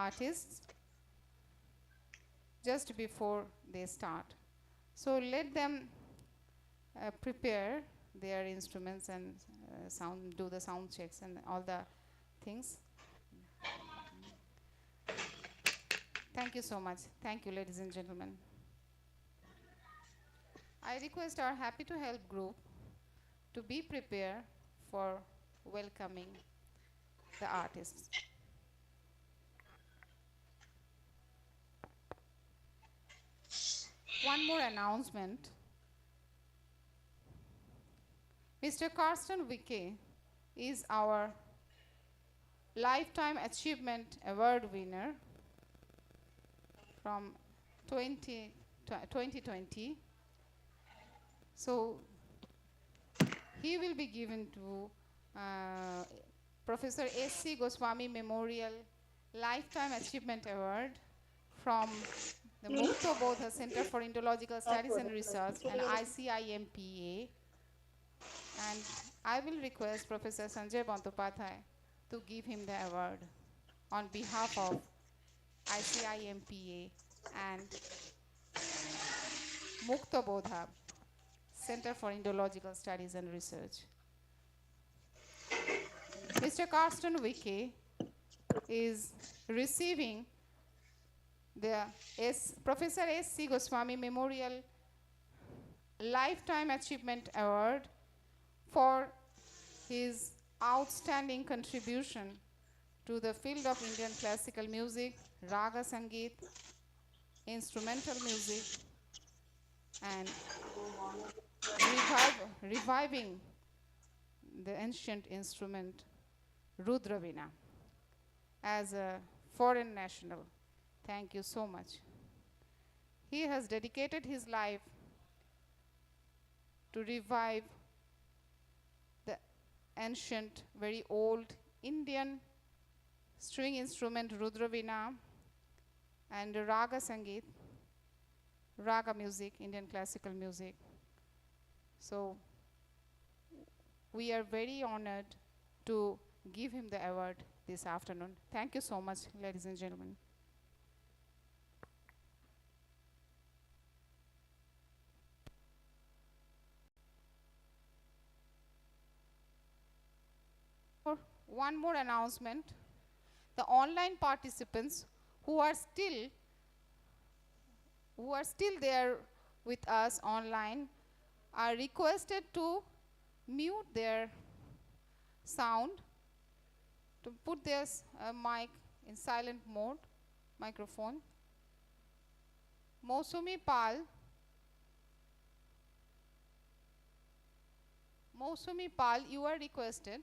artists just before they start. So let them prepare their instruments and do the sound checks and all the things. Thank you so much. Thank you, ladies and gentlemen. I request our Happy to Help group to be prepared for welcoming the artists. One more announcement. Mr. Carsten Wicke is our Lifetime Achievement Award winner from 2020. So he will be given to Professor S.C. Goswami Memorial Lifetime Achievement Award from the Mukta Bodha Center for Indological Studies and Research and ICIMPA. And I will request Professor Sanjay Bantopadhyay to give him the award on behalf of ICIMPA and Mukta Bodha Center for Indological Studies and Research. Mr. Carsten Wicke is receiving the Professor S.C. Goswami Memorial Lifetime Achievement Award for his outstanding contribution to the field of Indian classical music, Raga Sangeet, instrumental music, and reviving the ancient instrument Rudravina as a foreign national. Thank you so much. He has dedicated his life to revive the ancient, very old Indian string instrument Rudravina and Raga Sangeet, Raga music, Indian classical music. So we are very honored to give him the award this afternoon. Thank you so much, ladies and gentlemen. One more announcement. The online participants who are still there with us online are requested to mute their sound, to put their mic in silent mode, microphone. Mosumi Pal, you are requested.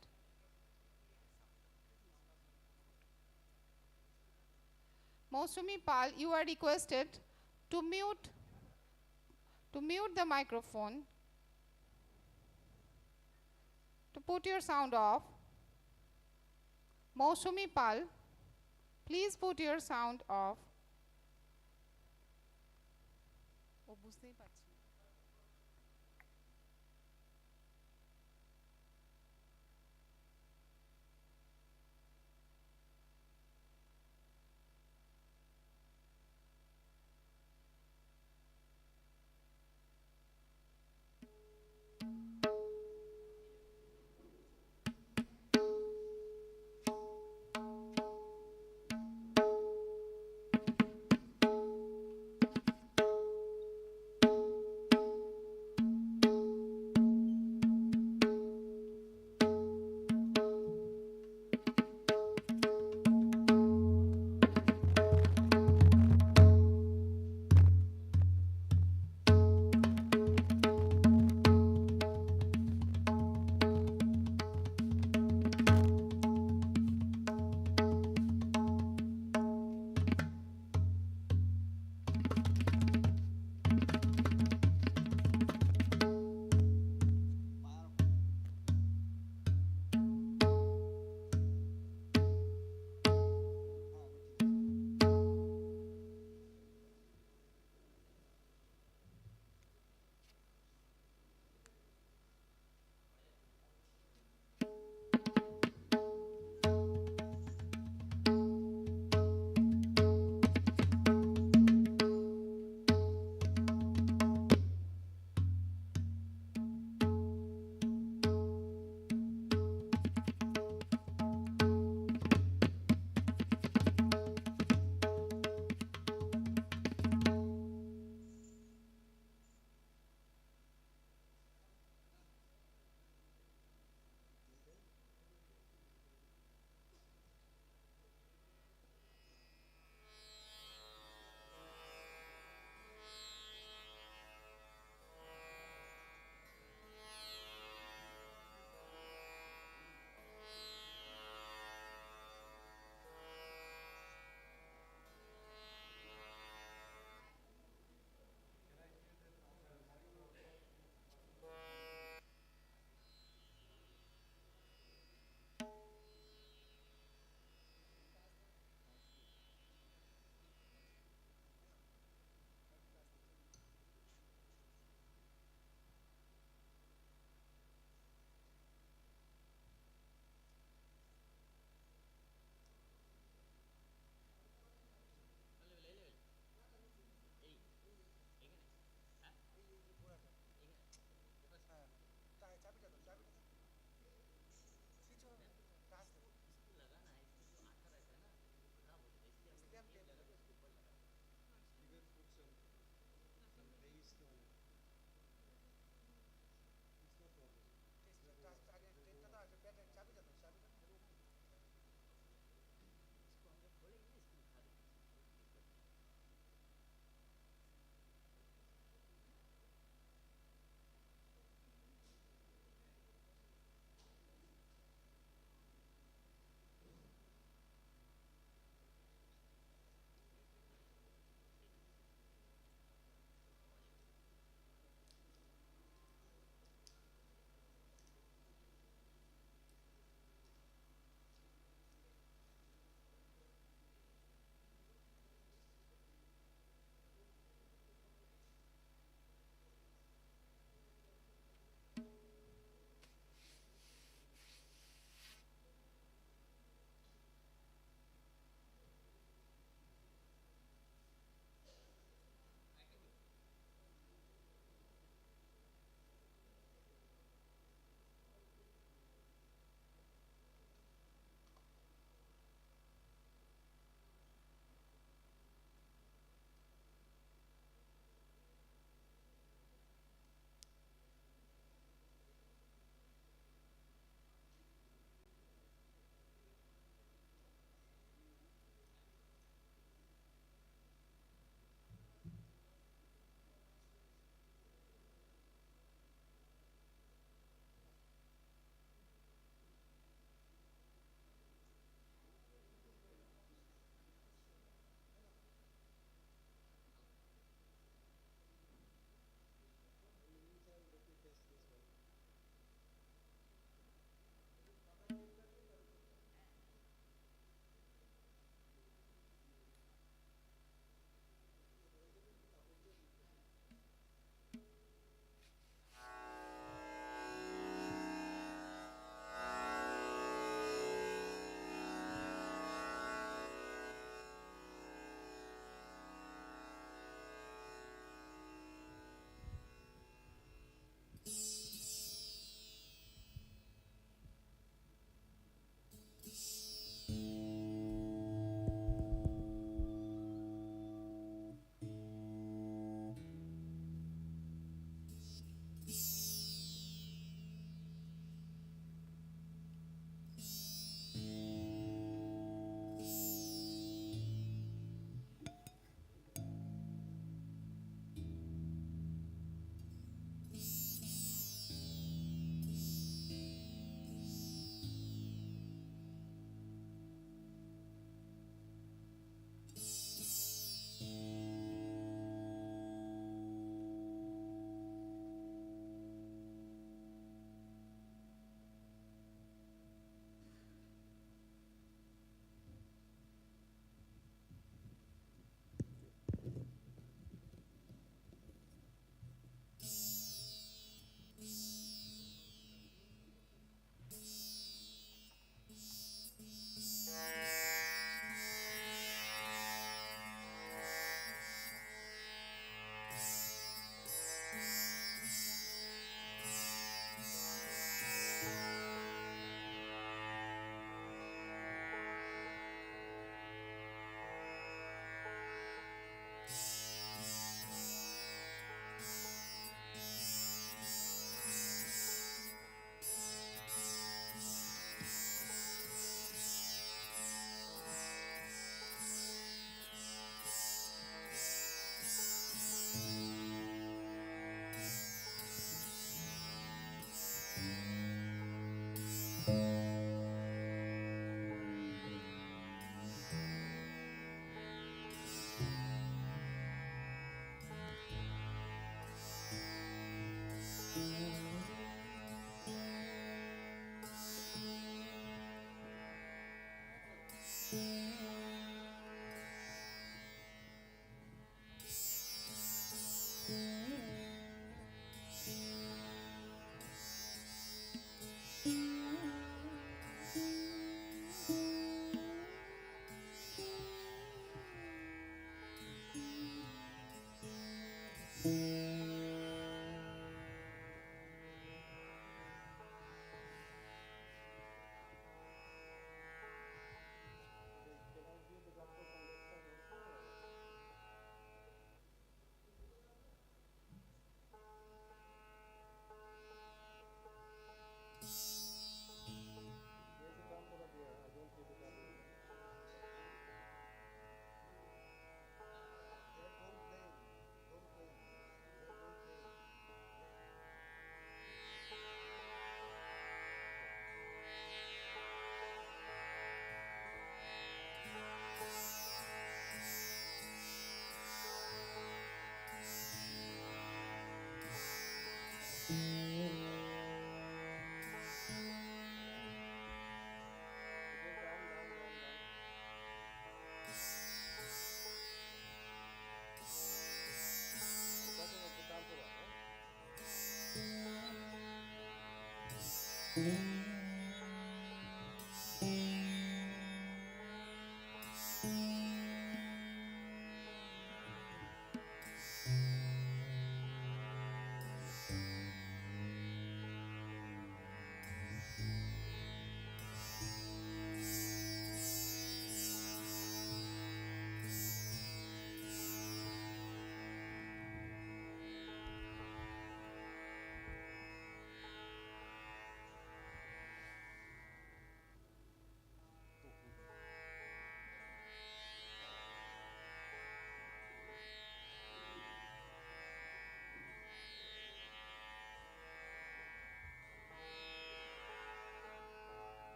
Mosumi Pal, you are requested to mute the microphone, to put your sound off. Mosumi Pal, please put your sound off.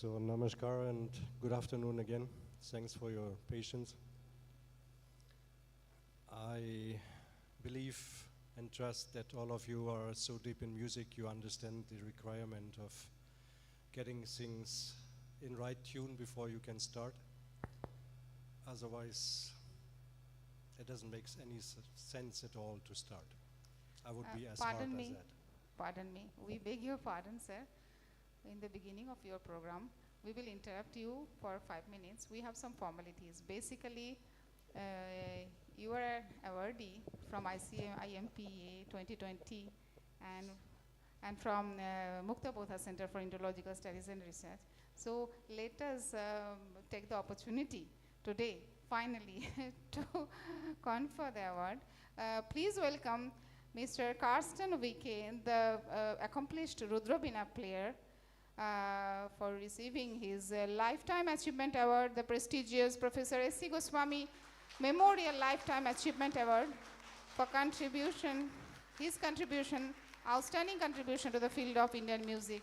So namaskar and good afternoon again. Thanks for your patience. I believe and trust that all of you are so deep in music you understand the requirement of getting things in right tune before you can start. Otherwise, it doesn't make any sense at all to start. I would be as hard as that. Pardon me. We beg your pardon, sir. In the beginning of your program, we will interrupt you for 5 minutes. We have some formalities. Basically, you are an awardee from ICIMPA 2020 and from Mukta Bodha Center for Indological Studies and Research. So let us take the opportunity today, finally, to confer the award. Please welcome Mr. Karsten Wicke, the accomplished Rudravina player, for receiving his Lifetime Achievement Award, the prestigious Professor S.C. Goswami Memorial Lifetime Achievement Award for his contribution, outstanding contribution to the field of Indian music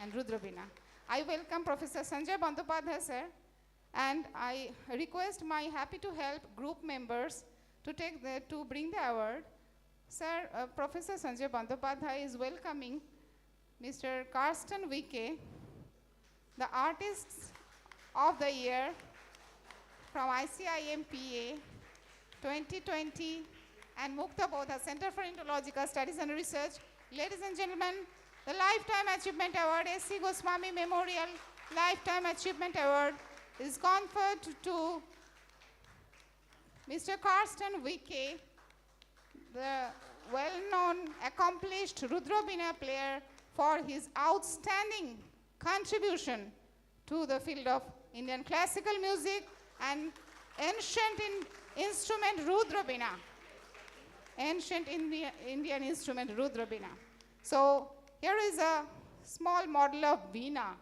and Rudravina. I welcome Professor Sanjay Bandyopadhyay, sir, and I request my happy to help group members to bring the award. Sir, Professor Sanjay Bandyopadhyay is welcoming Mr. Karsten Wicke, the Artists of the Year from ICIMPA 2020 and Mukta Bodha Center for Indological Studies and Research. Ladies and gentlemen, the Lifetime Achievement Award, S.C. Goswami Memorial Lifetime Achievement Award is conferred to Mr. Karsten Wicke, the well-known, accomplished Rudravina player, for his outstanding contribution to the field of Indian classical music and ancient instrument Rudravina. Ancient Indian instrument Rudravina. So here is a small model of Veena,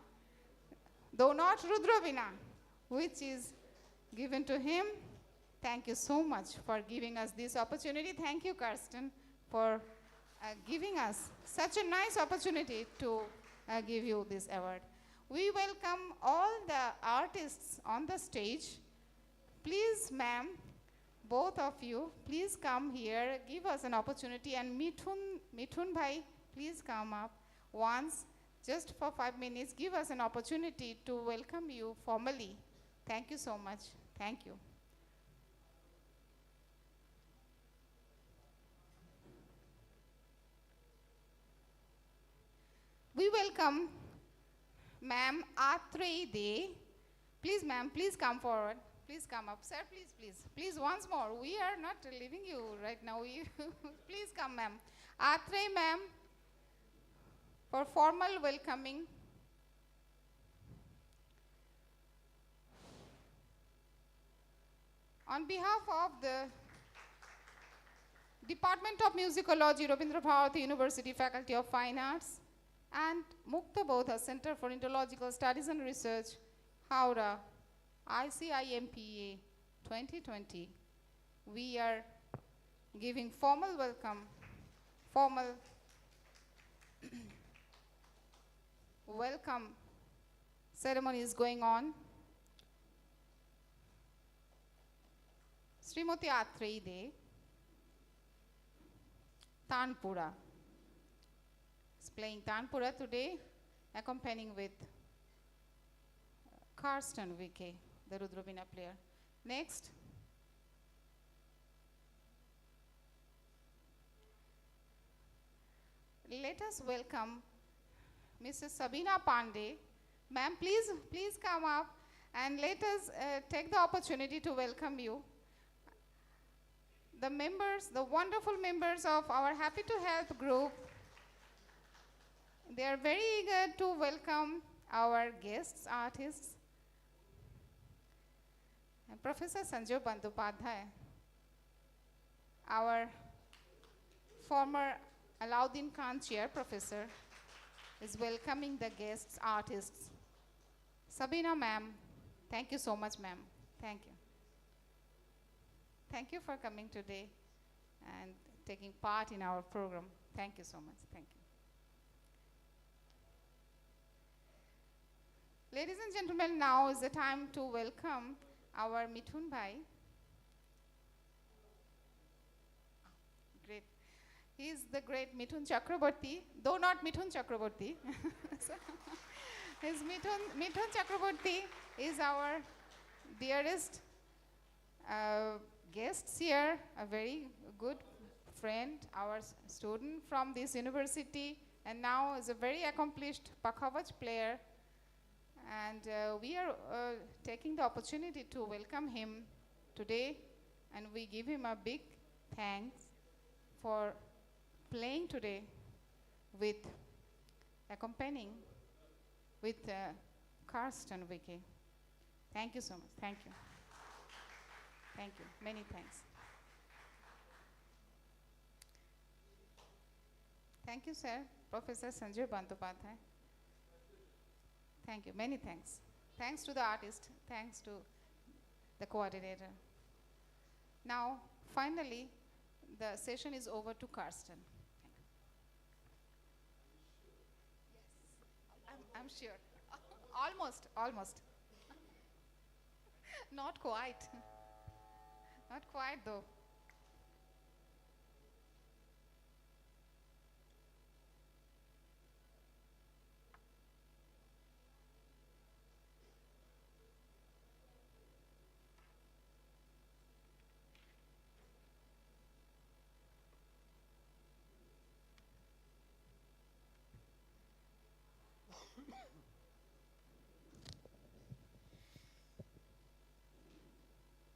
though not Rudravina, which is given to him. Thank you so much for giving us this opportunity. Thank you, Karsten, for giving us such a nice opportunity to give you this award. We welcome all the artists on the stage. Please, ma'am, both of you, please come here, give us an opportunity, and Mithun bhai, please come up once, just for 5 minutes, give us an opportunity to welcome you formally. Thank you so much. Thank you. We welcome Ma'am Atreide De. Please, ma'am, please come forward. Please come up. Sir, please, please. Please, once more. We are not leaving you right now. Please come, ma'am. Atreide, ma'am, for formal welcoming. On behalf of the Department of Musicology, Rabindra Bharati University Faculty of Fine Arts, and Mukta Bodha Center for Indological Studies and Research, Howrah, ICIMPA 2020, we are giving formal welcome ceremony is going on. Srimati Atreide, Tanpura. Playing Tanpura today, accompanying with Karsten Wicke, the Rudravina player. Next, let us welcome Mrs. Sabina Pandey. Ma'am, please come up and let us take the opportunity to welcome you. The members, the wonderful members of our Happy to Help group, they are very eager to welcome our guests, artists. And Professor Sanjay Bandyopadhyay, our former Alauddin Khan Chair Professor, is welcoming the guests, artists. Sabina, ma'am, thank you so much, ma'am. Thank you. Thank you for coming today and taking part in our program. Thank you so much. Thank you. Ladies and gentlemen, now is the time to welcome our Mithun Bhai. Great. He is the great Mithun Chakraborty, though not Mithun Chakraborty. So, Mithun Chakraborty is our dearest guests here, a very good friend, our student from this university, and now is a very accomplished Pakhavaj player. And we are taking the opportunity to welcome him today, and we give him a big thanks for playing today with accompanying with Karsten Wiki. Thank you so much. Thank you. Thank you. Many thanks. Thank you, sir. Professor Sanjay Bantopadhyay. Thank you. Many thanks. Thanks to the artist. Thanks to the coordinator. Now, finally, the session is over to Karsten. Yes, I'm sure. Almost. Not quite. Not quite, though.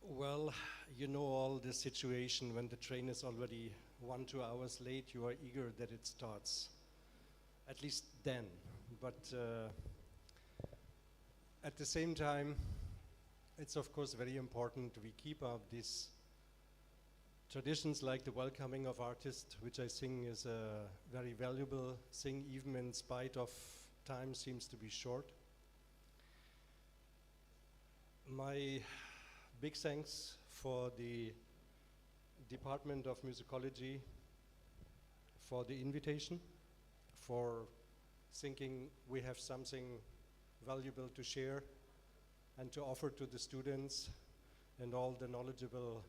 Well, you know all the situation when the train is already 1-2 hours late, you are eager that it starts. At least then. But at the same time, it's of course very important we keep up these traditions like the welcoming of artists, which I think is a very valuable thing, even in spite of time seems to be short. My big thanks for the Department of Musicology for the invitation, for thinking we have something valuable to share and to offer to the students and all the knowledgeable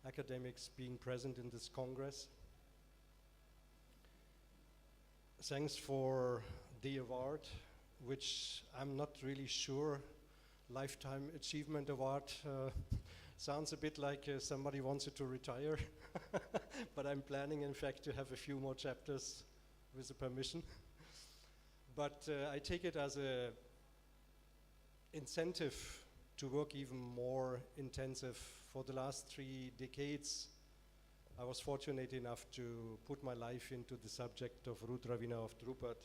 academics being present in this Congress. Thanks for the award, which I'm not really sure. Lifetime Achievement Award sounds a bit like somebody wants it to retire, but I'm planning, in fact, to have a few more chapters with the permission. But I take it as an incentive to work even more intensive. For the last 3 decades, I was fortunate enough to put my life into the subject of Rudravina of Drupad.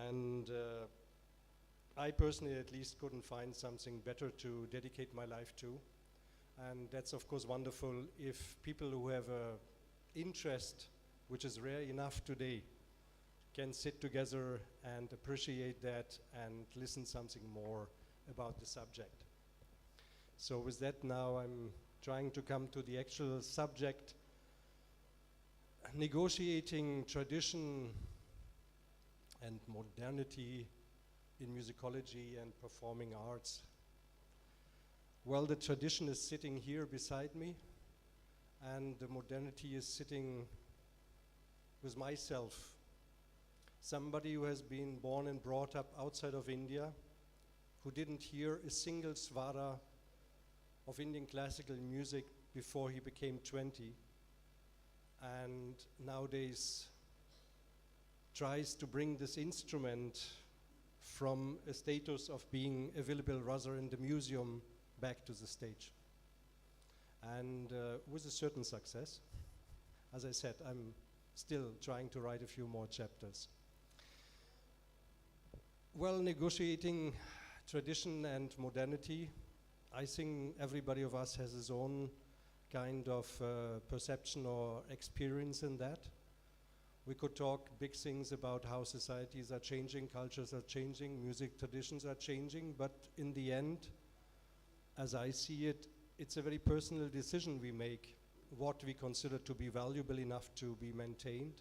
And I personally at least couldn't find something better to dedicate my life to. And that's of course wonderful if people who have an interest, which is rare enough today, can sit together and appreciate that and listen something more about the subject. So with that now I'm trying to come to the actual subject, negotiating tradition and modernity in musicology and performing arts. Well, the tradition is sitting here beside me, and the modernity is sitting with myself. Somebody who has been born and brought up outside of India, who didn't hear a single svara of Indian classical music before he became 20, and nowadays tries to bring this instrument from a status of being available rather in the museum back to the stage. And with a certain success. As I said, I'm still trying to write a few more chapters. Well, negotiating tradition and modernity, I think everybody of us has his own kind of perception or experience in that. We could talk big things about how societies are changing, cultures are changing, music traditions are changing, but in the end, as I see it, it's a very personal decision we make, what we consider to be valuable enough to be maintained,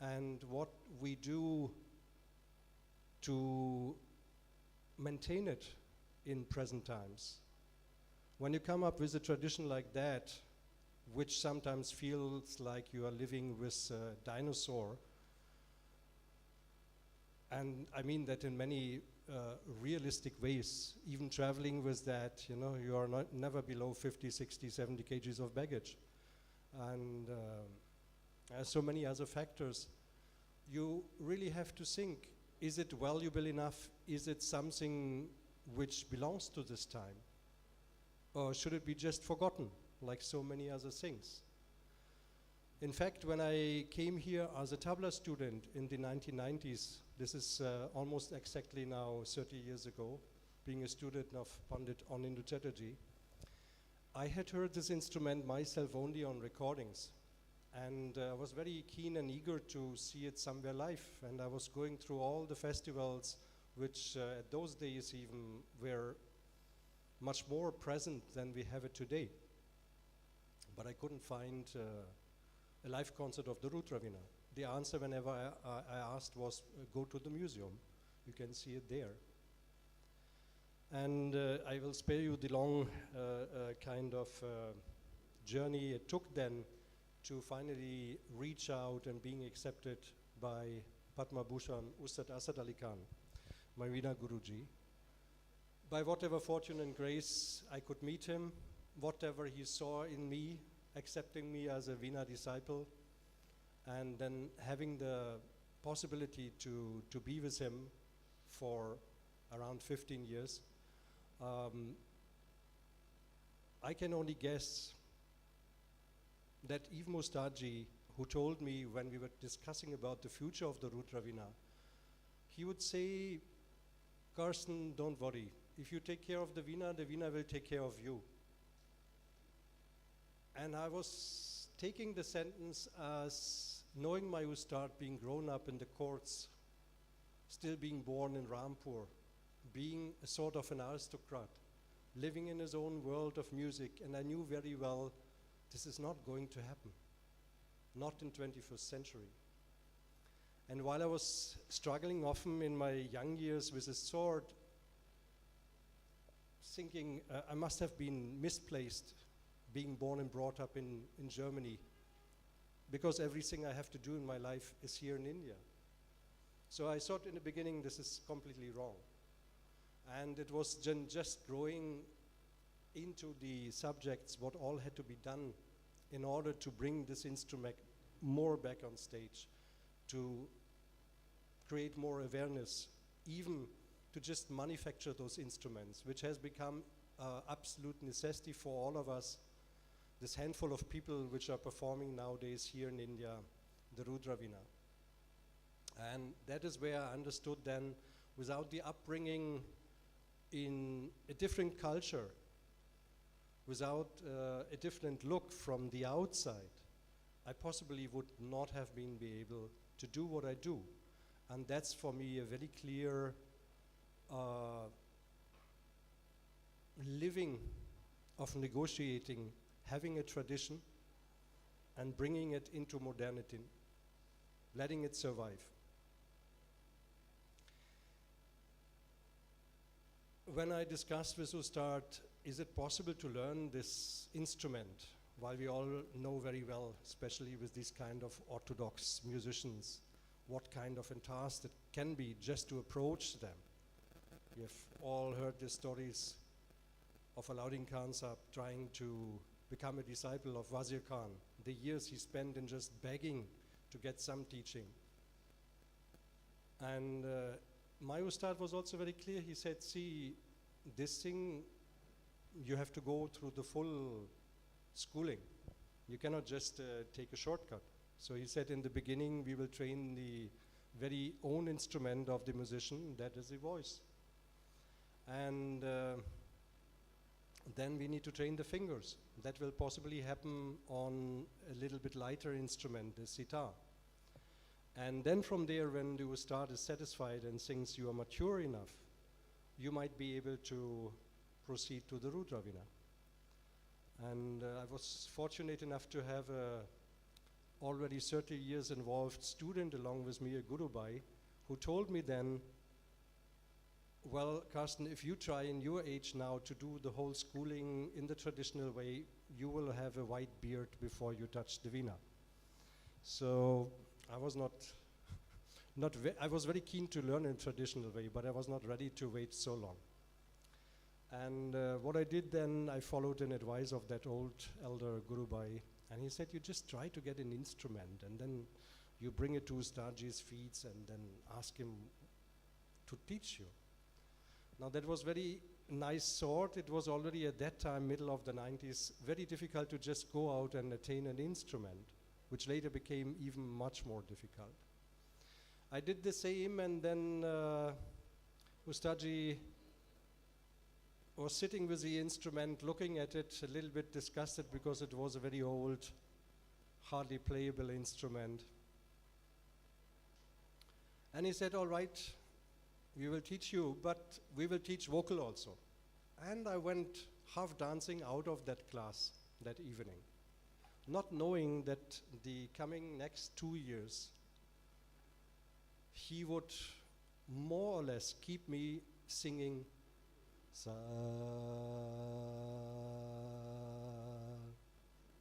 and what we do to maintain it in present times. When you come up with a tradition like that, which sometimes feels like you are living with a dinosaur, and I mean that in many realistic ways, even traveling with that, you know, you are never below 50, 60, 70 kgs of baggage. And so many other factors. You really have to think, is it valuable enough? Is it something which belongs to this time? Or should it be just forgotten, like so many other things? In fact, when I came here as a tabla student in the 1990s, this is almost exactly now 30 years ago, being a student of Pandit Anindu Chatterjee, I had heard this instrument myself only on recordings. And I was very keen and eager to see it somewhere live. And I was going through all the festivals, which at those days even were much more present than we have it today. But I couldn't find a live concert of the Rudravina. The answer whenever I asked was, go to the museum. You can see it there. And I will spare you the long kind of journey it took then to finally reach out and being accepted by Padma Bhushan Ustad Asad Ali Khan, my Veena Guruji. By whatever fortune and grace I could meet him, whatever he saw in me, accepting me as a Veena disciple, and then having the possibility to be with him for around 15 years, I can only guess that Yves Mustaji, who told me when we were discussing about the future of the Rudravina, he would say, Carsten, don't worry. If you take care of the Veena will take care of you. And I was taking the sentence as knowing my Ustad, being grown up in the courts, still being born in Rampur, being a sort of an aristocrat, living in his own world of music, and I knew very well this is not going to happen, not in 21st century. And while I was struggling often in my young years with a sword, thinking I must have been misplaced, being born and brought up in Germany, because everything I have to do in my life is here in India. So I thought in the beginning this is completely wrong. And it was just growing into the subjects what all had to be done in order to bring this instrument more back on stage, to create more awareness, even to just manufacture those instruments, which has become absolute necessity for all of us, this handful of people which are performing nowadays here in India, the Rudravina. And that is where I understood then, without the upbringing in a different culture, without a different look from the outside, I possibly would not have been able to do what I do. And that's for me a very clear living of negotiating, having a tradition and bringing it into modernity, letting it survive. When I discussed with Ustad, is it possible to learn this instrument, while we all know very well, especially with these kind of orthodox musicians, what kind of a task it can be just to approach them. We have all heard the stories of Alauddin Khan Sahib trying to become a disciple of Wazir Khan, the years he spent in just begging to get some teaching. And my Ustad was also very clear. He said, see, this thing, you have to go through the full schooling. You cannot just take a shortcut. So he said, in the beginning, we will train the very own instrument of the musician, that is the voice. And then we need to train the fingers. That will possibly happen on a little bit lighter instrument, the sitar. And then from there, when the Ustad is satisfied and thinks you are mature enough, you might be able to proceed to the Rudravina. And I was fortunate enough to have a already 30 years involved student along with me, a Gurubai, who told me then, well, Carsten, if you try in your age now to do the whole schooling in the traditional way, you will have a white beard before you touch the Veena. So I was I was very keen to learn in traditional way, but I was not ready to wait so long. And what I did then, I followed an advice of that old elder Gurubai, and he said, you just try to get an instrument, and then you bring it to Ustadji's feet, and then ask him to teach you. Now that was very nice thought. It was already at that time, middle of the 90s, very difficult to just go out and attain an instrument, which later became even much more difficult. I did the same, and then Ustadji was sitting with the instrument, looking at it, a little bit disgusted because it was a very old, hardly playable instrument. And he said, all right, we will teach you, but we will teach vocal also. And I went half dancing out of that class that evening, not knowing that the coming next 2 years, he would more or less keep me singing sa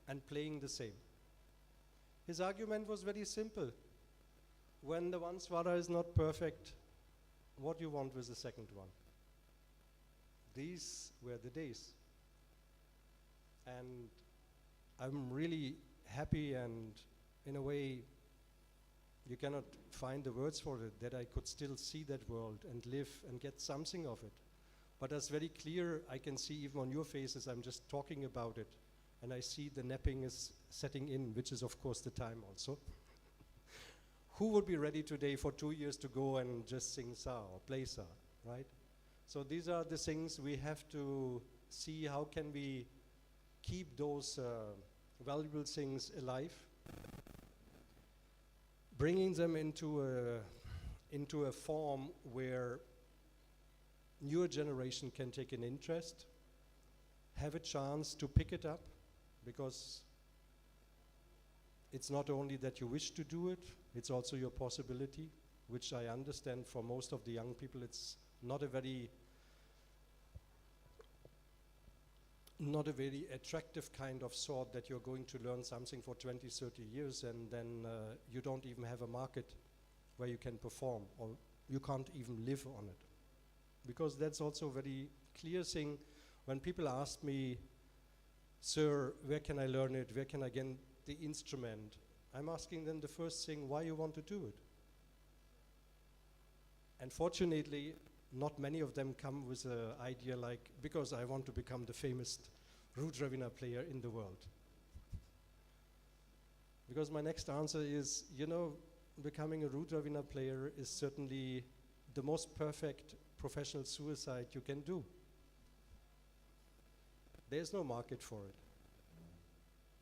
and playing the same. His argument was very simple. When the one swara is not perfect, what do you want with the second one? These were the days. And I'm really happy, and in a way, you cannot find the words for it, that I could still see that world and live and get something of it. But it's very clear, I can see even on your faces, I'm just talking about it, and I see the napping is setting in, which is of course the time also. Who would be ready today for 2 years to go and just sing sa or play sa, right? So these are the things we have to see, how can we keep those valuable things alive, bringing them into a form where newer generation can take an interest, have a chance to pick it up, because it's not only that you wish to do it, it's also your possibility, which I understand for most of the young people, it's not a very attractive kind of thought that you're going to learn something for 20, 30 years and then you don't even have a market where you can perform, or you can't even live on it. Because that's also a very clear thing. When people ask me, sir, where can I learn it? Where can I get the instrument? I'm asking them the first thing, why you want to do it? And fortunately, not many of them come with an idea like, because I want to become the famous Rudravina player in the world. Because my next answer is, you know, becoming a Rudravina player is certainly the most perfect professional suicide you can do. There's no market for it.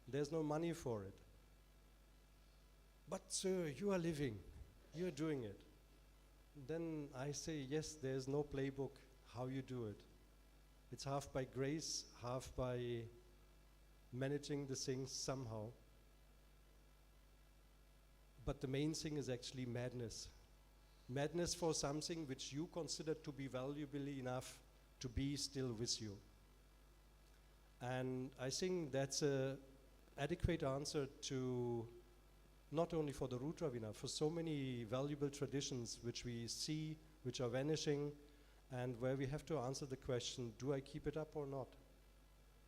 There's no money for it. But sir, you are living, you are doing it. Then I say, yes, there's no playbook how you do it. It's half by grace, half by managing the things somehow. But the main thing is actually madness. Madness for something which you consider to be valuable enough to be still with you. And I think that's an adequate answer to not only for the Rudravina, for so many valuable traditions which we see, which are vanishing, and where we have to answer the question, do I keep it up or not?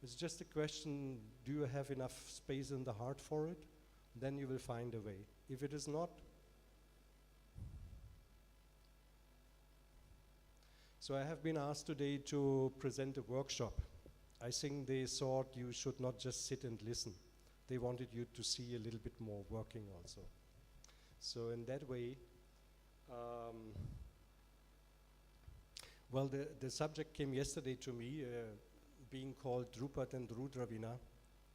It's just a question, do you have enough space in the heart for it? Then you will find a way. If it is not, so I have been asked today to present a workshop. I think they thought you should not just sit and listen. They wanted you to see a little bit more working also. So in that way, well, the subject came yesterday to me, being called Drupat and Rudravina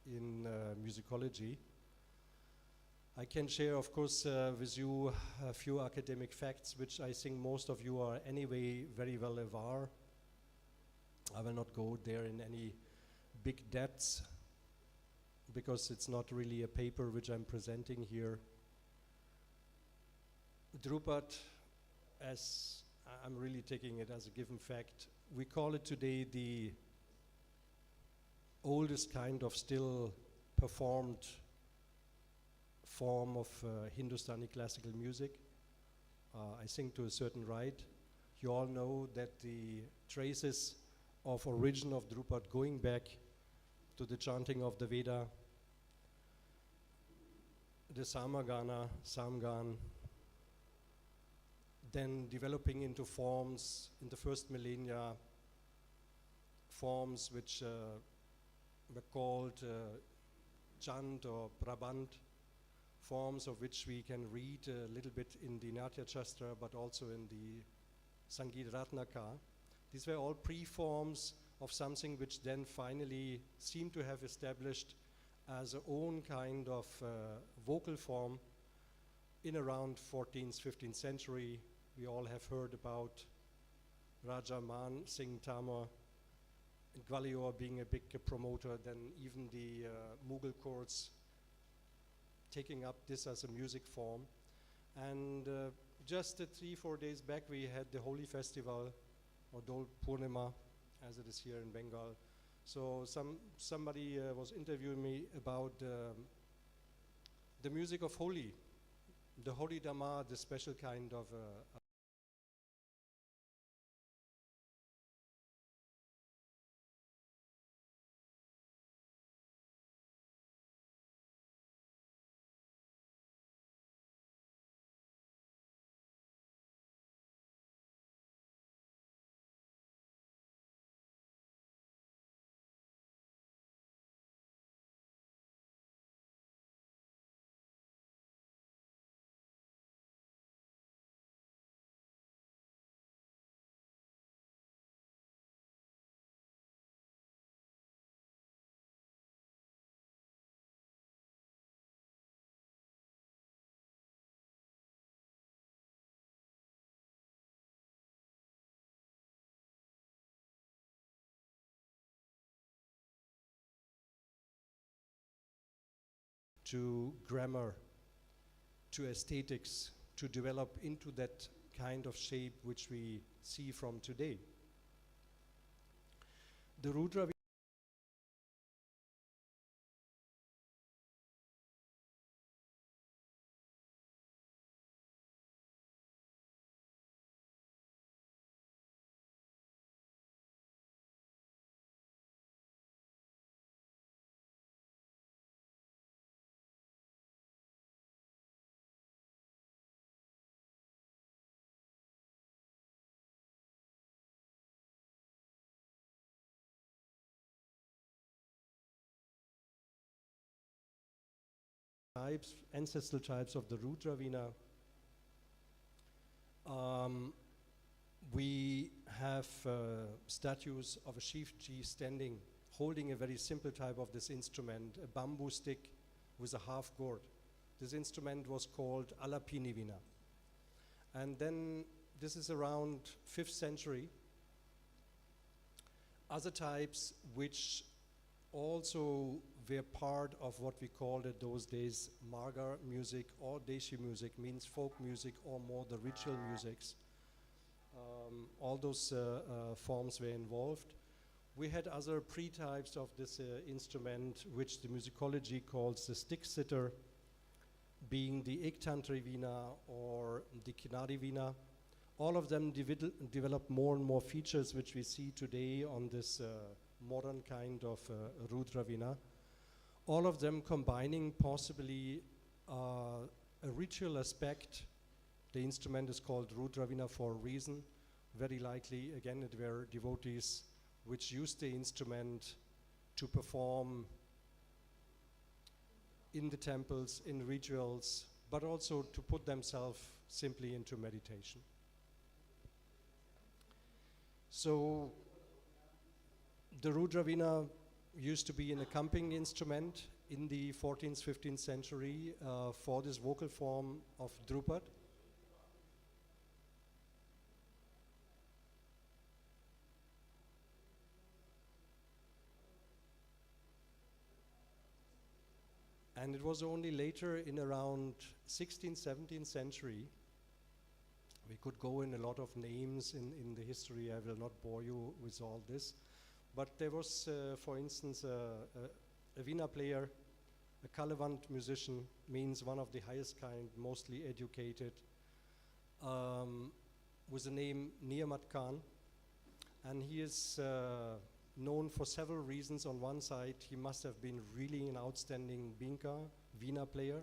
in musicology. I can share, of course, with you a few academic facts, which I think most of you are anyway very well aware. I will not go there in any big depths, because it's not really a paper which I'm presenting here. Drupat, as I'm really taking it as a given fact. We call it today the oldest kind of still performed form of Hindustani classical music. I think to a certain right. You all know that the traces of origin of Drupad going back to the chanting of the Veda, the Samagana, Samgan, then developing into forms in the first millennia, forms which were called Chant or Praband, forms of which we can read a little bit in the Natya Shastra, but also in the Sangeet Ratnakar. These were all pre-forms of something which then finally seemed to have established as a own kind of vocal form in around 14th, 15th century. We all have heard about Raja Man Singh Tamar, Gwalior being a big promoter, then even the Mughal courts taking up this as a music form. And just 3-4 days back, we had the Holi festival, or Dol Purnima, as it is here in Bengal. So somebody was interviewing me about the music of Holi, the Holi Dama, the special kind of to grammar, to aesthetics, to develop into that kind of shape which we see from today. The Rudravina types, ancestral types of the Rudravina. We have statues of a Shivji standing, holding a very simple type of this instrument, a bamboo stick with a half gourd. This instrument was called Alapinivina. And then this is around 5th century. Other types which also were part of what we called at those days Marga music or Deshi music, means folk music or more the ritual musics. All those forms were involved. We had other pre-types of this instrument, which the musicology calls the stick sitter, being the Ektantri Vina or the Kinari Vina. All of them developed more and more features which we see today on this modern kind of Rudravina. All of them combining possibly a ritual aspect. The instrument is called Rudravina for a reason. Very likely, again, it were devotees which used the instrument to perform in the temples, in rituals, but also to put themselves simply into meditation. So the Rudravina used to be an accompanying instrument in the 14th, 15th century for this vocal form of Drupad. And it was only later in around 16th, 17th century We could go in a lot of names in the history. I will not bore you with all this. But there was, for instance, a Veena player, a Kalevant musician, means one of the highest kind, mostly educated, with the name Niyamat Khan. And he is known for several reasons. On one side, he must have been really an outstanding Veena player.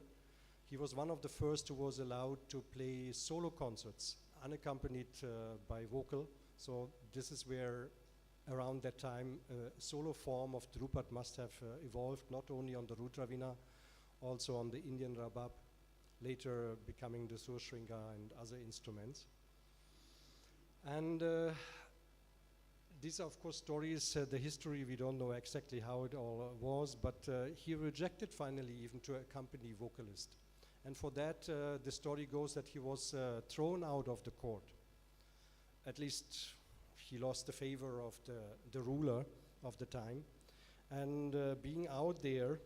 He was one of the first who was allowed to play solo concerts, unaccompanied by vocal. So this is where, around that time, a solo form of Drupad must have evolved, not only on the Rudravina, also on the Indian Rabab, later becoming the Surshringa and other instruments. And these are, of course, stories, the history, we don't know exactly how it all was, but he rejected finally even to accompany vocalist. And for that, the story goes that he was thrown out of the court. At least he lost the favor of the ruler of the time. And being out there,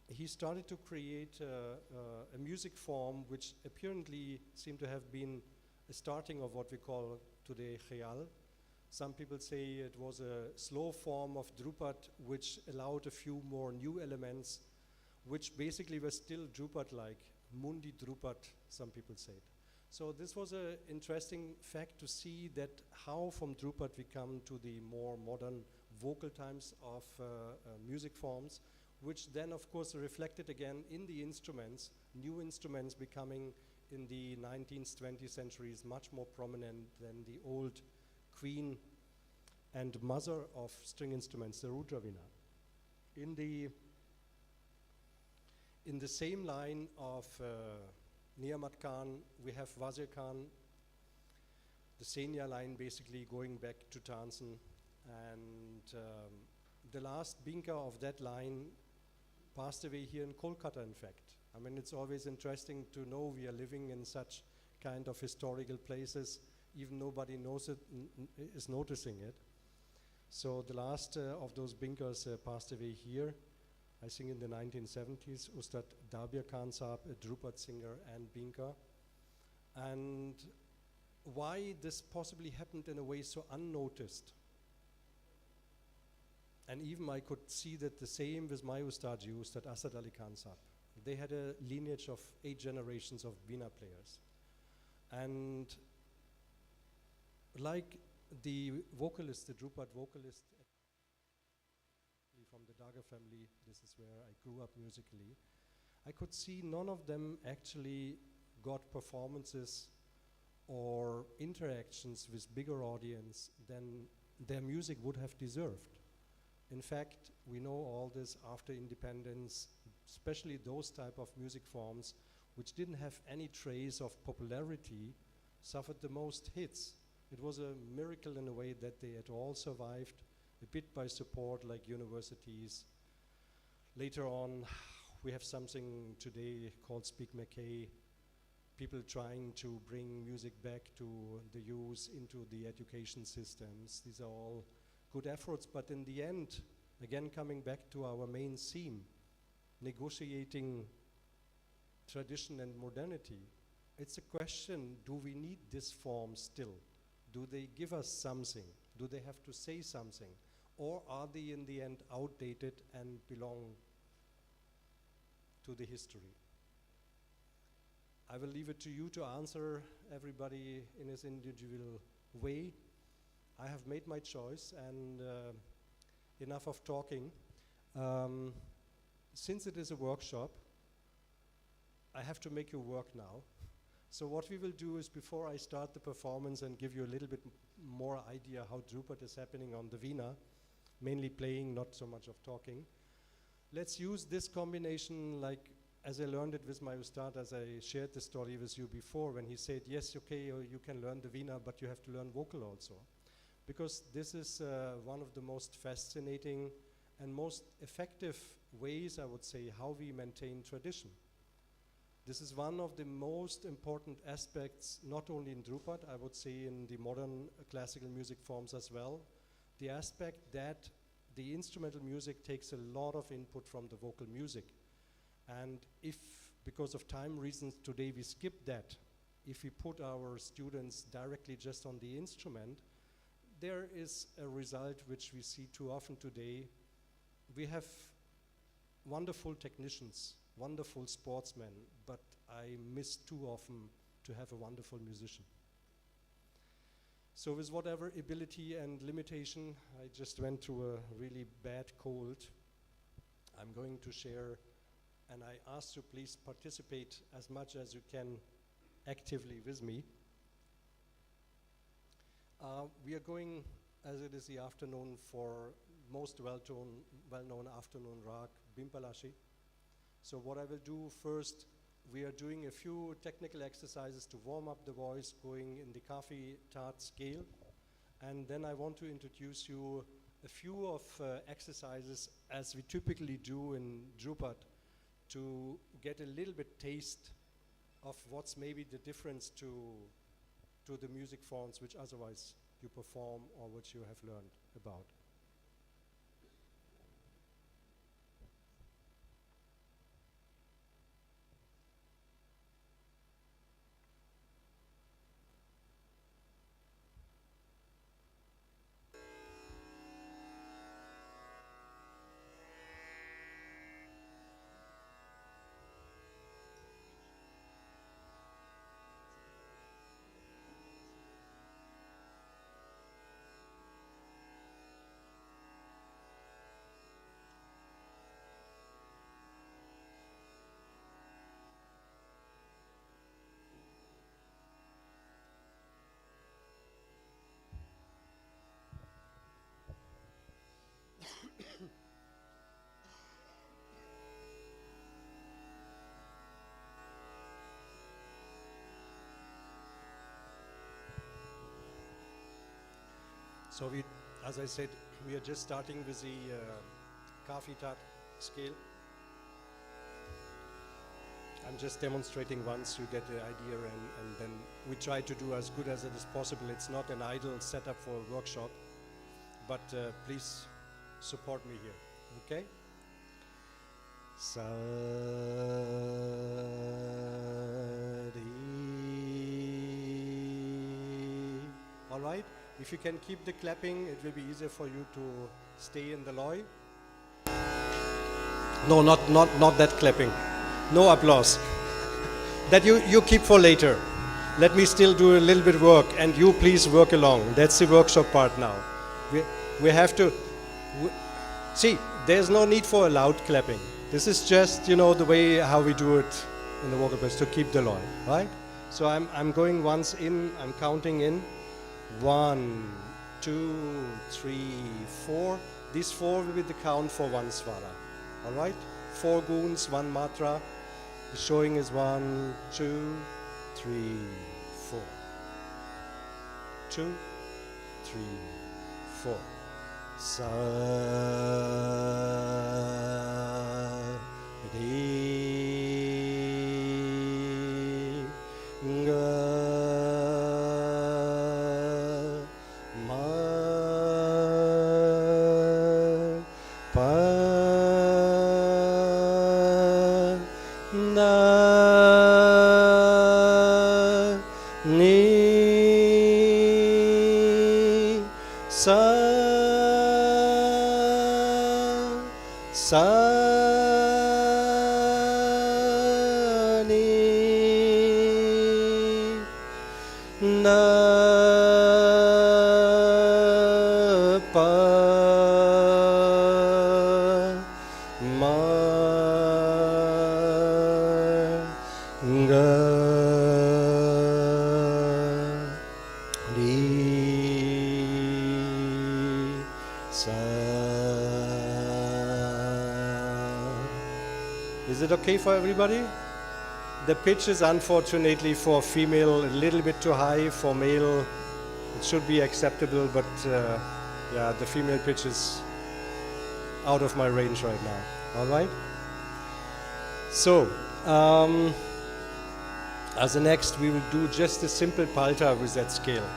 he started to create a music form which apparently seemed to have been a starting of what we call today Khayal. Some people say it was a slow form of Drupad which allowed a few more new elements, which basically were still Drupad-like. Mundi Drupad, some people said. So this was an interesting fact to see that how from Drupad we come to the more modern vocal times of music forms, which then of course reflected again in the instruments, new instruments becoming in the 19th, 20th centuries much more prominent than the old queen and mother of string instruments, the Rudravina. In the same line of Niyamat Khan, we have Wazir Khan, the Senya line basically going back to Tansen. And the last Binka of that line passed away here in Kolkata, in fact. I mean, it's always interesting to know we are living in such kind of historical places, even nobody knows it, is noticing it. So the last of those Binkas passed away here. I think in the 1970s, Ustad Dabir Khan Saab, a Drupad singer and Binka. And why this possibly happened in a way so unnoticed. And even I could see that the same with my Ustadji, Ustad Asad Ali Khan Saab. They had a lineage of 8 generations of Veena players. And like the vocalist, the Drupad vocalist, from the Daga family, this is where I grew up musically, I could see none of them actually got performances or interactions with bigger audience than their music would have deserved. In fact, we know all this after independence, especially those type of music forms which didn't have any trace of popularity, suffered the most hits. It was a miracle in a way that they had all survived, a bit by support like universities. Later on, we have something today called Speak Mackay, people trying to bring music back to the youth, into the education systems. These are all good efforts, but in the end, again coming back to our main theme, negotiating tradition and modernity, it's a question, do we need this form still? Do they give us something? Do they have to say something? Or are they in the end outdated and belong to the history? I will leave it to you to answer, everybody in his individual way. I have made my choice, and enough of talking. Since it is a workshop, I have to make you work now. So what we will do is, before I start the performance and give you a little bit more idea how Drupad is happening on the Veena, mainly playing, not so much of talking, let's use this combination like as I learned it with my Ustad, as I shared the story with you before, when he said, yes, okay, you can learn the Veena, but you have to learn vocal also. Because this is one of the most fascinating and most effective ways, I would say, how we maintain tradition. This is one of the most important aspects, not only in Drupad, I would say in the modern classical music forms as well, the aspect that the instrumental music takes a lot of input from the vocal music. And if, because of time reasons, today we skip that, if we put our students directly just on the instrument, there is a result which we see too often today. We have wonderful technicians, wonderful sportsmen, but I miss too often to have a wonderful musician. So with whatever ability and limitation, I just went through a really bad cold. I'm going to share, and I ask you please participate as much as you can actively with me. We are going, as it is the afternoon, for most well-known afternoon rag, Bimpalashi. So what I will do first, we are doing a few technical exercises to warm up the voice, going in the Kafi Tat scale. And then I want to introduce you a few of exercises as we typically do in Drupad to get a little bit taste of what's maybe the difference to the music forms which otherwise you perform or which you have learned about. So we, as I said, we are just starting with the Kafi Tat scale. I'm just demonstrating once you get the idea, and then we try to do as good as it is possible. It's not an idle setup for a workshop, but please support me here, okay? Sa all right? If you can keep the clapping, it will be easier for you to stay in the loy. No, not that clapping. No applause. That you keep for later. Let me still do a little bit of work, and you please work along. That's the workshop part now. We have to see. There's no need for a loud clapping. This is just, you know, the way how we do it in the vocal press to keep the loy, right? So I'm going once in. I'm counting in. 1, 2, 3, 4. These 4 will be the count for one swara. All right? 4 guns, 1 matra. The showing is 1, 2, 3, 4. 2, 3, 4. Sa di ga Is it okay for everybody? The pitch is unfortunately for female a little bit too high. For male, it should be acceptable, but yeah, the female pitch is out of my range right now. All right? So, as the next, we will do just a simple palta with that scale.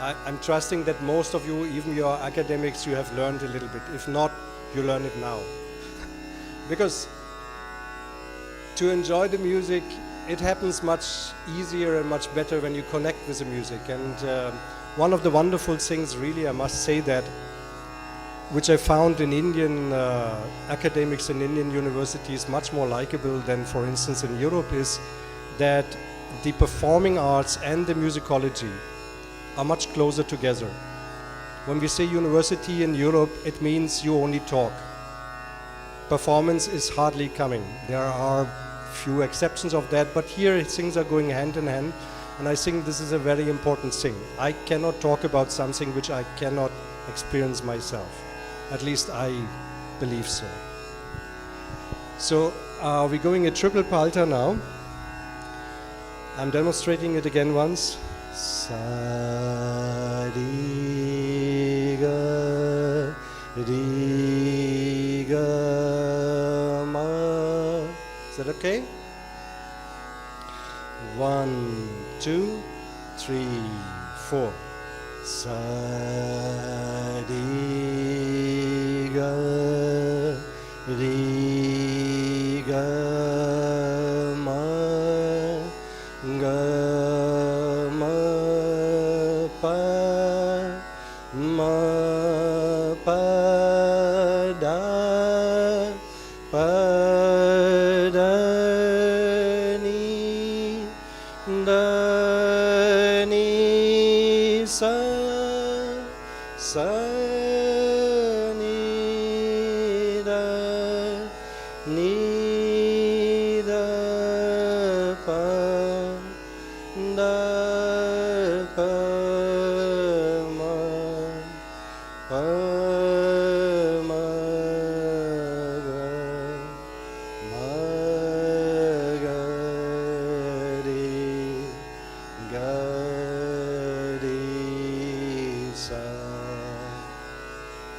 I'm trusting that most of you, even your academics, you have learned a little bit. If not, you learn it now. Because to enjoy the music, it happens much easier and much better when you connect with the music. And one of the wonderful things, really, I must say that, which I found in Indian academics in Indian universities much more likable than, for instance, in Europe, is that the performing arts and the musicology are much closer together. When we say university in Europe, it means you only talk. Performance is hardly coming. There are few exceptions of that, but here things are going hand in hand, and I think this is a very important thing. I cannot talk about something which I cannot experience myself. At least I believe so. So we're going a triple palta now. I'm demonstrating it again once. Sa di ga di ga ma. Is that okay? 1, 2, 3, 4. Sa di ga di ga ma ga ma pa da ni sa ni da pa ma ga di sa.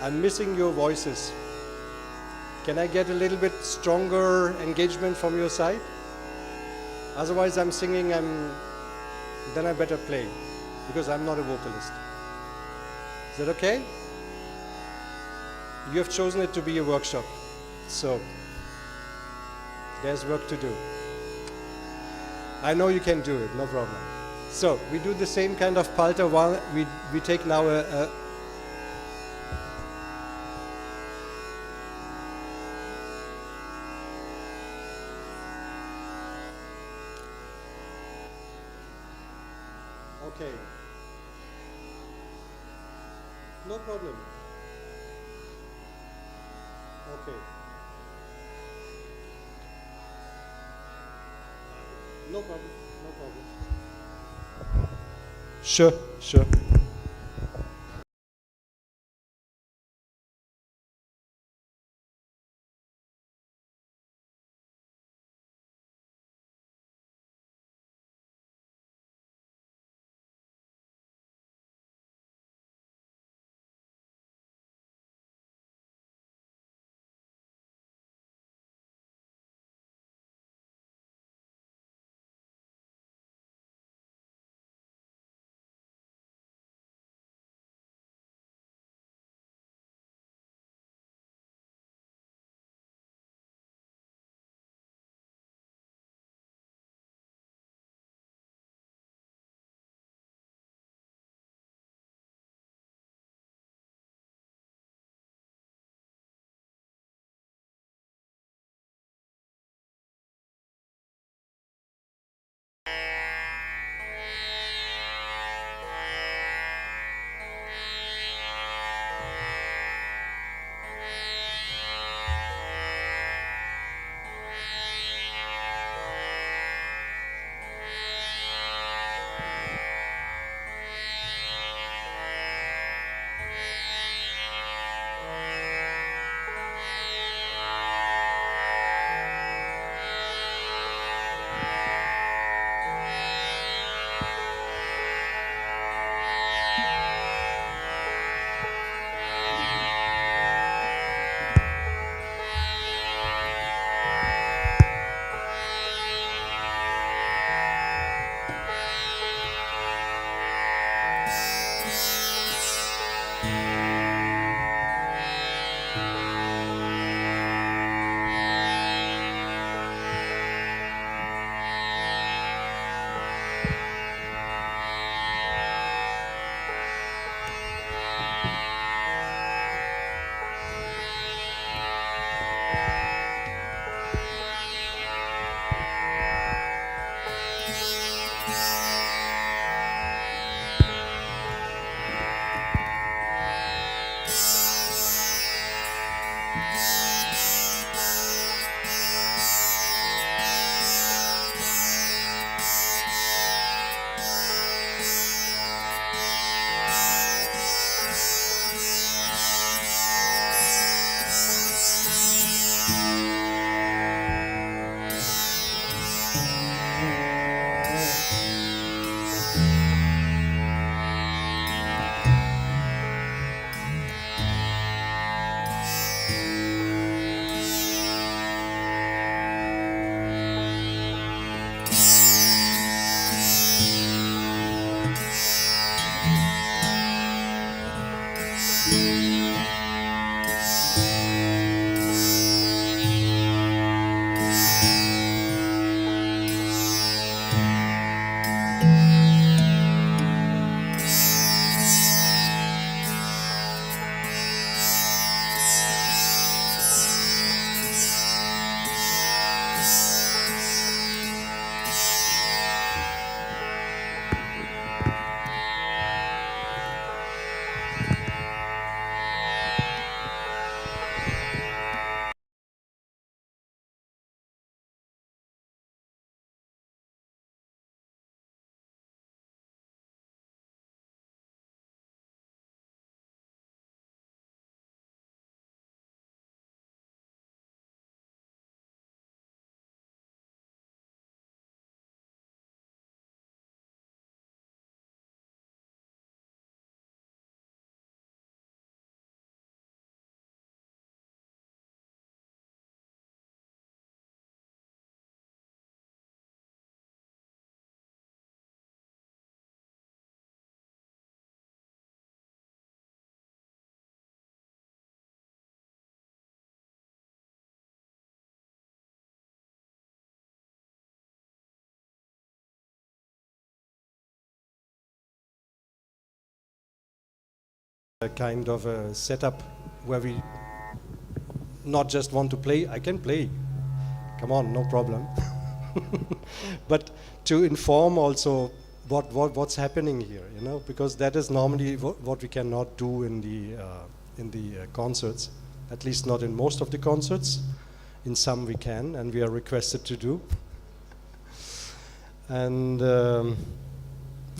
I'm missing your voices. Can I get a little bit stronger engagement from your side? Otherwise I'm singing, then I better play, because I'm not a vocalist. Is that okay? You have chosen it to be a workshop, so there's work to do. I know you can do it, no problem. So we do the same kind of palta while we take now a okay. No problem. Okay. No problem. No problem. Sure. a kind of a setup where we not just want to play. I can play. Come on, no problem. But to inform also what's happening here, you know, because that is normally what we cannot do in the concerts, at least not in most of the concerts. In some we can, and we are requested to do. And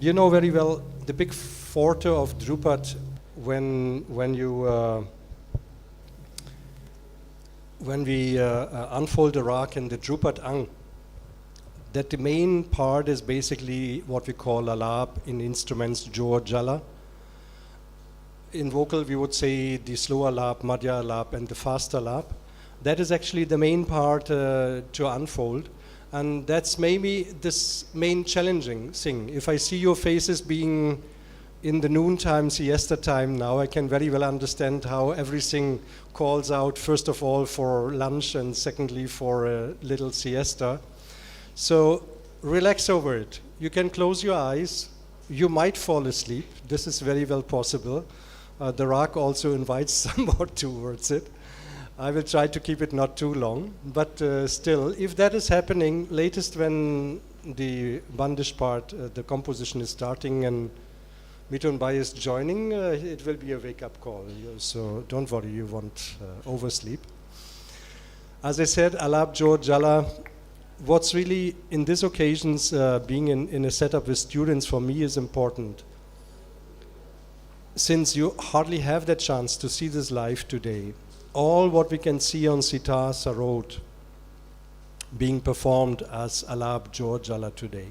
you know very well the big forte of Drupad when we unfold the rag in the Drupad Ang, that the main part is basically what we call alap, in instruments Jor Jala. In vocal we would say the slow alap, madhya alap, and the fast alap. That is actually the main part to unfold, and that's maybe this main challenging thing. If I see your faces being in the noontime, siesta time now, I can very well understand how everything calls out, first of all for lunch and secondly for a little siesta. So relax over it. You can close your eyes. You might fall asleep. This is very well possible. The rag also invites somewhat towards it. I will try to keep it not too long, but still, if that is happening, latest when the Bandish part, the composition is starting and Mithun Bhai is joining, it will be a wake-up call. So don't worry, you won't oversleep. As I said, Alap, Jor, Jala. What's really, in these occasions, being in a setup with students for me is important. Since you hardly have that chance to see this live today, all what we can see on sitar, sarod, being performed as Alap, Jor, Jala today.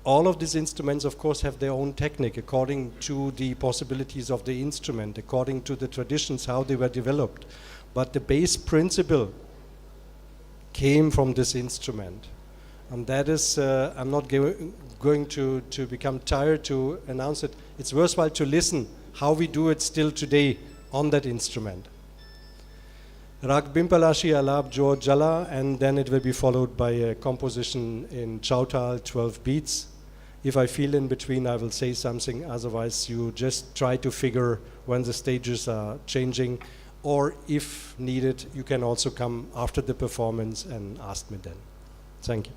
All of these instruments, of course, have their own technique according to the possibilities of the instrument, according to the traditions, how they were developed. But the base principle came from this instrument. And that is, I'm not going to become tired to announce it. It's worthwhile to listen how we do it still today on that instrument. Rag Bimpalashi, Alap, Jor, Jala, and then it will be followed by a composition in Chautal, 12 beats. If I feel in between, I will say something. Otherwise, you just try to figure when the stages are changing, or if needed, you can also come after the performance and ask me then. Thank you.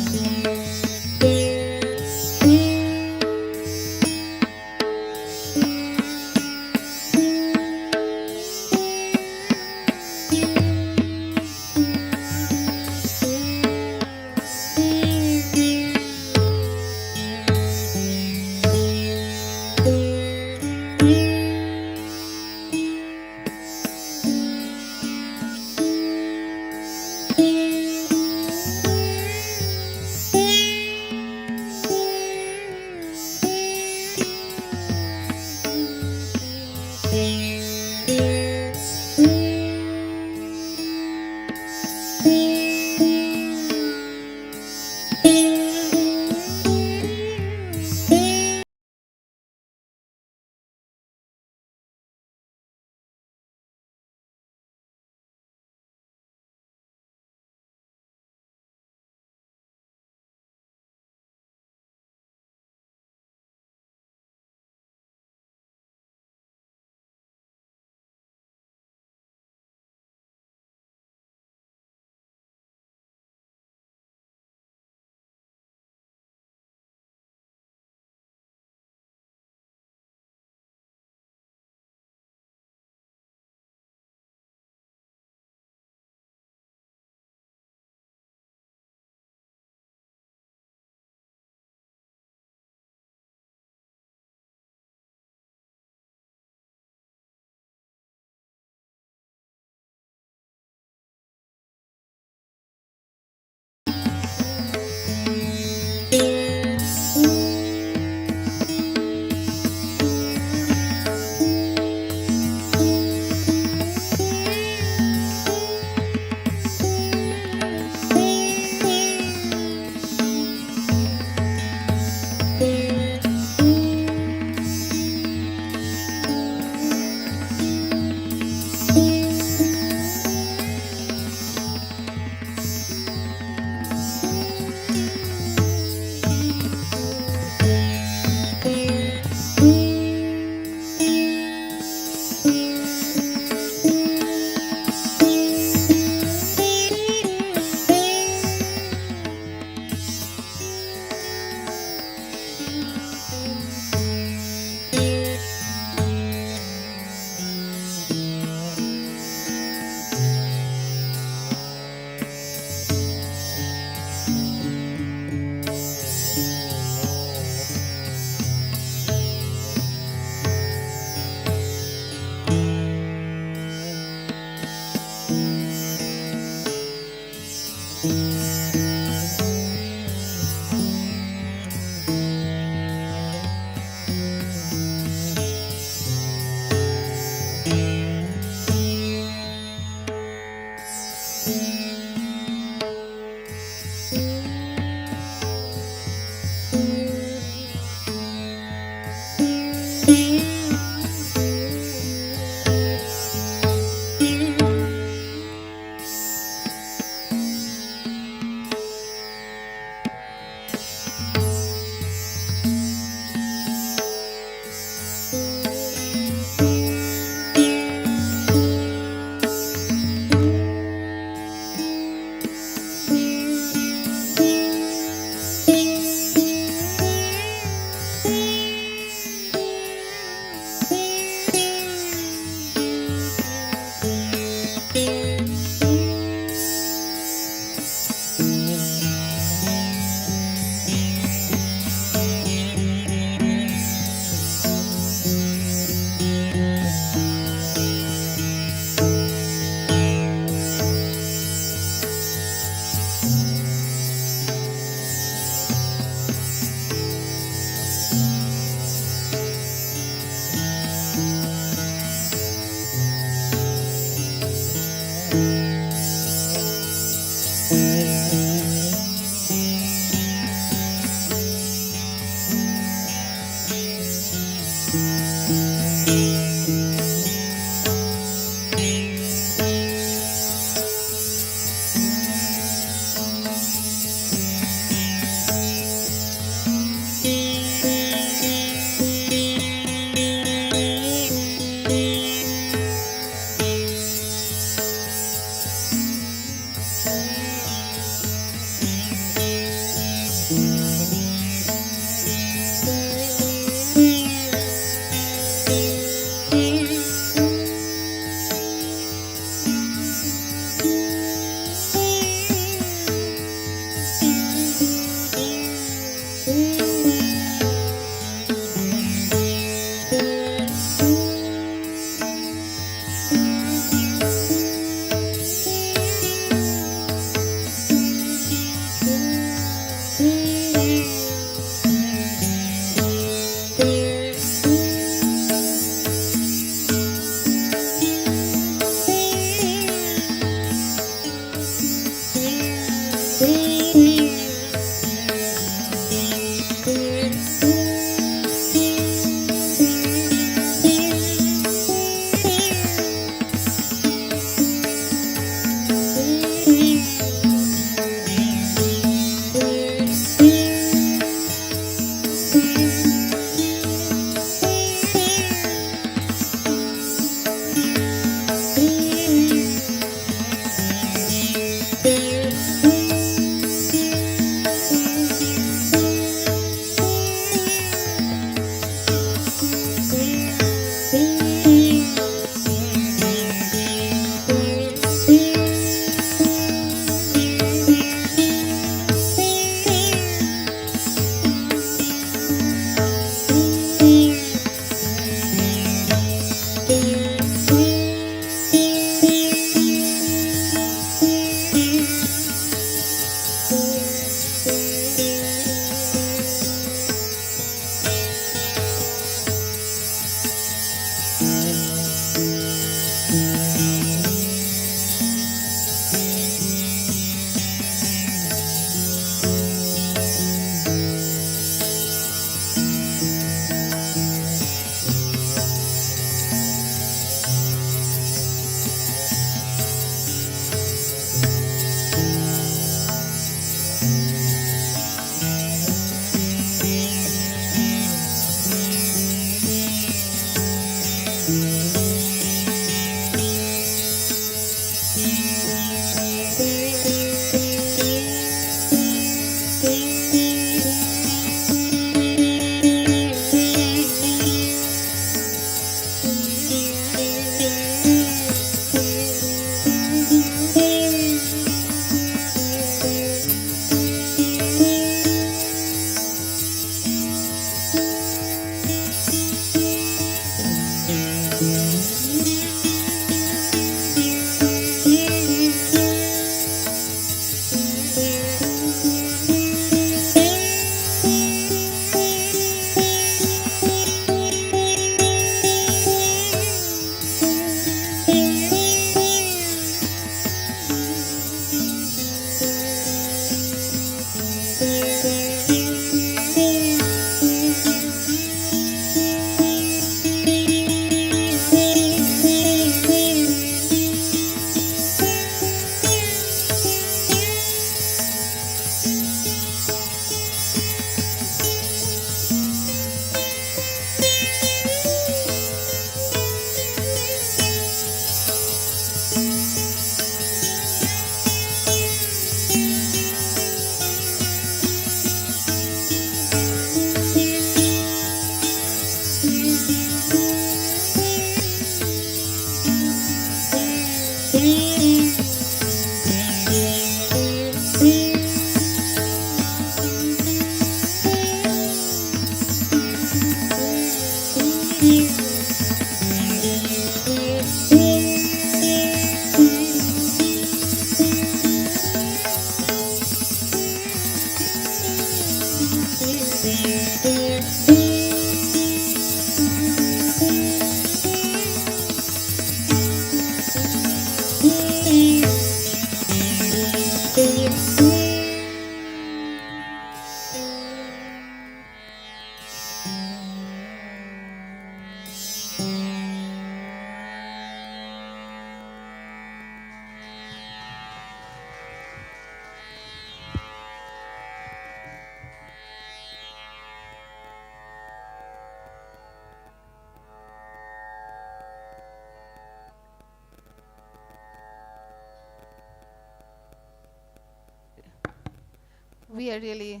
we are really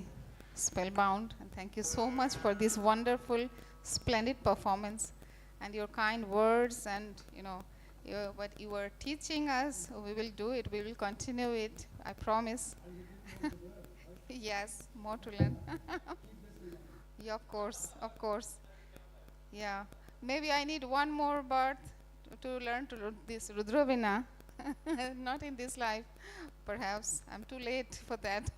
spellbound, and thank you so much for this wonderful, splendid performance and your kind words, and what you were teaching us. We will do it. We will continue it. I promise. Yes, more to learn. Yeah, of course, of course. Yeah, maybe I need one more birth to learn this Rudravina. Not in this life, perhaps. I'm too late for that.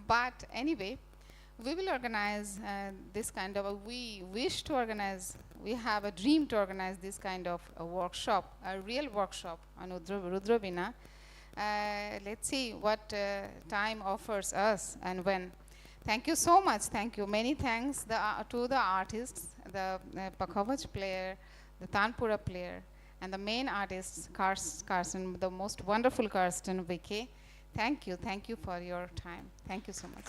But anyway, we will organize this kind of we wish to organize, we have a dream to organize this kind of a workshop, a real workshop on Rudravina. Let's see what time offers us and when. Thank you so much. Thank you. Many thanks to the artists, the Pakhavach player, the Tanpura player, and the main artist, Carsten, the most wonderful Carsten Vicky. Thank you. Thank you for your time. Thank you so much.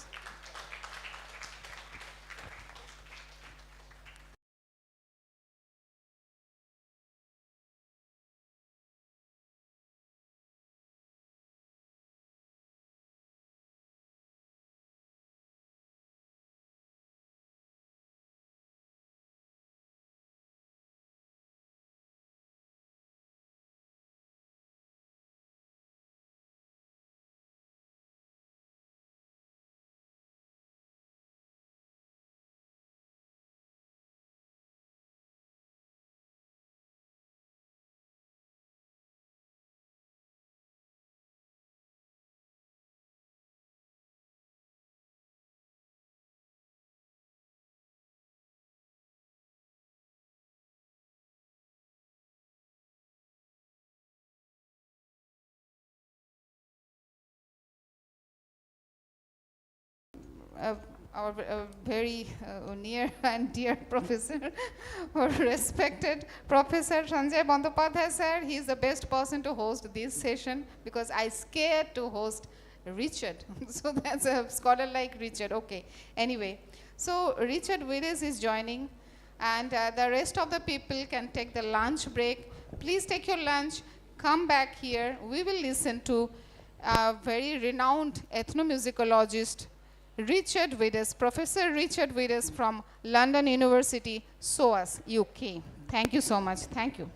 Our very near and dear professor, our respected Professor Sanjay Bandopadhyay sir. He is the best person to host this session because I scared to host Richard. So that's a scholar like Richard. Okay. Anyway, so Richard Willis is joining, and the rest of the people can take the lunch break. Please take your lunch. Come back here. We will listen to a very renowned ethnomusicologist, Richard Willis, Professor Richard Willis from London University, SOAS, UK. Thank you so much. Thank you.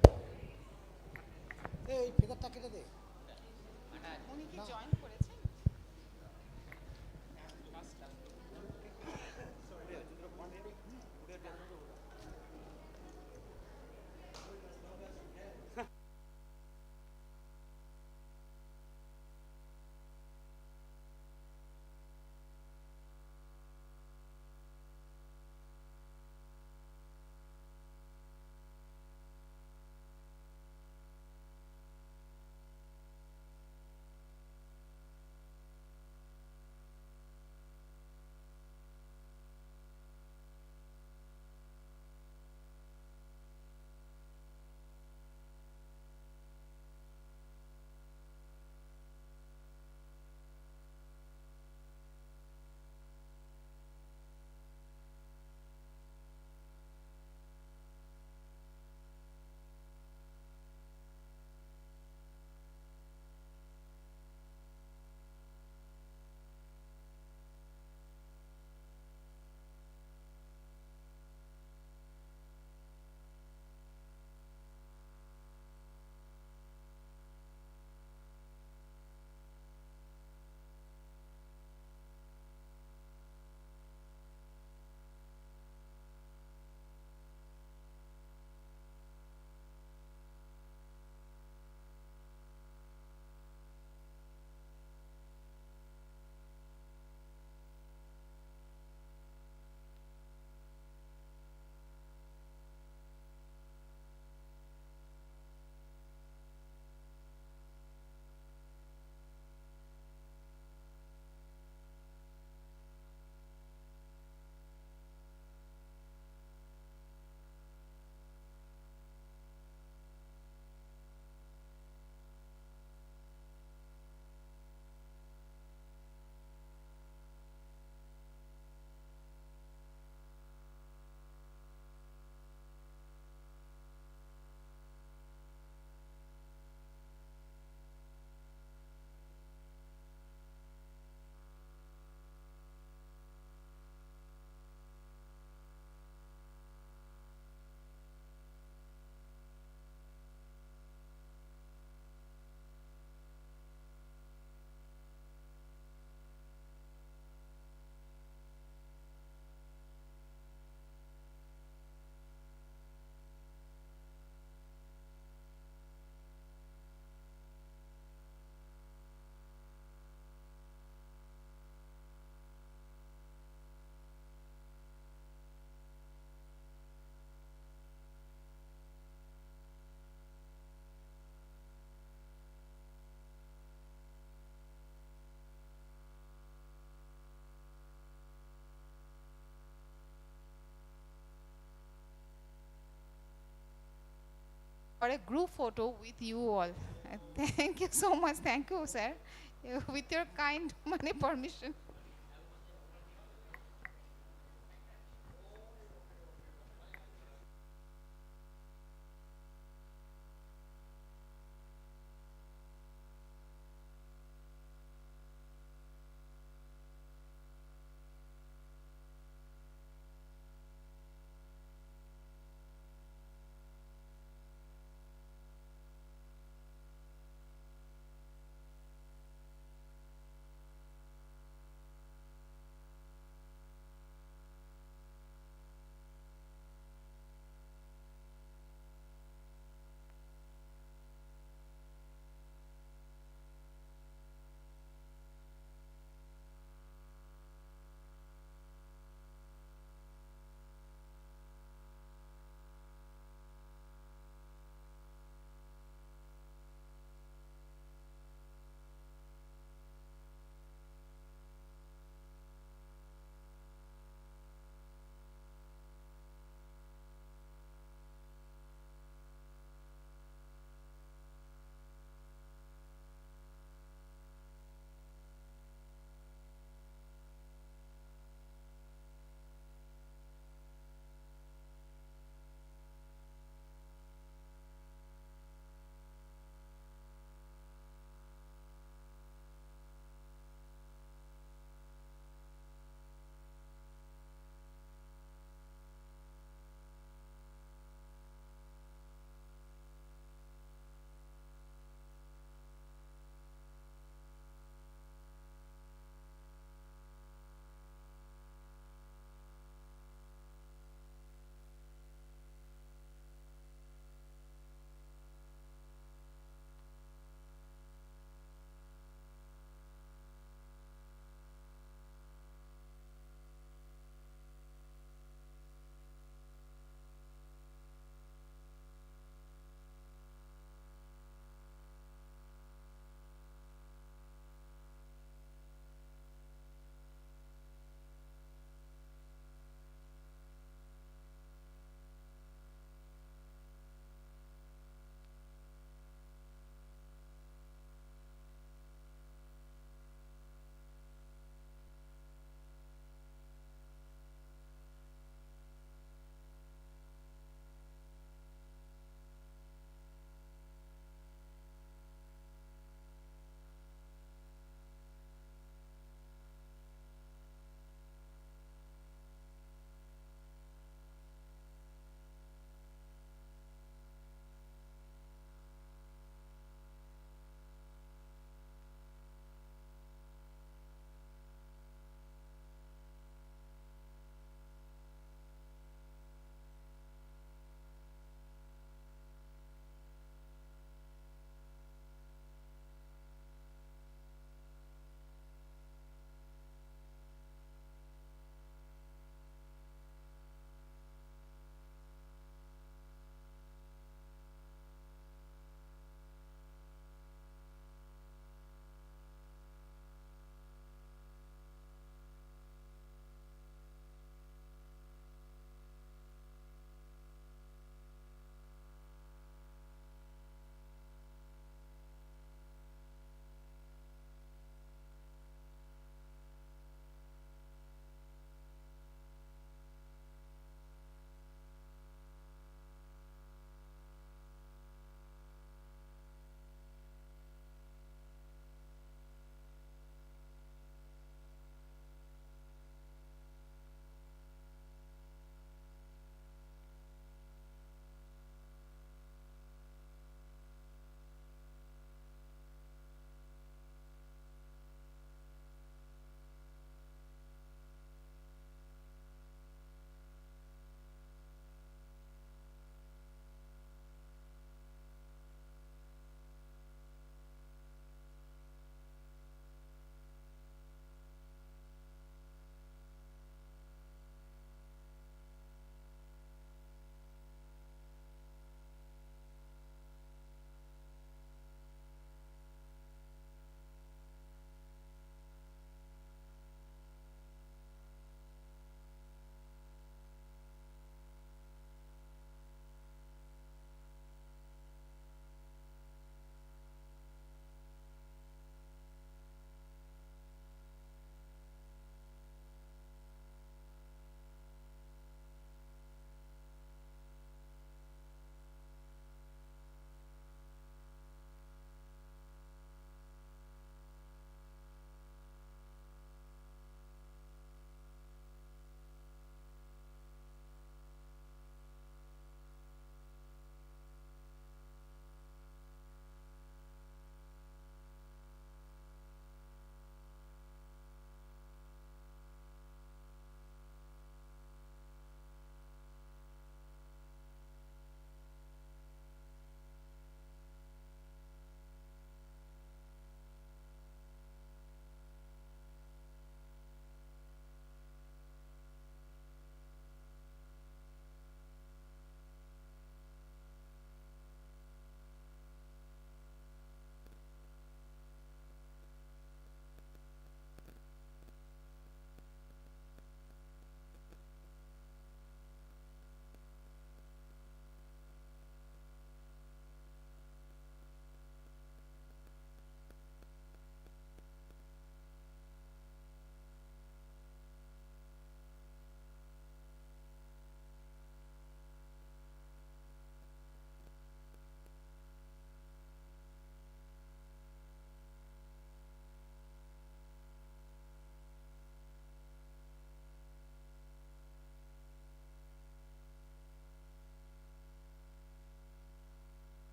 for a group photo with you all. Thank you so much. Thank you, sir. With your kind money permission.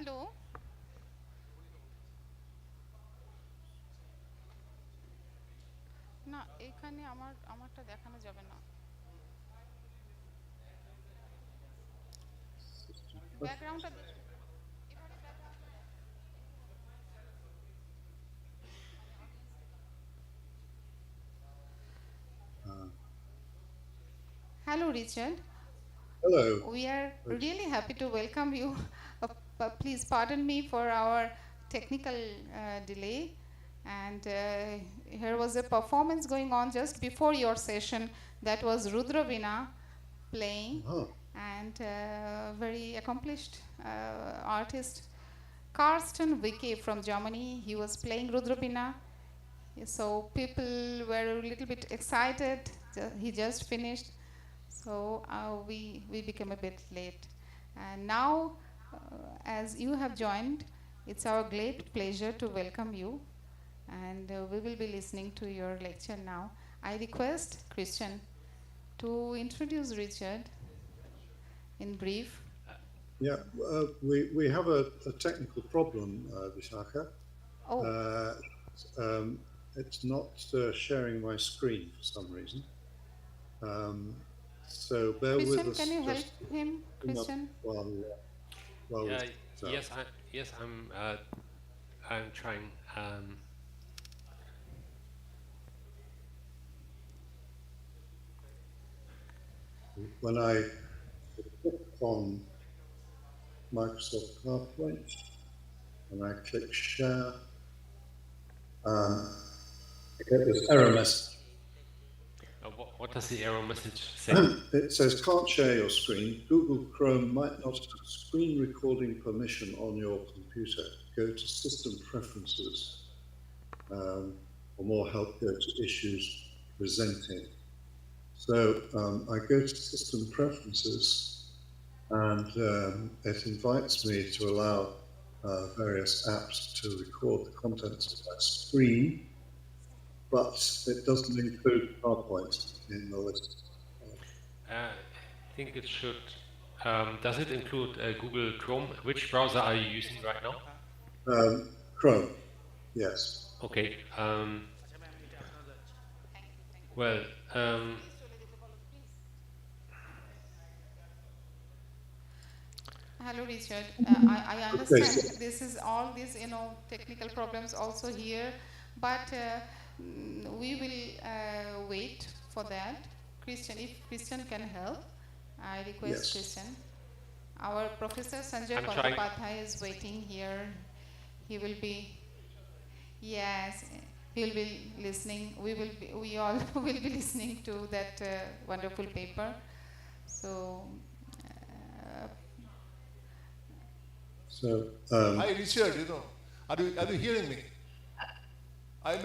Hello, না এখানে আমারটা দেখানো যাবে না, ব্যাকগ্রাউন্ডটা দেখুন। Hello, Richard. Hello. We are really happy to welcome you. Please pardon me for our technical delay. And here was a performance going on just before your session. That was Rudravina playing, and very accomplished artist Karsten Wicke from Germany. He was playing Rudravina. So people were a little bit excited. He just finished, so we became a bit late. And now, as you have joined, it's our great pleasure to welcome you, and we will be listening to your lecture now. I request Christian to introduce Richard in brief. Yeah, we have a technical problem, Vishaka. Oh, It's not sharing my screen for some reason. So bear with Christian, us. can you help him, Christian? While yes, I'm trying. when I click on Microsoft PowerPoint and I click share, I get this error message. What does the error message say? It says can't share your screen. Google Chrome might not have screen recording permission on your computer. Go to System Preferences. For more help, go to Issues Presenting. So I go to System Preferences, and it invites me to allow various apps to record the contents of my screen, but it doesn't include PowerPoint in the list. I think it should. Does it include Google Chrome? Which browser are you using right now? Chrome, yes. Okay. Well. Hello, Richard. I understand this is all these technical problems also here, but we will wait for that. Christian, if Christian can help, I request Christian. Our Professor Sanjay Bandopadhyay is waiting here. He will be, yes, he will be listening. We all will be listening to that wonderful paper. So. Hi, Richard, are you hearing me?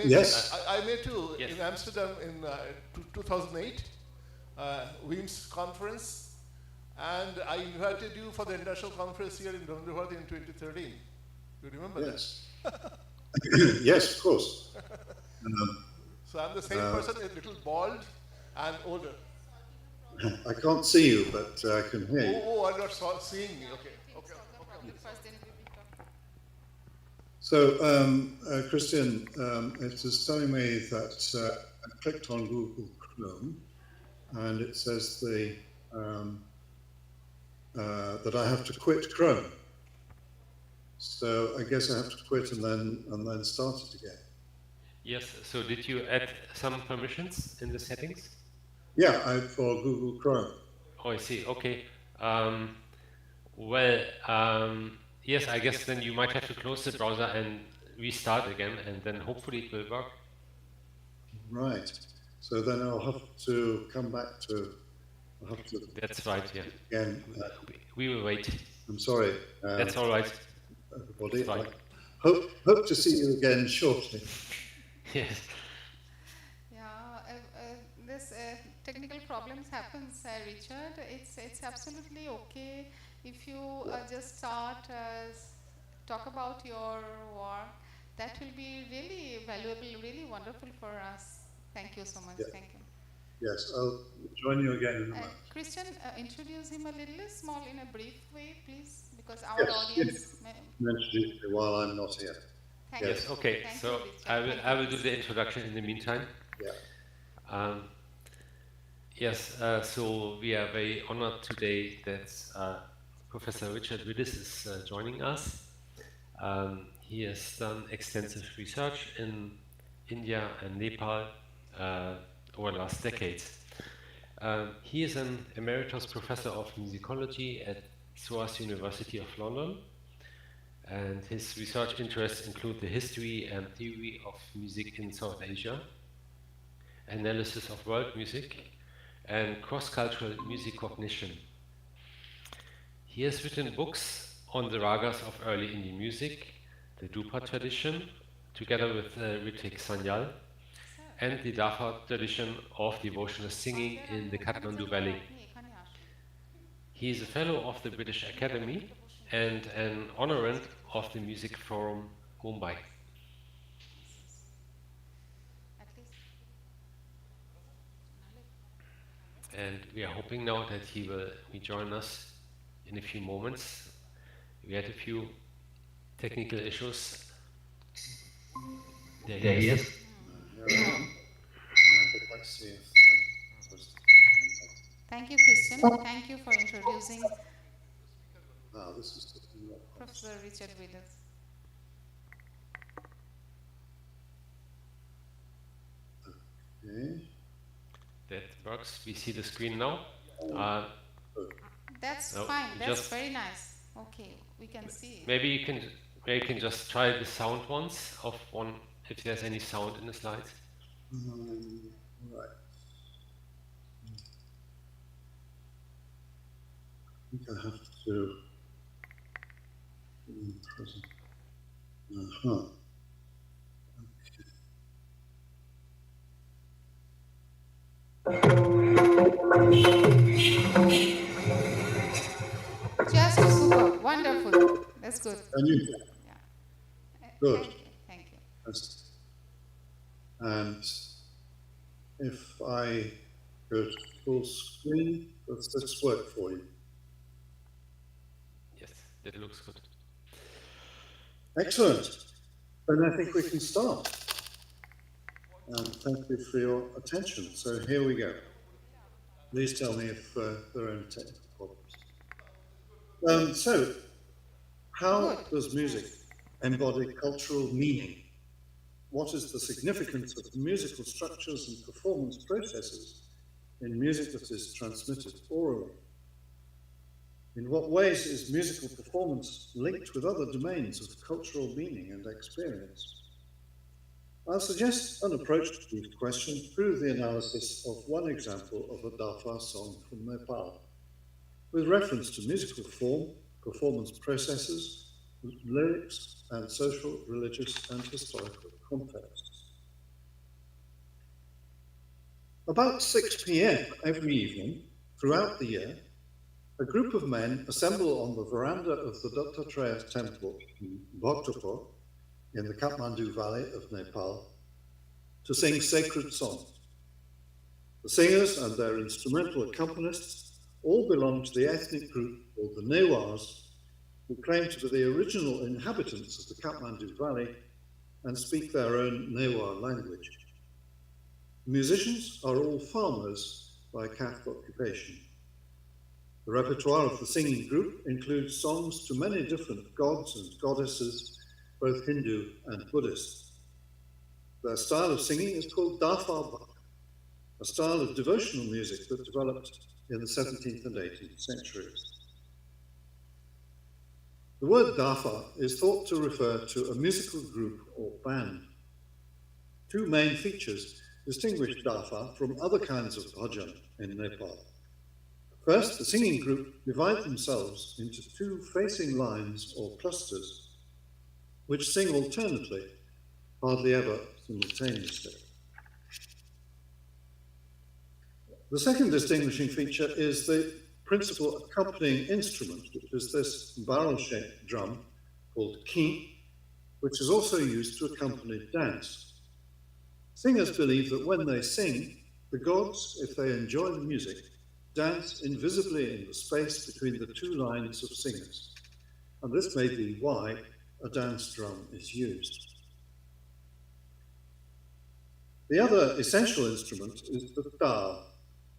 Yes. I met you in Amsterdam in 2008, WIMS conference, and I invited you for the international conference here in Rabindra Bharati in 2013. Do you remember that? Yes, of course. So I'm the same person, a little bald and older. I can't see you, but I can hear you. Oh, I'm not seeing me. Okay. So, Christian, it is telling me that I clicked on Google Chrome, and it says that I have to quit Chrome. So I guess I have to quit and then start it again. Yes. So did you add some permissions in the settings? Yeah, for Google Chrome. Oh, I see. Okay. Yes, I guess then you might have to close the browser and restart again, and then hopefully it will work. Right. So then I'll have to come back to. That's right. Yeah. Again. We will wait. I'm sorry. That's all right. Everybody. Right. Hope to see you again shortly. Yes. This technical problems happens, Richard. It's absolutely okay if you just start talk about your work. That will be really valuable, really wonderful for us. Thank you so much. Yeah. Thank you. Yes, I'll join you again in a moment. Christian, introduce him a little small in a brief way, please. because our audience... Introduce me while I'm not here. Yes, okay. Thank So you, I will do the introduction in the meantime. Yeah. Yes, so we are very honored today that Professor Richard Willis is joining us. He has done extensive research in India and Nepal over the last decades. He is an emeritus professor of musicology at SOAS University of London, and his research interests include the history and theory of music in South Asia, analysis of world music, and cross-cultural music cognition. He has written books on the ragas of early Indian music, the Dupa tradition, together with Ritik Sanyal, and the Dafa tradition of devotional singing in the Kathmandu Valley. He is a fellow of the British Academy and an honorand of the Music Forum Mumbai. And we are hoping now that he will rejoin us in a few moments. We had a few technical issues. There he is. Thank you, Christian. Thank you for introducing Professor Richard Willis. Okay. That works. We see the screen now. That's fine. That's very nice. Okay, we can see. Maybe you can just try the sound once of one, if there's any sound in the slides. Right. I think I have to present. Just super, wonderful. That's good. And you? Yeah. Good. Thank you. Yes. And if I go to full screen, does this work for you? Yes, that looks good. Excellent. Then I think we can start. And thank you for your attention. So here we go. Please tell me if there are any technical problems. So, how does music embody cultural meaning? What is the significance of musical structures and performance processes in music that is transmitted orally? In what ways is musical performance linked with other domains of cultural meaning and experience? I'll suggest an approach to these questions through the analysis of one example of a Dafa song from Nepal, with reference to musical form, performance processes, lyrics, and social, religious, and historical contexts. About 6 p.m. every evening, throughout the year, a group of men assemble on the veranda of the Dattatreya temple in Bhaktapur, in the Kathmandu Valley of Nepal, to sing sacred songs. The singers and their instrumental accompanists all belong to the ethnic group called the Newars, who claim to be the original inhabitants of the Kathmandu Valley and speak their own Newar language. Musicians are all farmers by caste occupation. The repertoire of the singing group includes songs to many different gods and goddesses, both Hindu and Buddhist. Their style of singing is called Dafa Bhak, a style of devotional music that developed in the 17th and 18th centuries. The word Dafa is thought to refer to a musical group or band. Two main features distinguish Dafa from other kinds of bhajan in Nepal. First, the singing group divide themselves into two facing lines or clusters, which sing alternately, hardly ever simultaneously. The second distinguishing feature is the principal accompanying instrument, which is this barrel-shaped drum called key, which is also used to accompany dance. Singers believe that when they sing, the gods, if they enjoy the music, dance invisibly in the space between the two lines of singers, and this may be why a dance drum is used. The other essential instrument is the ta,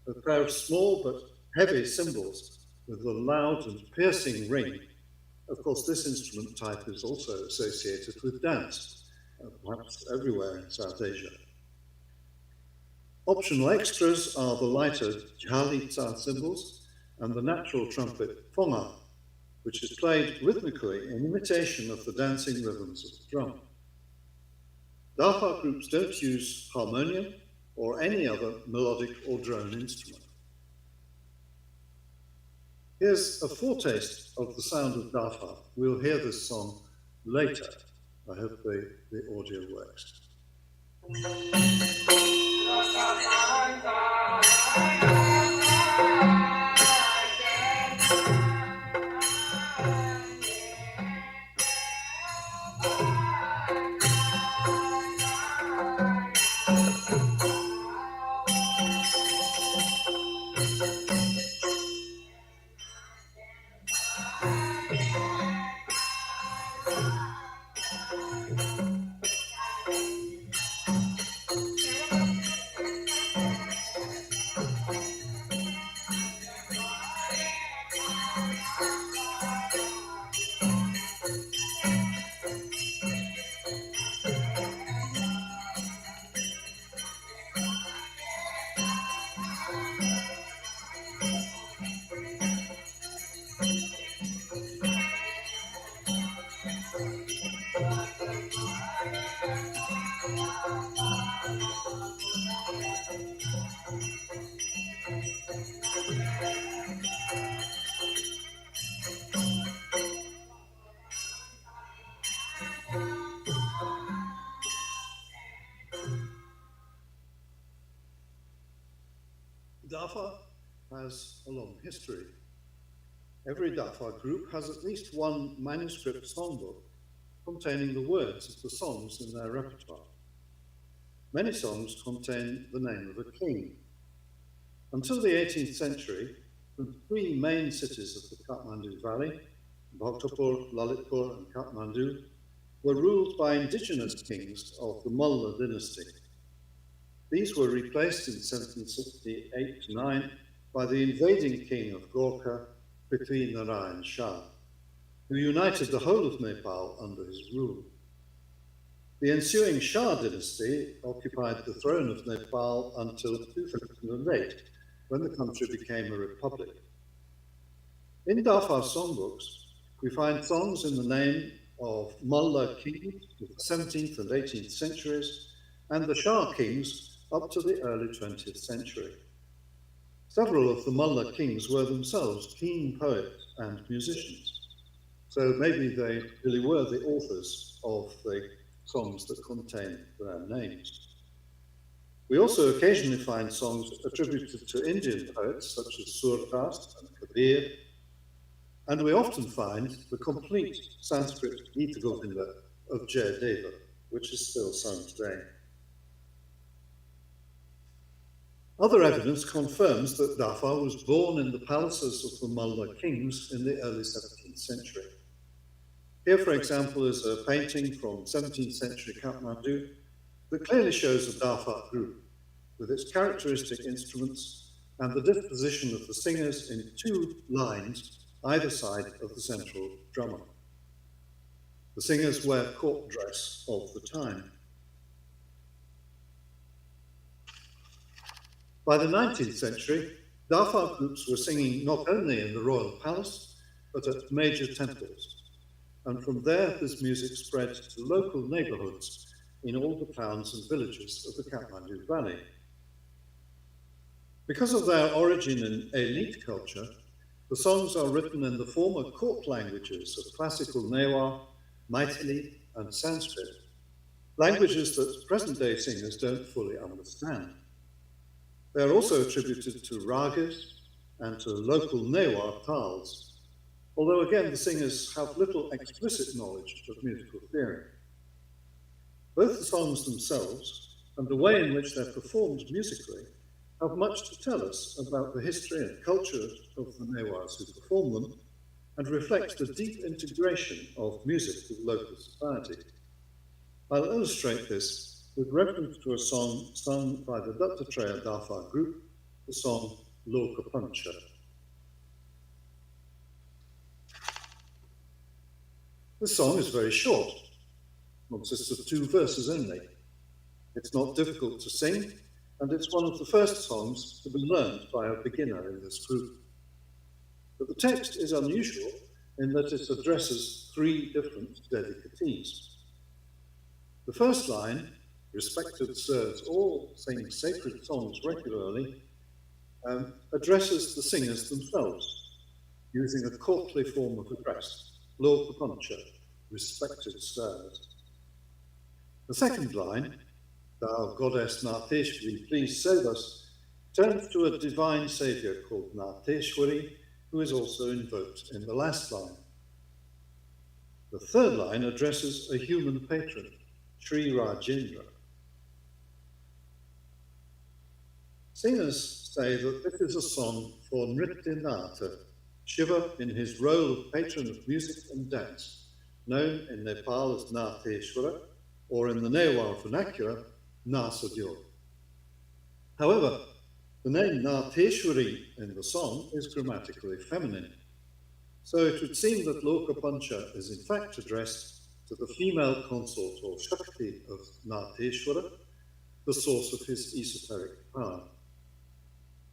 a pair of small but heavy cymbals with a loud and piercing ring. Of course, this instrument type is also associated with dance, perhaps everywhere in South Asia. Optional extras are the lighter jhalitsa cymbals and the natural trumpet fonga, which is played rhythmically in imitation of the dancing rhythms of the drum. Dafa groups don't use harmonium or any other melodic or drone instrument. Here's a foretaste of the sound of Dafa. We'll hear this song later. I hope the audio works. Dafa has a long history. Every Dafa group has at least one manuscript songbook containing the words of the songs in their repertoire. Many songs contain the name of a king. Until the 18th century, the three main cities of the Kathmandu Valley, Bhaktapur, Lalitpur, and Kathmandu, were ruled by indigenous kings of the Mulla dynasty. These were replaced in 1768-9 by the invading king of Gorkha, Prithvi Narayan Shah, who united the whole of Nepal under his rule. The ensuing Shah dynasty occupied the throne of Nepal until 2008, when the country became a republic. In Dafa songbooks, we find songs in the name of Mulla kings of the 17th and 18th centuries and the Shah kings up to the early 20th century. Several of the Mulla kings were themselves keen poets and musicians, so maybe they really were the authors of the songs that contain their names. We also occasionally find songs attributed to Indian poets such as Surdas and Kabir, and we often find the complete Sanskrit Gita Govinda of Jayadeva, which is still sung today. Other evidence confirms that Dafa was born in the palaces of the Mulla kings in the early 17th century. Here, for example, is a painting from 17th century Kathmandu that clearly shows a Dafa group with its characteristic instruments and the disposition of the singers in two lines either side of the central drummer. The singers wear court dress of the time. By the 19th century, Dafa groups were singing not only in the royal palace, but at major temples. And from there, this music spread to local neighborhoods in all the towns and villages of the Kathmandu Valley. Because of their origin in elite culture, the songs are written in the former court languages of classical Newar, Maithili, and Sanskrit, languages that present-day singers don't fully understand. They are also attributed to ragas and to local Newar tals, although again the singers have little explicit knowledge of musical theory. Both the songs themselves and the way in which they're performed musically have much to tell us about the history and culture of the Newars who perform them, and reflects the deep integration of music with local society. I'll illustrate this with reference to a song sung by the Dattatreya Dafa group, the song Loka Pancha. The song is very short, consists of 2 verses only. It's not difficult to sing, and it's one of the first songs to be learned by a beginner in this group. But the text is unusual in that it addresses 3 different dedicatees. The first line, respected sirs, all sing sacred songs regularly, addresses the singers themselves, using a courtly form of address, Loka Pancha, respected sirs. The second line, thou goddess Nateshwari, please save us, turns to a divine saviour called Nateshwari, who is also invoked in the last line. The third line addresses a human patron, Sri Rajendra. Singers say that this is a song for Nrityanatha, Shiva in his role of patron of music and dance, known in Nepal as Natheshwara, or in the Newar vernacular, Nasadyo. However, the name Natheshwari in the song is grammatically feminine, so it would seem that Loka Pancha is in fact addressed to the female consort or Shakti of Natheshwara, the source of his esoteric power.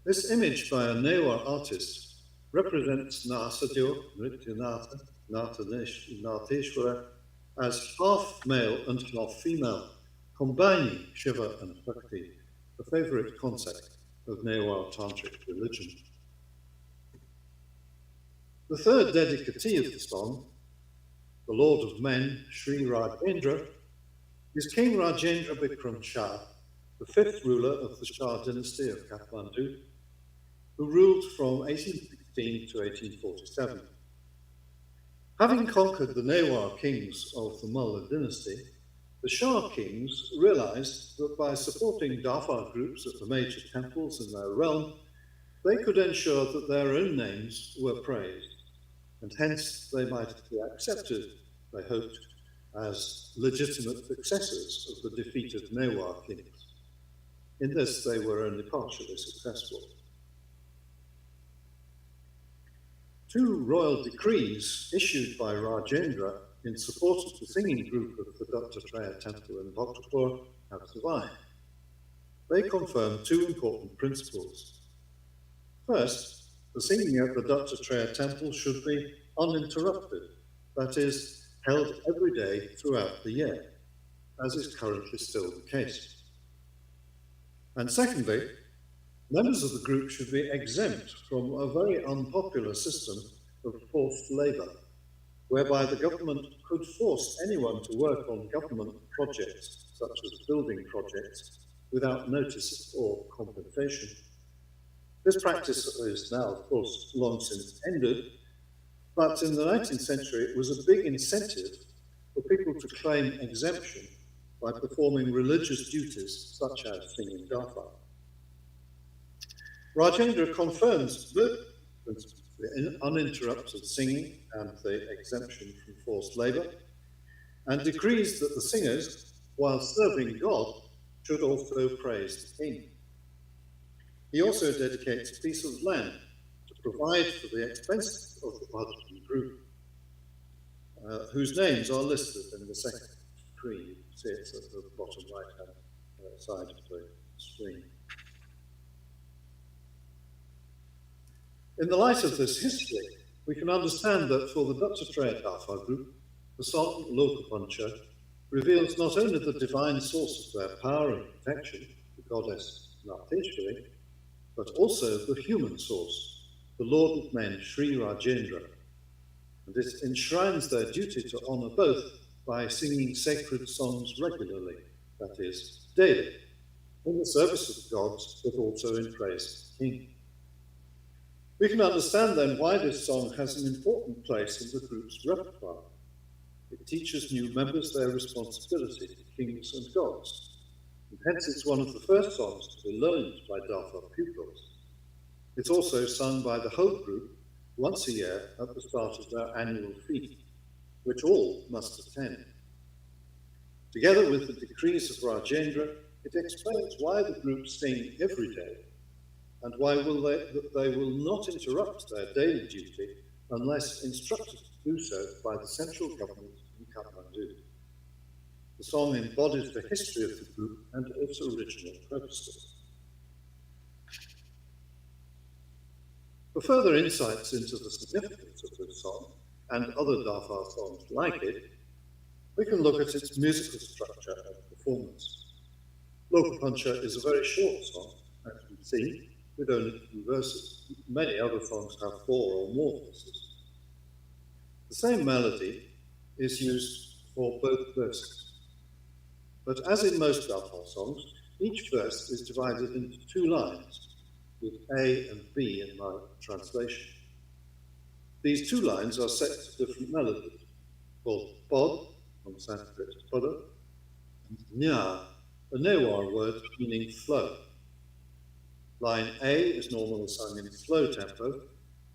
This image by a Newar artist represents Nasadyo, Nrityanatha, Natheshwara as half male and half female, combining Shiva and Shakti, the favourite concept of Newar Tantric religion. The third dedicatee of the song, the Lord of Men, Sri Rajendra, is King Rajendra Bikram Shah, the 5th ruler of the Shah dynasty of Kathmandu, who ruled from 1816 to 1847. Having conquered the Newar kings of the Mulla dynasty, the Shah kings realized that by supporting Dafa groups at the major temples in their realm, they could ensure that their own names were praised, and hence they might be accepted, they hoped, as legitimate successors of the defeated Newar kings. In this, they were only partially successful. 2 royal decrees issued by Rajendra in support of the singing group of the Dattatreya temple in Bhaktapur have survived. They confirm 2 important principles. First, the singing at the Dattatreya temple should be uninterrupted, that is, held every day throughout the year, as is currently still the case. And secondly, members of the group should be exempt from a very unpopular system of forced labour, whereby the government could force anyone to work on government projects, such as building projects, without notice or compensation. This practice is now, of course, long since ended, but in the 19th century it was a big incentive for people to claim exemption by performing religious duties such as singing Dafa. Rajendra confirms both principles, the uninterrupted singing and the exemption from forced labour, and decrees that the singers, while serving God, should also praise the king. He also dedicates a piece of land to provide for the expenses of the Bhajan group, whose names are listed in the second decree. You can see it's at the bottom right-hand side of the screen. In the light of this history, we can understand that for the Dattatreya Dafa group, the song Loka Pancha reveals not only the divine source of their power and protection, the goddess Natheshwari, but also the human source, the Lord of Men, Sri Rajendra. And it enshrines their duty to honour both by singing sacred songs regularly, that is, daily, in the service of the gods, but also in praise of the king. We can understand then why this song has an important place in the group's repertoire. It teaches new members their responsibility to kings and gods, and hence it's one of the first songs to be learned by Dafa pupils. It's also sung by the whole group once a year at the start of their annual feast, which all must attend. Together with the decrees of Rajendra, it explains why the groups sing every day and why they will not interrupt their daily duty unless instructed to do so by the central government in Kathmandu. The song embodies the history of the group and its original purposes. For further insights into the significance of this song and other Darfar songs like it, we can look at its musical structure and performance. Lokapancha is a very short song, as we see, with only 2 verses. Many other songs have 4 or more verses. The same melody is used for both verses. But as in most Darfar songs, each verse is divided into 2 lines, with A and B in my translation. These 2 lines are set to different melodies, called pod, from Sanskrit pada, and nya, a Newar word meaning flow. Line A is normally sung in slow tempo,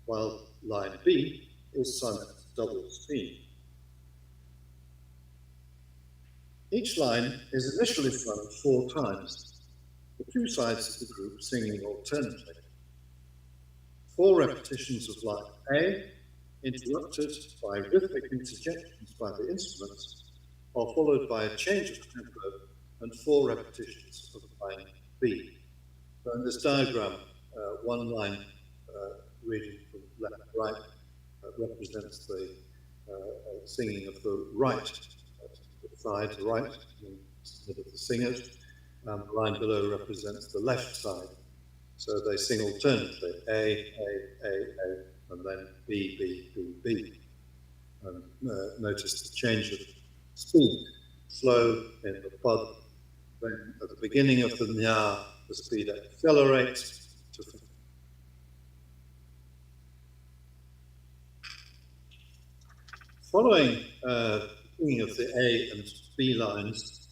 while line B is sung at double speed. Each line is initially sung 4 times, the 2 sides of the group singing alternately. 4 repetitions of line A, interrupted by rhythmic interjections by the instruments, are followed by a change of tempo and 4 repetitions of line B. So in this diagram, 1 line reading from left to right represents the singing of the right side, the right, instead of the singers. The line below represents the left side. So they sing alternately, A, and then B, B, B, B. And notice the change of speed, slow in the pod. Then at the beginning of the nya, the speed accelerates to following the singing of the A and B lines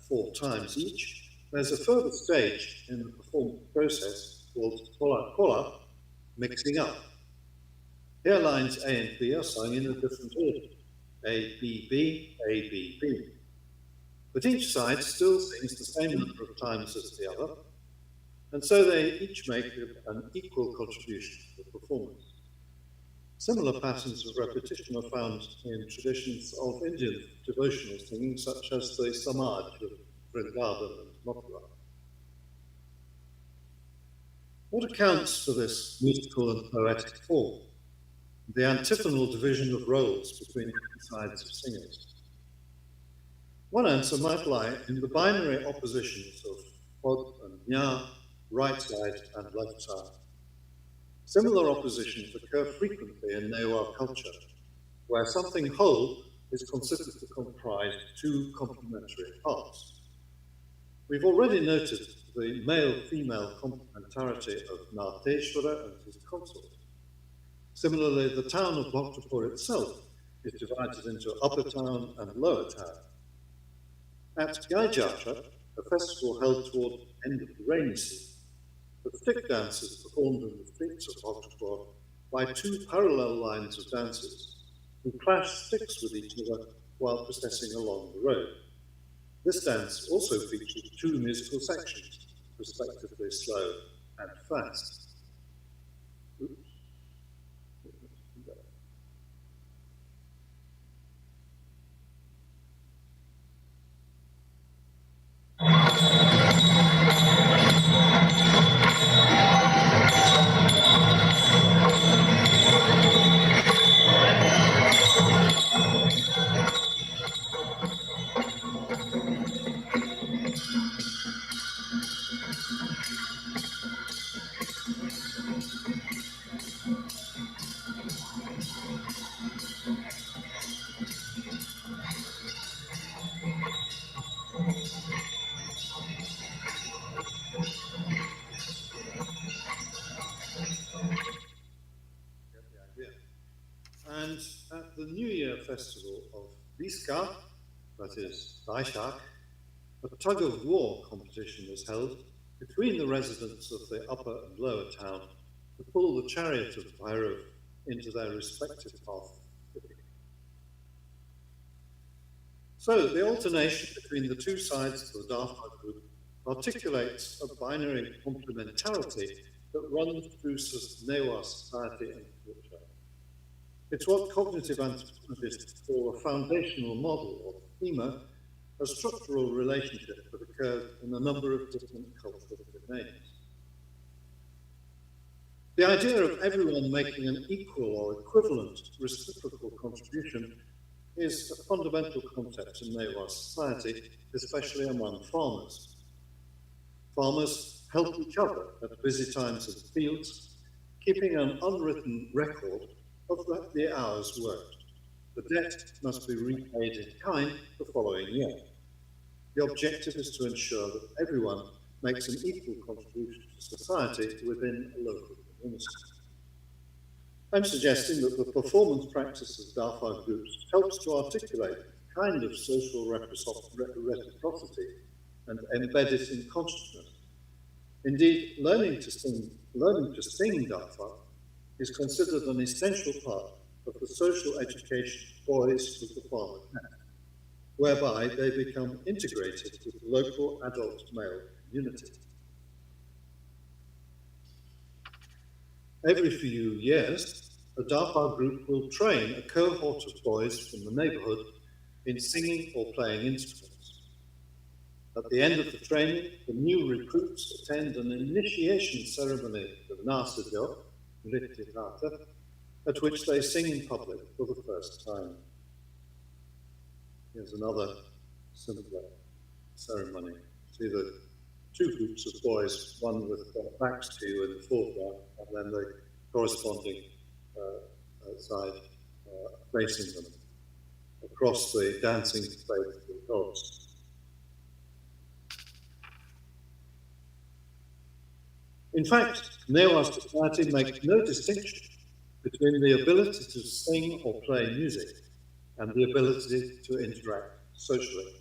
4 times each, there's a further stage in the performance process called kola kola, mixing up. Here lines A and B are sung in a different order, A, B, B, A, B, B. But each side still sings the same number of times as the other, and so they each make an equal contribution to the performance. Similar patterns of repetition are found in traditions of Indian devotional singing, such as the Samaj of Vrindavan and Mathura. What accounts for this musical and poetic form? The antiphonal division of roles between different sides of singers. One answer might lie in the binary oppositions of pod and nya, right side and left side. Similar oppositions occur frequently in Newar culture, where something whole is considered to comprise 2 complementary parts. We've already noted the male-female complementarity of Nateshwara and his consort. Similarly, the town of Bhaktapur itself is divided into upper town and lower town. At Gaijatra, a festival held toward the end of the rainy season, the stick dances performed in the streets of Bhaktapur by 2 parallel lines of dancers who clash sticks with each other while processing along the road. This dance also features 2 musical sections, respectively slow and fast. Oops. And at the New Year festival of Biska, that is Vaishak, a tug-of-war competition is held between the residents of the upper and lower town to pull the chariot of Bhairav into their respective paths. So the alternation between the two sides of the Darpa group articulates a binary complementarity that runs through Newa society and culture. It's what cognitive anthropologists call a foundational model, or thema, a structural relationship that occurs in a number of different cultural domains. The idea of everyone making an equal or equivalent reciprocal contribution is a fundamental concept in Newa society, especially among farmers. Farmers help each other at busy times in the fields, keeping an unwritten record of the hours worked. The debt must be repaid in kind the following year. The objective is to ensure that everyone makes an equal contribution to society within a local community. I'm suggesting that the performance practice of Darpa groups helps to articulate the kind of social reciprocity and embed it in consciousness. Indeed, learning to sing Darpa is considered an essential part of the social education boys of the farmer camp, whereby they become integrated with the local adult male community. Every few years, a Darpa group will train a cohort of boys from the neighborhood in singing or playing instruments. At the end of the training, the new recruits attend an initiation ceremony of Nasadyo, at which they sing in public for the first time. Here's another simpler ceremony. See the two groups of boys, one with their backs to you in the foreground, and then the corresponding side facing them across the dancing space of the gods. In fact, Newa society makes no distinction between the ability to sing or play music and the ability to interact socially.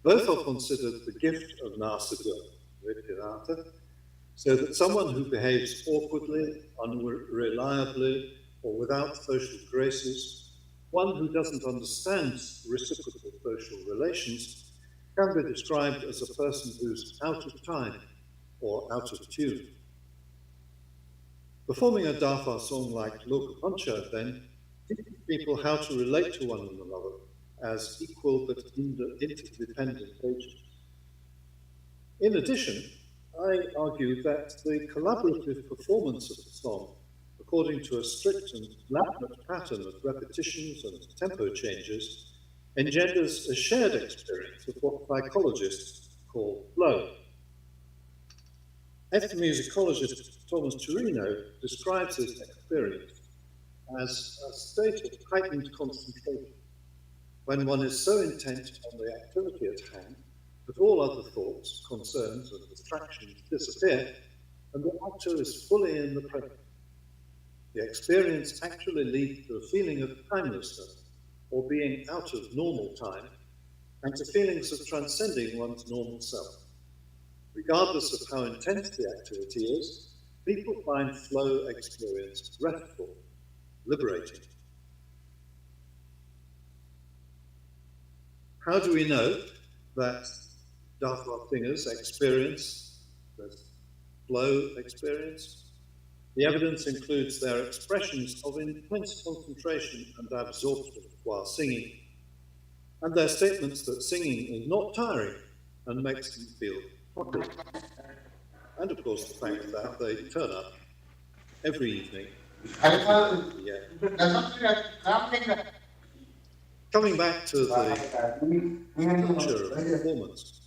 Both are considered the gift of Nasadyo, so that someone who behaves awkwardly, unreliably, or without social graces, one who doesn't understand reciprocal social relations, can be described as a person who's out of time or out of tune. Performing a Darpa song like Lokapancha then teaches people how to relate to one another as equal but interdependent agents. In addition, I argue that the collaborative performance of the song, according to a strict and elaborate pattern of repetitions and tempo changes, engenders a shared experience of what psychologists call flow. Ethnomusicologist Thomas Torino describes this experience as a state of heightened concentration, when one is so intent on the activity at hand that all other thoughts, concerns, and distractions disappear, and the actor is fully in the present. The experience actually leads to a feeling of timelessness, or being out of normal time, and to feelings of transcending one's normal self. Regardless of how intense the activity is, people find flow experience restful, liberating. How do we know that Darpa singers experience this flow experience? The evidence includes their expressions of intense concentration and absorption while singing, and their statements that singing is not tiring and makes them feel happy. And of course the fact that they turn up every evening. Coming back to the culture of performance,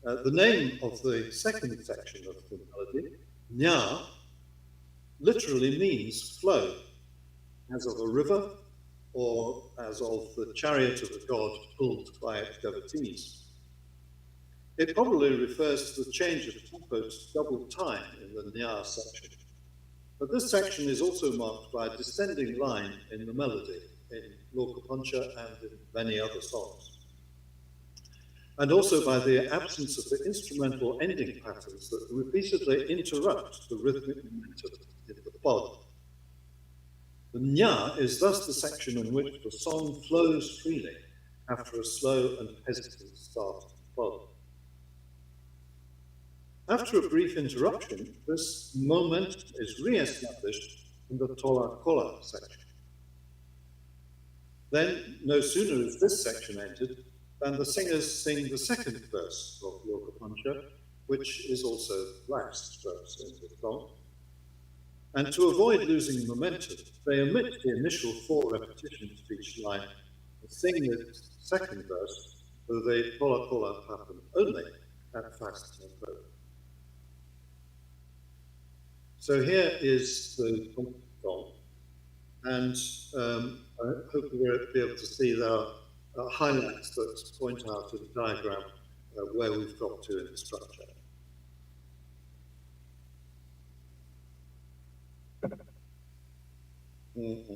the name of the second section of the melody, Nya, literally means flow, as of a river or as of the chariot of a god pulled by its devotees. It probably refers to the change of tempo to double time in the Nya section. But this section is also marked by a descending line in the melody, in Lokapancha and in many other songs. and also by the absence of the instrumental ending patterns that repeatedly interrupt the rhythmic momentum in the pod. The nya is thus the section in which the song flows freely after a slow and hesitant start of the pod. After a brief interruption, this momentum is re-established in the tola kola section. Then, no sooner is this section entered than the singers sing the second verse of Lokapancha, which is also the last verse in the song. And to avoid losing momentum, they omit the initial 4 repetitions of each line and sing the second verse with the kola kola pattern only at fast tempo. So here is the song, and I hope we'll be able to see the highlights that point out in the diagram where we've got to in the structure. Mm-hmm.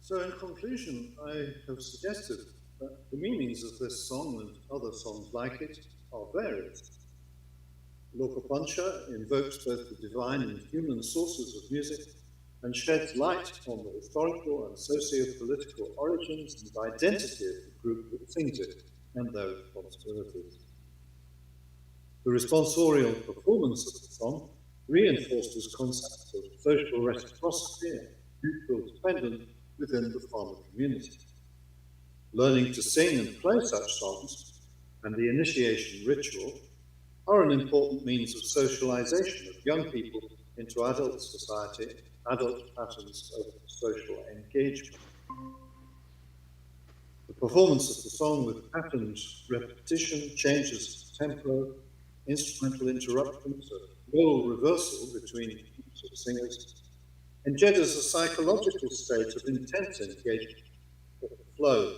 So in conclusion, I have suggested that the meanings of this song and other songs like it are various. Lokapancha invokes both the divine and human sources of music and sheds light on the historical and socio-political origins and identity of the group that sings it and their responsibilities. The responsorial performance of the song reinforces concepts of social reciprocity and mutual dependence within the farmer community. Learning to sing and play such songs and the initiation ritual are an important means of socialization of young people into adult society, adult patterns of social engagement. The performance of the song with patterned repetition, changes of tempo, instrumental interruptions, a role reversal between groups of singers, engenders a psychological state of intense engagement of the flow.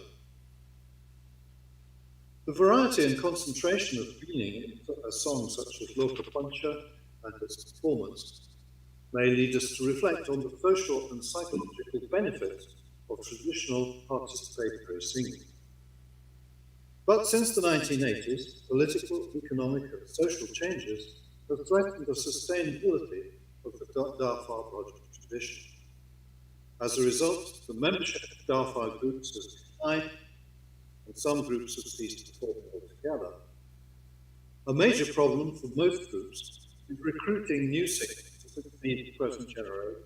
The variety and concentration of meaning in a song such as Lokapancha and its performance may lead us to reflect on the social and psychological benefits of traditional participatory singing. But since the 1980s, political, economic and social changes have threatened the sustainability of the Darfur project tradition. As a result, the membership of Darfur groups has declined and some groups have ceased to form altogether. A major problem for most groups is recruiting new singers to meet the present generation.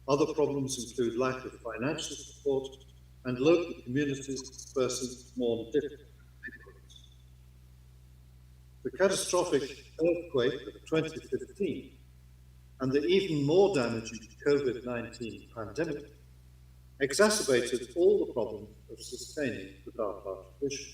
Other problems include lack of financial support and local communities dispersing to more difficult neighborhoods. The catastrophic earthquake of 2015 and the even more damaging COVID-19 pandemic exacerbated all the problems of sustaining the Darfur tradition.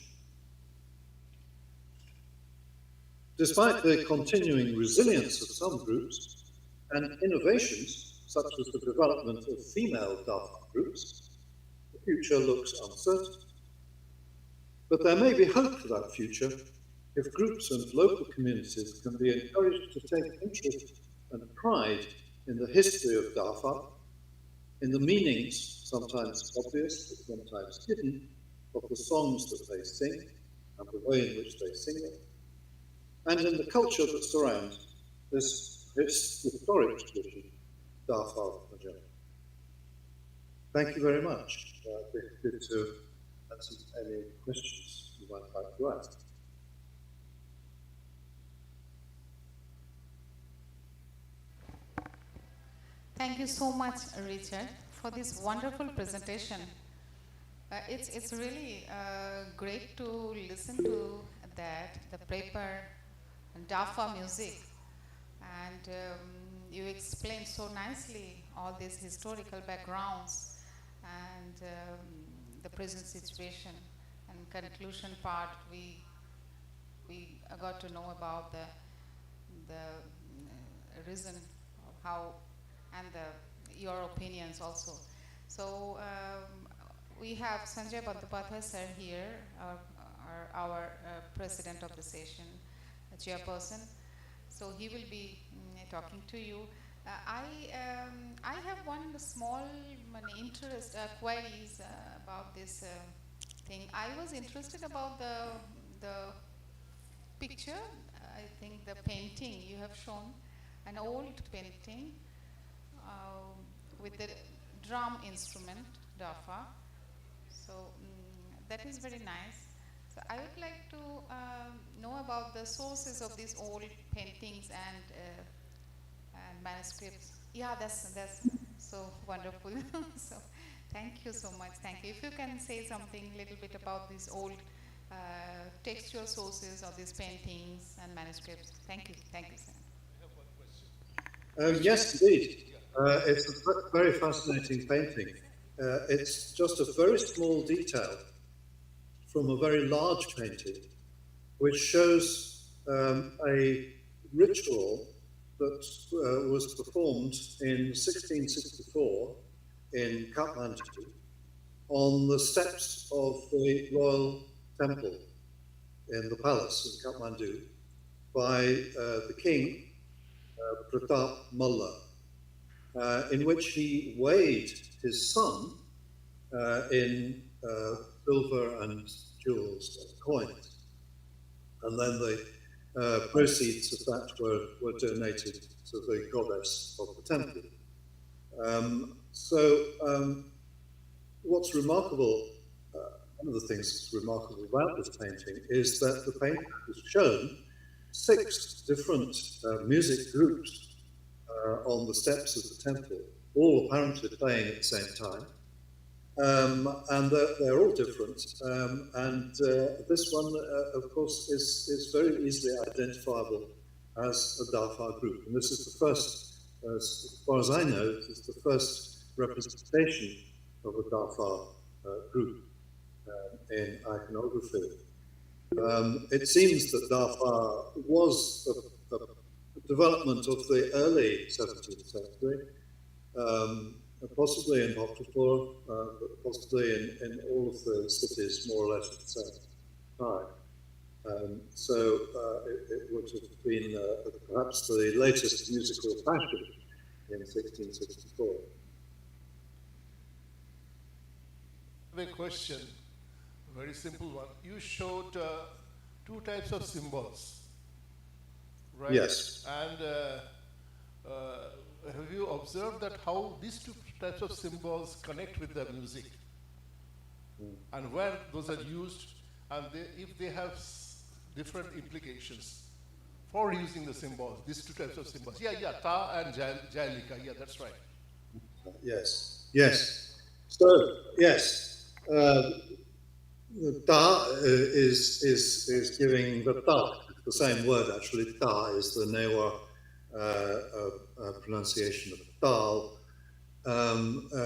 Despite the continuing resilience of some groups and innovations such as the development of female Darfur groups, the future looks uncertain. But there may be hope for that future if groups and local communities can be encouraged to take interest and pride in the history of Darfur, in the meanings, sometimes obvious but sometimes hidden, of the songs that they sing and the way in which they sing them, and in the culture that surrounds this historic tradition, Darfur Major. Thank you very much. I'd be happy to answer any questions you might like to ask. Thank you so much, Richard, for this wonderful presentation. It's really great to listen to that, the paper and Darfur music. And you explained so nicely all these historical backgrounds and the present situation. And conclusion part, we got to know about the reason of how and your opinions also. So we have Sanjay Bandyopadhyay sir here, our president of the session, chairperson. So he will be talking to you. I have one small interest queries about this thing. I was interested about the picture. I think the painting you have shown, an old painting with the drum instrument, Darfur. So that is very nice. So I would like to know about the sources of these old paintings and manuscripts. Yeah, that's so wonderful. So thank you so much. Thank you. If you can say something a little bit about these old textual sources of these paintings and manuscripts. Thank you. Thank you, sir. Yes, indeed. It's a very fascinating painting. It's just a very small detail from a very large painting, which shows a ritual that was performed in 1664 in Kathmandu on the steps of the royal temple in the palace in Kathmandu by the king, Pratap Malla, in which he weighed his son in silver and jewels and coins. And then the proceeds of that were donated to the goddess of the temple. What's remarkable, one of the things that's remarkable about this painting is that the painter has shown 6 different music groups on the steps of the temple, all apparently playing at the same time. And they're all different. This one, of course, is very easily identifiable as a Darfar group. And this is the first, as far as I know, this is the first representation of a Darfar group in iconography. It seems that Darfar was a development of the early 17th century, possibly in Bhaktapur, but possibly in all of the cities more or less at the same time. It would have been perhaps the latest musical fashion in 1664. A question, a very simple one. You showed 2 types of symbols, right? Yes. And have you observed that how these 2 types of symbols connect with the music, and where those are used, and if they have different implications for using the symbols, these 2 types of symbols? Yeah, Ta and Jailika. Yeah, that's right. Yes. So yes. The Ta is giving the Ta, the same word actually. Ta is the Newa pronunciation of Dal.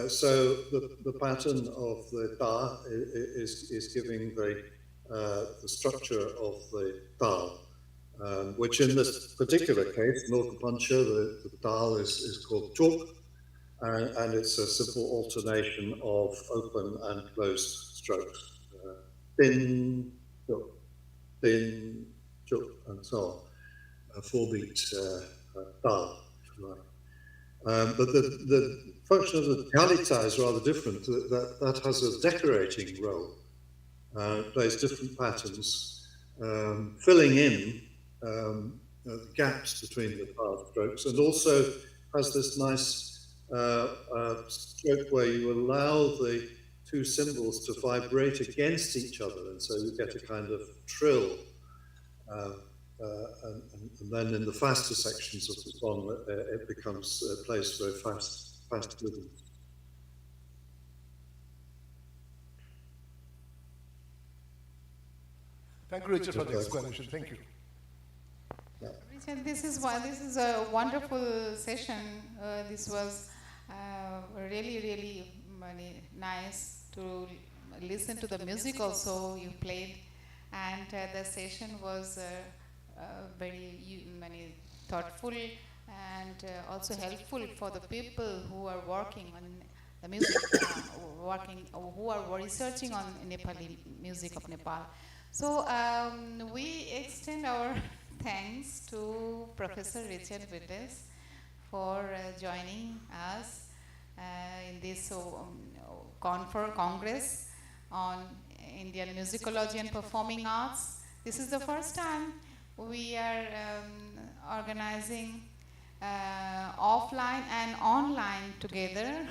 So the pattern of the Ta is giving the structure of the Dal, which in this particular case, Milka Pancha, the Dal is called Chok. And it's a simple alternation of open and closed strokes. Din, chuk, and so on. A 4-beat dal, if you like. But the function of the galita is rather different. That has a decorating role. It plays different patterns, filling in the gaps between the dal strokes, and also has this nice stroke where you allow the 2 cymbals to vibrate against each other, and so you get a kind of trill. And then in the faster sections of the song, it becomes plays very fast rhythm. Thank you, Richard, for the explanation. Thank you. Richard, this is a wonderful session. This was really nice to listen to the music also you played, and the session was very thoughtful and also helpful for the people who are working on the music, who are researching on Nepali music of Nepal. So we extend our thanks to Professor Richard Vides for joining us in this Congress on Indian Musicology and Performing Arts. This is the first time we are organizing offline and online together.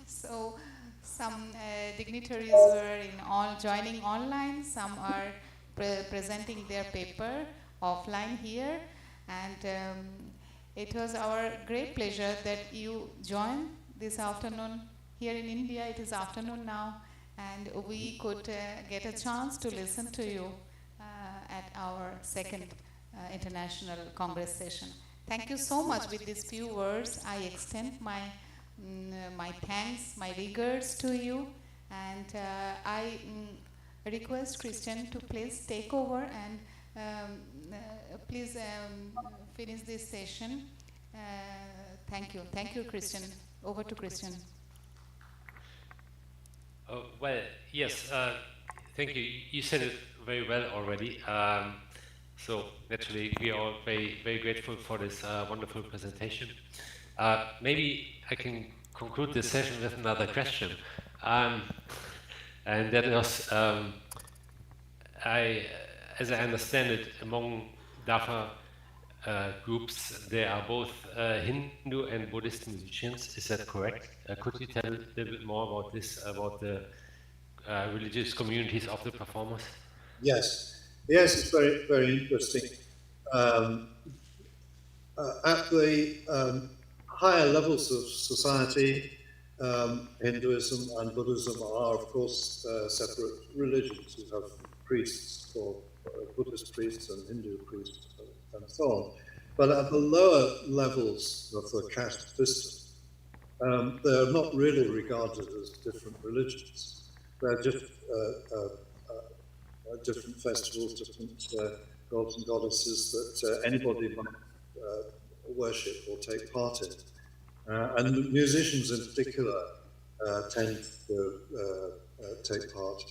So some dignitaries were joining online, some are presenting their paper offline here, and It was our great pleasure that you joined this afternoon. Here in India, it is afternoon now, and we could get a chance to listen to you at our second International Congress session. Thank you so much. With these few words, I extend my thanks, my regards to you, and I request Christian to please take over and please finish this session. Thank you, Christian. Over to Christian. Well, yes, thank you. You said it very well already. So naturally, we are all very, very grateful for this wonderful presentation. Maybe I can conclude this session with another question. And that was, as I understand it, among DAFA groups, there are both Hindu and Buddhist musicians. Is that correct? Could you tell a little bit more about this, about the religious communities of the performers? Yes, it's very, very interesting. At the higher levels of society, Hinduism and Buddhism are, of course, separate religions. You have priests, or Buddhist priests and Hindu priests, and so on. But at the lower levels of the caste system, they're not really regarded as different religions. They're just different festivals, different gods and goddesses that anybody might worship or take part in. And musicians in particular tend to take part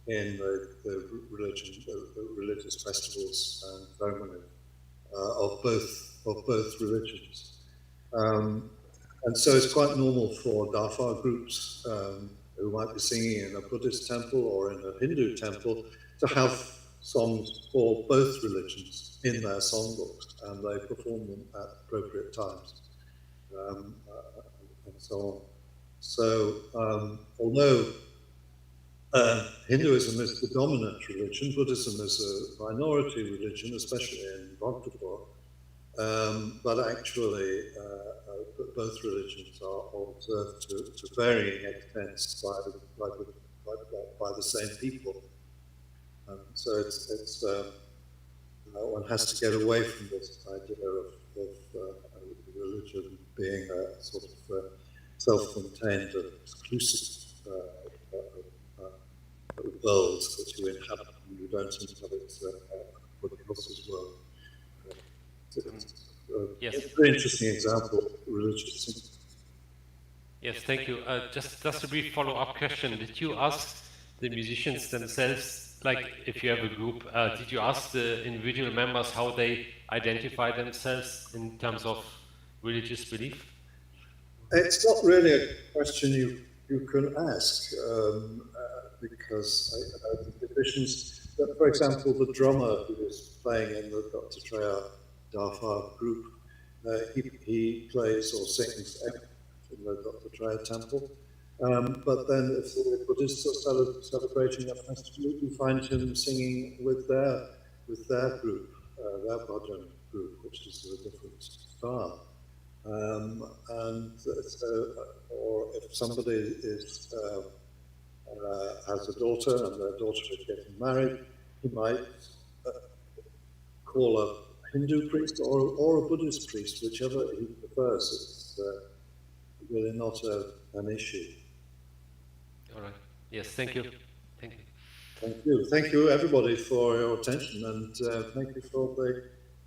in the religious festivals and ceremonies of both religions. And so it's quite normal for Dafa groups who might be singing in a Buddhist temple or in a Hindu temple to have songs for both religions in their songbooks, and they perform them at appropriate times, and so on. So, although Hinduism is the dominant religion, Buddhism is a minority religion, especially in Bhaktapur, but actually both religions are observed to varying extents by the same people. So it's one has to get away from this idea of religion being a sort of self-contained and exclusive world that you inhabit and you don't inhabit everybody else's world. Yes. It's a very interesting example of religious singing. Yes, thank you. Just a brief follow-up question. Did you ask the musicians themselves, like if you have a group, did you ask the individual members how they identify themselves in terms of religious belief? It's not really a question you can ask because the divisions, for example, the drummer who is playing in the Dr. Treya Dafa group, he plays or sings in the Dr. Treya temple. But then if the Buddhists are celebrating a festival, you find him singing with their group, their bhajan group, which is a different style. And so, or if somebody is has a daughter and their daughter is getting married, he might call a Hindu priest or a Buddhist priest, whichever he prefers. It's really not an issue. All right. Yes, thank you. Thank you. Thank you. Thank you, everybody, for your attention, and thank you for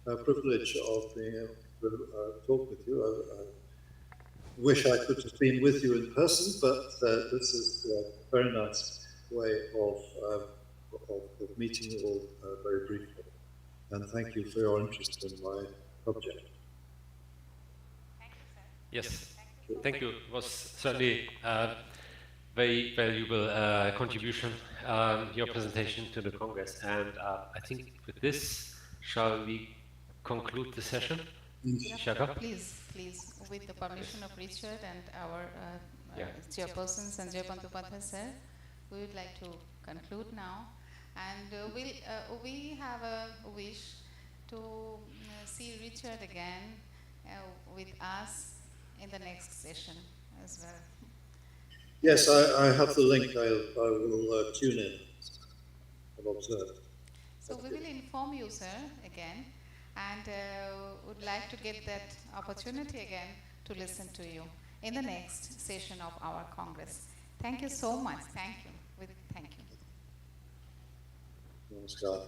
the privilege of being able to talk with you. I wish I could have been with you in person, but this is a very nice way of meeting you all very briefly. And thank you for your interest in my project. Yes, thank you. It was certainly a very valuable contribution, your presentation to the Congress. And I think with this, shall we conclude the session? Shaka? Please, with the permission of Richard and our chairperson Sanjay Bandyopadhyay sir, we would like to conclude now. And we have a wish to see Richard again us in the next session as well. Yes, I have the link. I will tune in and observe. So we will inform you, sir, again, and would like to get that opportunity again to listen to you in the next session of our Congress. Thank you so much. Thank you. Thank you. Namaskar.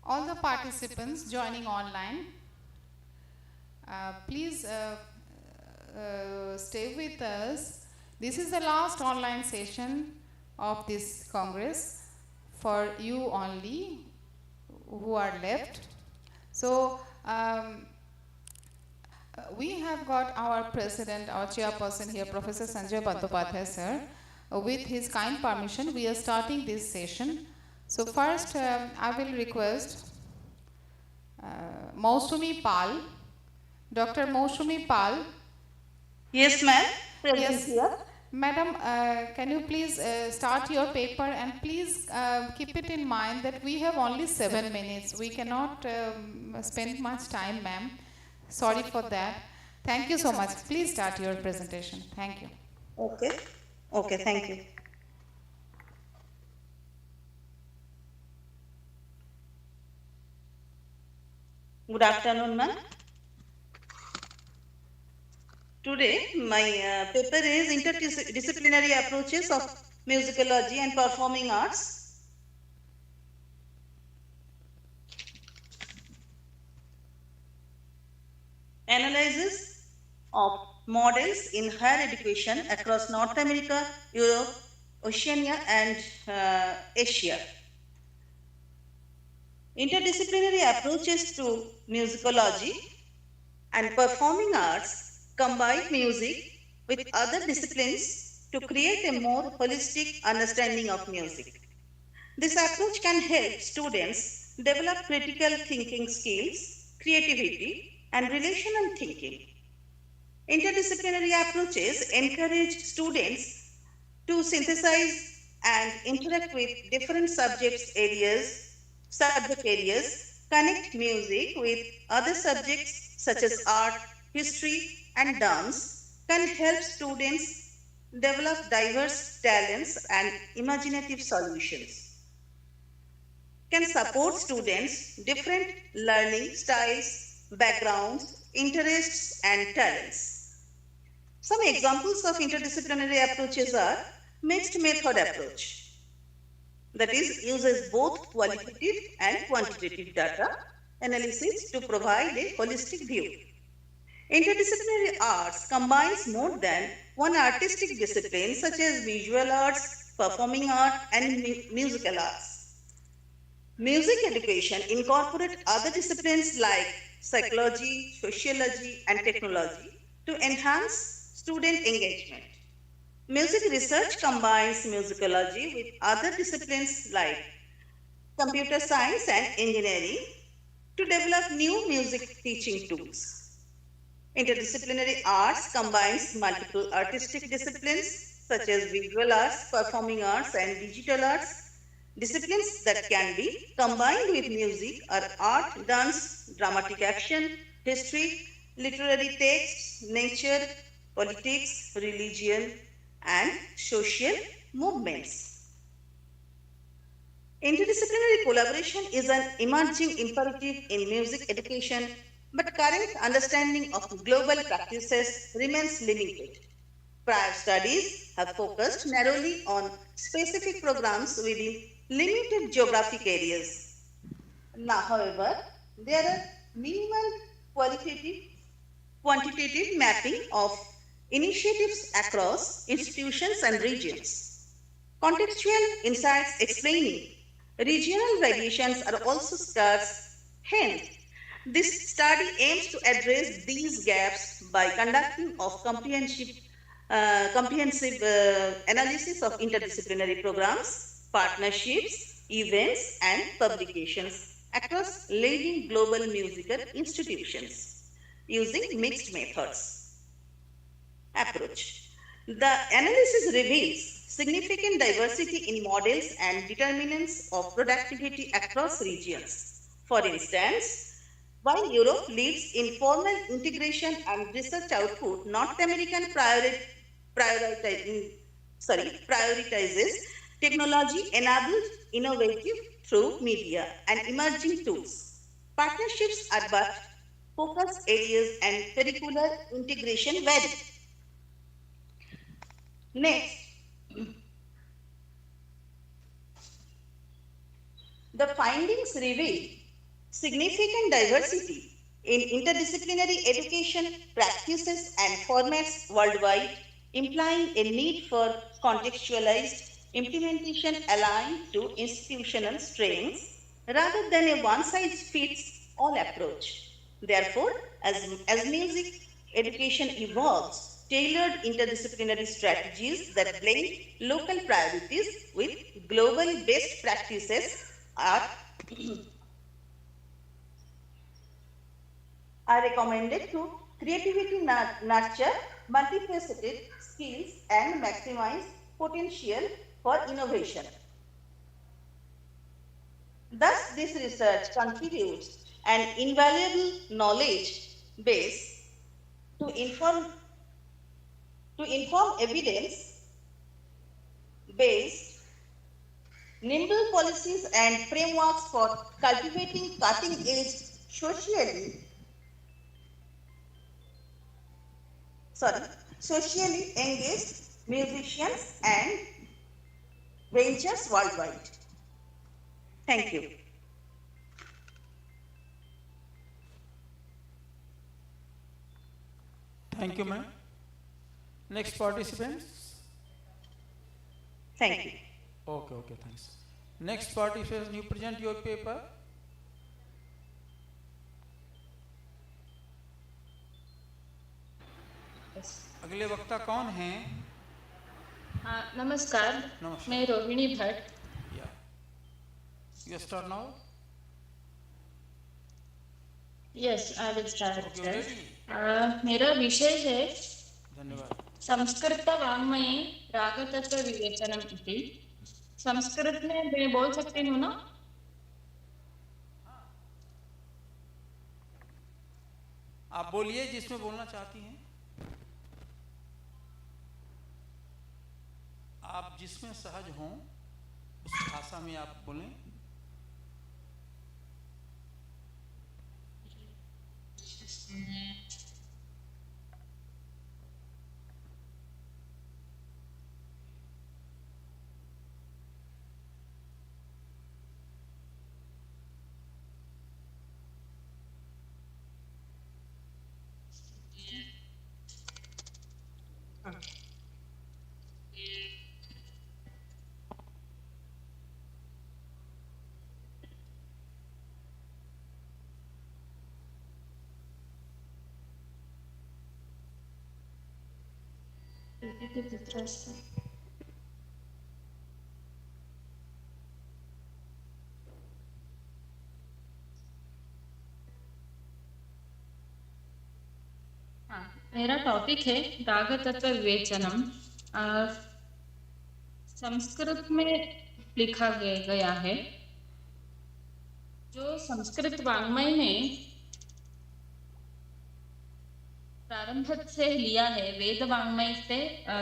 all the participants joining online, please stay with us. This is the last online session of this Congress for you only who are left. So we have got our president, our chairperson here, Professor Sanjay Bandyopadhyay sir. With his kind permission, we are starting this session. So first, I will request Mausumi Pal, Dr. Mausumi Pal. Yes, ma'am. Yes, here. Madam, can you please start your paper, and please keep it in mind that we have only 7 minutes. We cannot spend much time, ma'am. Sorry for that. Thank you so much. Please start your presentation. Thank you. Okay. Okay, thank you. Good afternoon, ma'am. Today, my paper is Interdisciplinary Approaches of Musicology and Performing Arts. Analysis of models in higher education across North America, Europe, Oceania, and Asia. Interdisciplinary approaches to musicology and performing arts combine music with other disciplines to create a more holistic understanding of music. This approach can help students develop critical thinking skills, creativity, and relational thinking. Interdisciplinary approaches encourage students to synthesize and interact with different subject areas, connect music with other subjects such as art, history, and dance, can help students develop diverse talents and imaginative solutions, can support students' different learning styles, backgrounds, interests, and talents. Some examples of interdisciplinary approaches are mixed method approach, that is, uses both qualitative and quantitative data analysis to provide a holistic view. Interdisciplinary arts combines more than one artistic discipline such as visual arts, performing art, and musical arts. Music education incorporates other disciplines like psychology, sociology, and technology to enhance student engagement. Music research combines musicology with other disciplines like computer science and engineering to develop new music teaching tools. Interdisciplinary arts combines multiple artistic disciplines such as visual arts, performing arts, and digital arts. Disciplines that can be combined with music are art, dance, dramatic action, history, literary texts, nature, politics, religion, and social movements. Interdisciplinary collaboration is an emerging imperative in music education, but current understanding of global practices remains limited. Prior studies have focused narrowly on specific programs within limited geographic areas. Now, however, there are minimal quantitative mapping of initiatives across institutions and regions. Contextual insights explaining regional variations are also scarce. Hence, this study aims to address these gaps by conducting of comprehensive analysis of interdisciplinary programs, partnerships, events, and publications across leading global musical institutions using mixed methods approach. The analysis reveals significant diversity in models and determinants of productivity across regions. For instance, while Europe leads in formal integration and research output, North American prioritizes technology-enabled innovative through media and emerging tools. Partnerships are but focus areas and curricular integration vary. Next, the findings reveal significant diversity in interdisciplinary education practices and formats worldwide, implying a need for contextualized implementation aligned to institutional strengths rather than a one-size-fits-all approach. Therefore, as music education evolves, tailored interdisciplinary strategies that blend local priorities with global best practices are recommended to creativity nurture multifaceted skills and maximize potential for innovation. Thus, this research contributes an invaluable knowledge base to inform evidence based nimble policies and frameworks for cultivating cutting edge socially engaged musicians and ventures worldwide. Thank you. Thank you, ma'am. Next participants. Thank you. Okay, thanks. Next participants, you present your paper. अगले वक्ता कौन हैं? नमस्कार, मैं Rohini Bhatt. You start now. Yes, I will start. मेरा विषय है संस्कृत वाङ्मये रागतत्व विवेचनम् इति। संस्कृत में मैं बोल सकती हूँ ना? आप बोलिए जिसमें बोलना चाहती हैं। आप जिसमें सहज हों उस भाषा में आप बोलें। मेरा टॉपिक है राग तत्व विवेचनम। संस्कृत में लिखा गया है। जो संस्कृत वाङ्मय में प्रारंभ से लिया है, वेद वाङ्मय से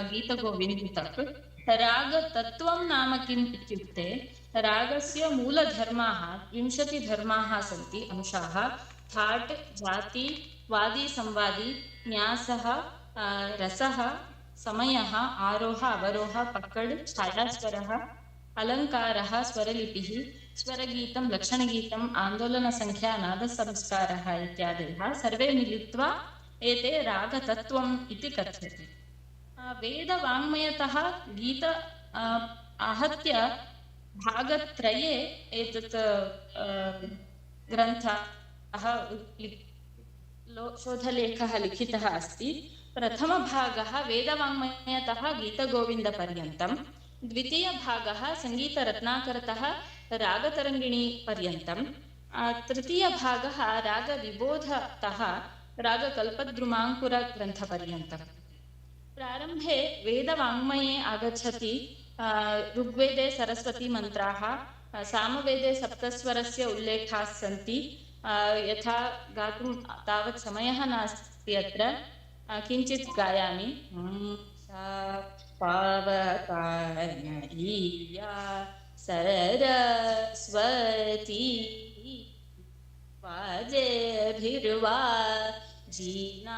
गीत गोविंद तक, राग तत्वं नाम किम् इत्युक्ते रागस्य मूलधर्माः 20 धर्माः सन्ति, अंशाः। थाट, जाति, वादी, संवादी, न्यासः, रसः, समयः, आरोह, अवरोह, पकड़, छायास्वरः, अलङ्कारः, स्वरलिपिः, स्वरगीतं, लक्षणगीतम्, आन्दोलनसंख्या, नादसंस्कारः इत्यादयः सर्वे मिलित्वा एते रागतत्वम् इति कथ्यते। वेदवाङ्मयतः गीत आहत्य भागत्रये एतत् ग्रन्थः शोधलेखः लिखितः अस्ति। प्रथमभागः वेदवाङ्मयतः गीतगोविन्दपर्यन्तं, द्वितीयभागः सङ्गीतरत्नाकरतः रागतरङ्गिणीपर्यन्तं, तृतीयभागः रागविबोधतः रागकल्पद्रुमाङ्कुरग्रन्थपर्यन्तम्। प्रारम्भे वेदवाङ्मये आगच्छति ऋग्वेदे सरस्वतीमन्त्राः, सामवेदे सप्तस्वरस्य उल्लेखाः सन्ति। यथा गातुं तावत् समयः नास्ति अत्र, किञ्चित् गायामि। पावकानयीया सरस्वती वाजेभिर्वा जीनायि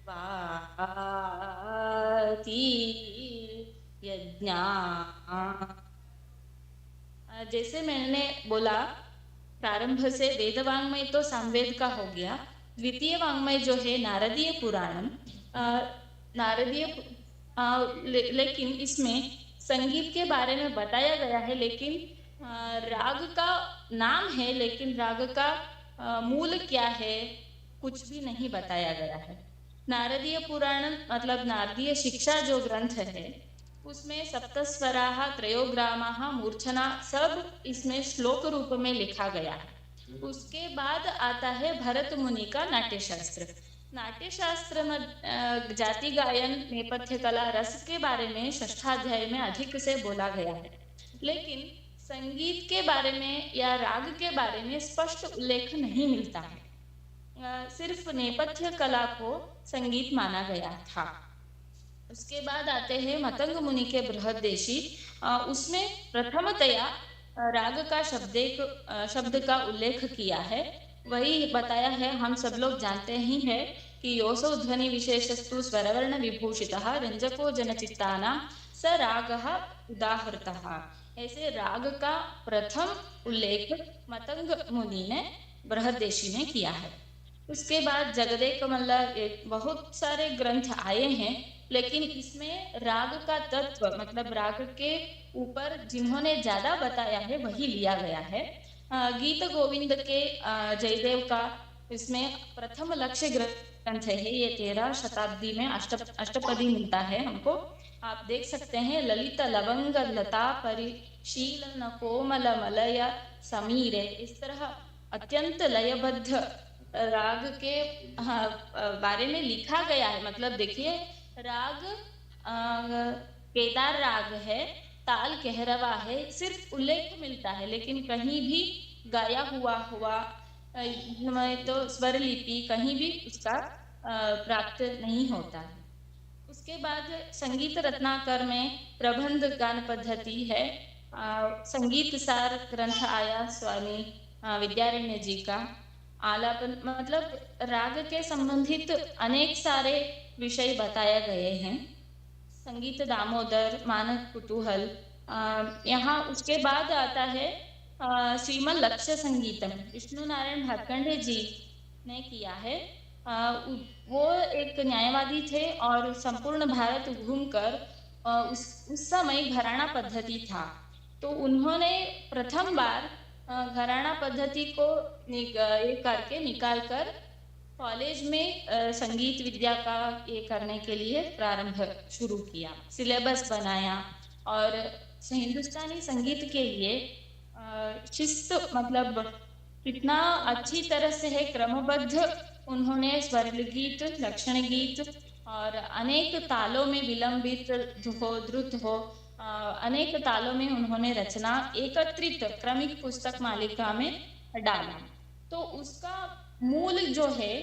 पाति यज्ञा। जैसे मैंने बोला प्रारंभ से वेद वांग्मय तो सामवेद का हो गया। द्वितीय वांग्मय जो है नारदीय पुराणम, लेकिन इसमें संगीत के बारे में बताया गया है, लेकिन राग का नाम है, लेकिन राग का मूल क्या है कुछ भी नहीं बताया गया है। नारदीय पुराण मतलब नारदीय शिक्षा जो ग्रंथ है उसमें सप्तस्वराः त्रयोग्रामाः मूर्छना सब इसमें श्लोक रूप में लिखा गया है। उसके बाद आता है भरत मुनि का नाट्यशास्त्र। नाट्यशास्त्र में जाति गायन नेपथ्य कला रस के बारे में षष्ठाध्याय में अधिक से बोला गया है, लेकिन संगीत के बारे में या राग के बारे में स्पष्ट उल्लेख नहीं मिलता है। सिर्फ नेपथ्य कला को संगीत माना गया था। उसके बाद आते हैं मतंग मुनि के बृहदेशी। उसमें प्रथमतया राग का शब्द का उल्लेख किया है। वही बताया है, हम सब लोग जानते ही हैं कि योसौ ध्वनि विशेषस्तु स्वरवर्ण विभूषितः रंजको जनचित्तानां स रागः उदाहृतः। ऐसे राग का प्रथम उल्लेख मतंग मुनि ने बृहदेशी में किया है। उसके बाद जगदेक मल्ल बहुत सारे ग्रंथ आए हैं, लेकिन इसमें राग का तत्व मतलब राग के ऊपर जिन्होंने ज्यादा बताया है वही लिया गया है। गीत गोविंद के जयदेव का इसमें प्रथम लक्ष्य ग्रंथ है। ये 13 शताब्दी में अष्टपदी मिलता है हमको। आप देख सकते हैं, ललित लवंग लता परिशीलन कोमल मलय समीरे, इस तरह अत्यंत लयबद्ध राग के बारे में लिखा गया है। मतलब देखिए, राग केदार राग है, ताल कहरवा है, सिर्फ उल्लेख मिलता है, लेकिन कहीं भी गाया हुआ तो स्वर लिपि कहीं भी उसका प्राप्त नहीं होता है। उसके बाद संगीत रत्नाकर में प्रबंध गान पद्धति है। संगीत सार ग्रंथ आया स्वामी विद्यारण्य जी का। आलापन मतलब राग के संबंधित अनेक सारे विषय बताए गए हैं। संगीत दामोदर, मानक कुतूहल। यहाँ उसके बाद आता है श्रीमन लक्ष्य संगीतम, विष्णु नारायण भातखंडे जी ने किया है। वो एक न्यायवादी थे और संपूर्ण भारत घूमकर उस समय घराना पद्धति था, तो उन्होंने प्रथम बार घराना पद्धति को करके निकाल कर कॉलेज में संगीत विद्या का ये करने के लिए प्रारंभ शुरू किया, सिलेबस बनाया और हिंदुस्तानी संगीत के लिए शिस्त मतलब कितना अच्छी तरह से है क्रमबद्ध। उन्होंने स्वर गीत, लक्षण गीत और अनेक तालों में विलंबित हो, द्रुत हो, अनेक तालों में उन्होंने रचना एकत्रित क्रमिक पुस्तक मालिका में डाला। तो उसका मूल जो है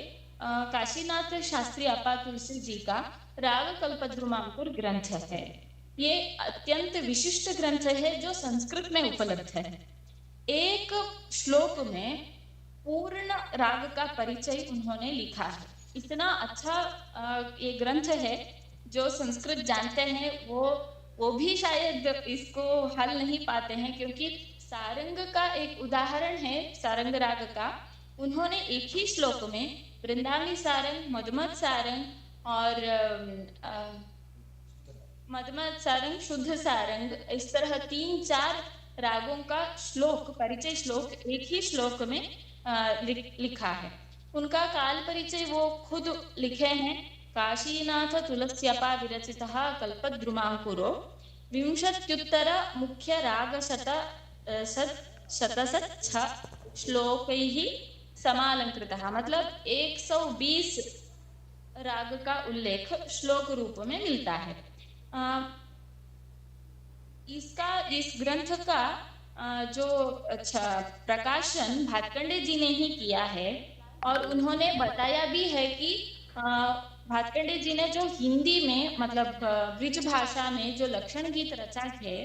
काशीनाथ शास्त्री अपा तुलसी जी का राग कल्पद्रुमांकुर ग्रंथ है। ये अत्यंत विशिष्ट ग्रंथ है जो संस्कृत में उपलब्ध है। एक श्लोक में पूर्ण राग का परिचय उन्होंने लिखा है। इतना अच्छा ये ग्रंथ है, जो संस्कृत जानते हैं वो भी शायद इसको हल नहीं पाते हैं, क्योंकि सारंग का एक उदाहरण है सारंग राग का। उन्होंने एक ही श्लोक में वृंदावनी सारंग, मधुमत सारंग और मधुमत सारंग, शुद्ध सारंग, इस तरह 3-4 रागों का श्लोक, परिचय श्लोक एक ही श्लोक में लिखा है। उनका काल परिचय वो खुद लिखे हैं। काशीनाथ तुलस्यपा विरचितः कल्पद्रुमांकुरो विंशत्युत्तर मुख्य राग शतसच्छ श्लोकैः समालंकृतः। मतलब 120 राग का उल्लेख श्लोक रूप में मिलता है। इस ग्रंथ का जो प्रकाशन भातखंडे जी ने ही किया है, और उन्होंने बताया भी है कि भातखंडे जी ने जो हिंदी में मतलब ब्रिज भाषा में जो लक्षण गीत रचा है,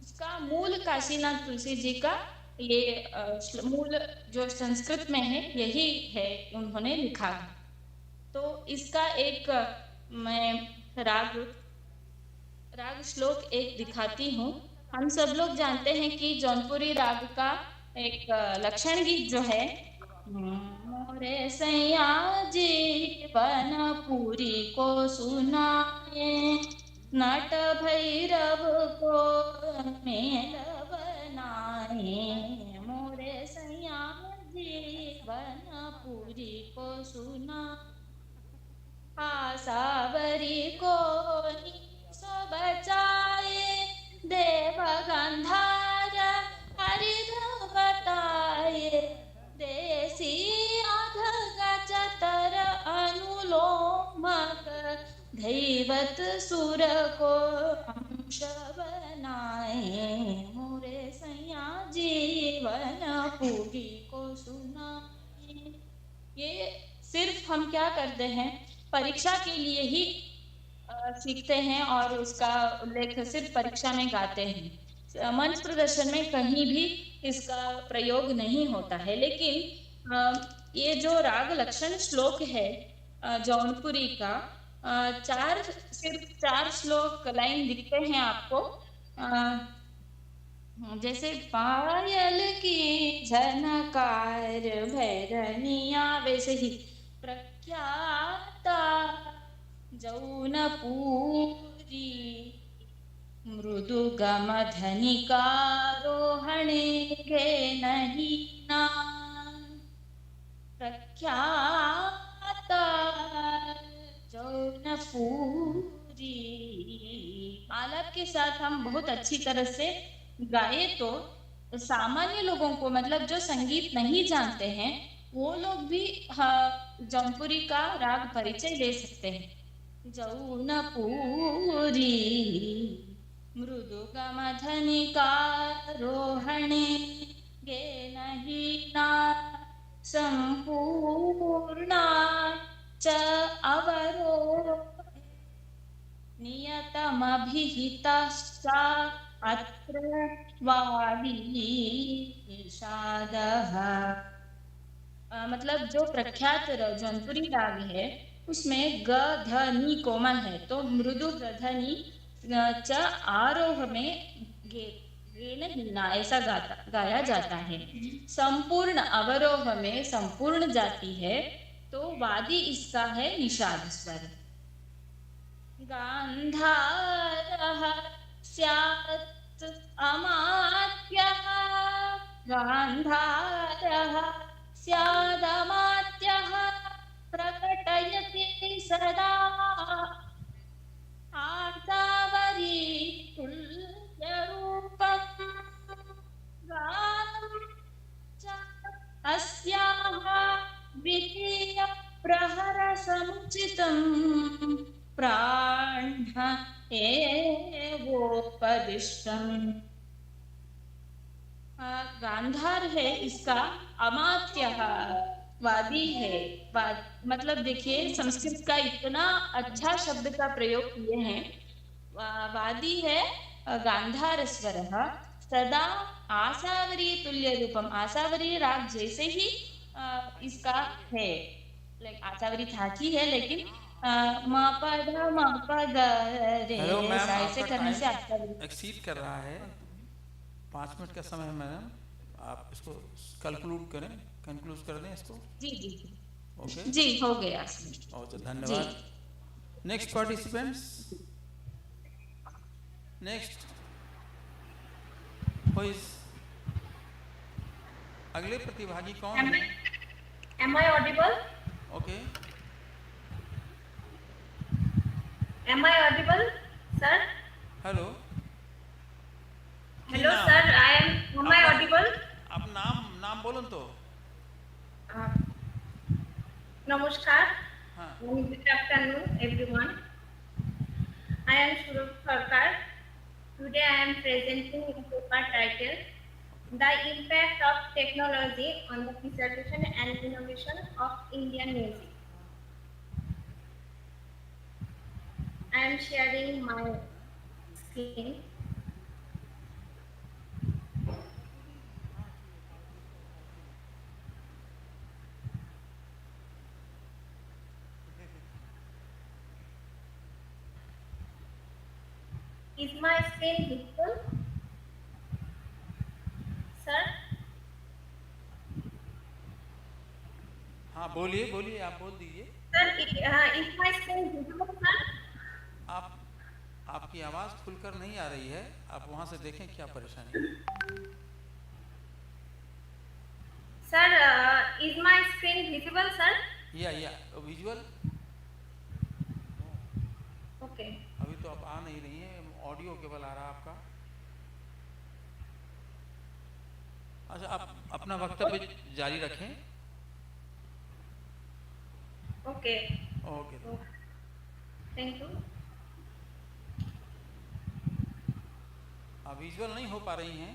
उसका मूल काशीनाथ तुलसी जी का ये मूल जो संस्कृत में है यही है, उन्होंने लिखा। तो इसका एक मैं राग श्लोक एक दिखाती हूँ। हम सब लोग जानते हैं कि जौनपुरी राग का एक लक्षण गीत जो है, मोरे सैया जीवन पूरी को सुनाए, नट भैरव को मेल बनाए, मोरे सैया जीवन पूरी को सुना, आसावरी को निसो बचाए, देव गंधार हरिध बताए, देसी अधग चतर अनुलोमक, दैवत सुर को अंश बनाए, मोरे सैया जीवन पूरी को सुनाए। ये सिर्फ हम क्या करते हैं, परीक्षा के लिए ही सीखते हैं और उसका उल्लेख सिर्फ परीक्षा में गाते हैं, मंच प्रदर्शन में कहीं भी इसका प्रयोग नहीं होता है। लेकिन ये जो राग लक्षण श्लोक है जौनपुरी का, सिर्फ चार श्लोक लाइन दिखते हैं आपको, जैसे पायल की झनकार भैरनिया, वैसे ही प्रख्याता जौनपुरी मृदु गम धनिकारोहणे गे नहीं ना, प्रख्याता जौनपुरी। आलाप के साथ हम बहुत अच्छी तरह से गाए तो सामान्य लोगों को, मतलब जो संगीत नहीं जानते हैं, वो लोग भी जौनपुरी का राग परिचय ले सकते हैं। जौनपुरी मृदुगम धनिकारोहणे गे नहीं ना, संपूर्णा च अवरोहे नियतमभिहितश्च अत्र वादी निषादः। मतलब जो प्रख्यात जौनपुरी राग है उसमें ग ध नी कोमल है, तो मृदु नी च आरोह में गे नहीं ना ऐसा गाया जाता है। संपूर्ण अवरोह में संपूर्ण जाती है, तो वादी इसका है निषाद स्वर। गांधारः स्यात् अमात्यः, गांधारः स्यादमात्यः, प्रकटयति सदा आर्तावरी तुल्यरूपम्, गानं च अस्याः द्वितीय प्रहर समुचितम्, प्राण्ह एवोपदिष्टम्। गांधार है इसका, अमात्य वादी है। मतलब देखिए संस्कृत का इतना अच्छा शब्द का प्रयोग किए हैं। वादी है गांधार स्वर, सदा आसावरी तुल्य रूपम, आसावरी राग जैसे ही इसका है, लाइक आसावरी थाची है, लेकिन म पद रे ऐसे करने से एक्सीड कर रहा है। 5 मिनट का समय है मैडम, आप इसको कंक्लूड कर दें इसको। जी जी ओके जी, हो गया। ओके, धन्यवाद। नेक्स्ट पार्टिसिपेंट्स, नेक्स्ट अगले प्रतिभागी कौन है? Am I audible? Okay, Am I audible, sir? Hello Hello, sir. Am I audible? आप नाम बोलो तो। Namaskar. हाँ, Good afternoon, everyone. I am Shuruk Sarkar. Today I am presenting a paper titled The Impact of Technology on the Preservation and Innovation of Indian Music. I am sharing my screen. Is my screen visible? Sir? बोलिए बोलिए, आप बोल दीजिए। Sir, is my screen visible, sir? आपकी आवाज़ खुलकर नहीं आ रही है, आप वहाँ से देखें क्या परेशानी है। Sir, is my screen visible, sir? या विजुअल Okay. अभी तो आप आ नहीं रही हैं, ऑडियो केवल आ रहा आपका। अच्छा, आप अपना वक्तव्य जारी रखें। Okay. Okay, Thank you. आप विजुअल नहीं हो पा रही हैं।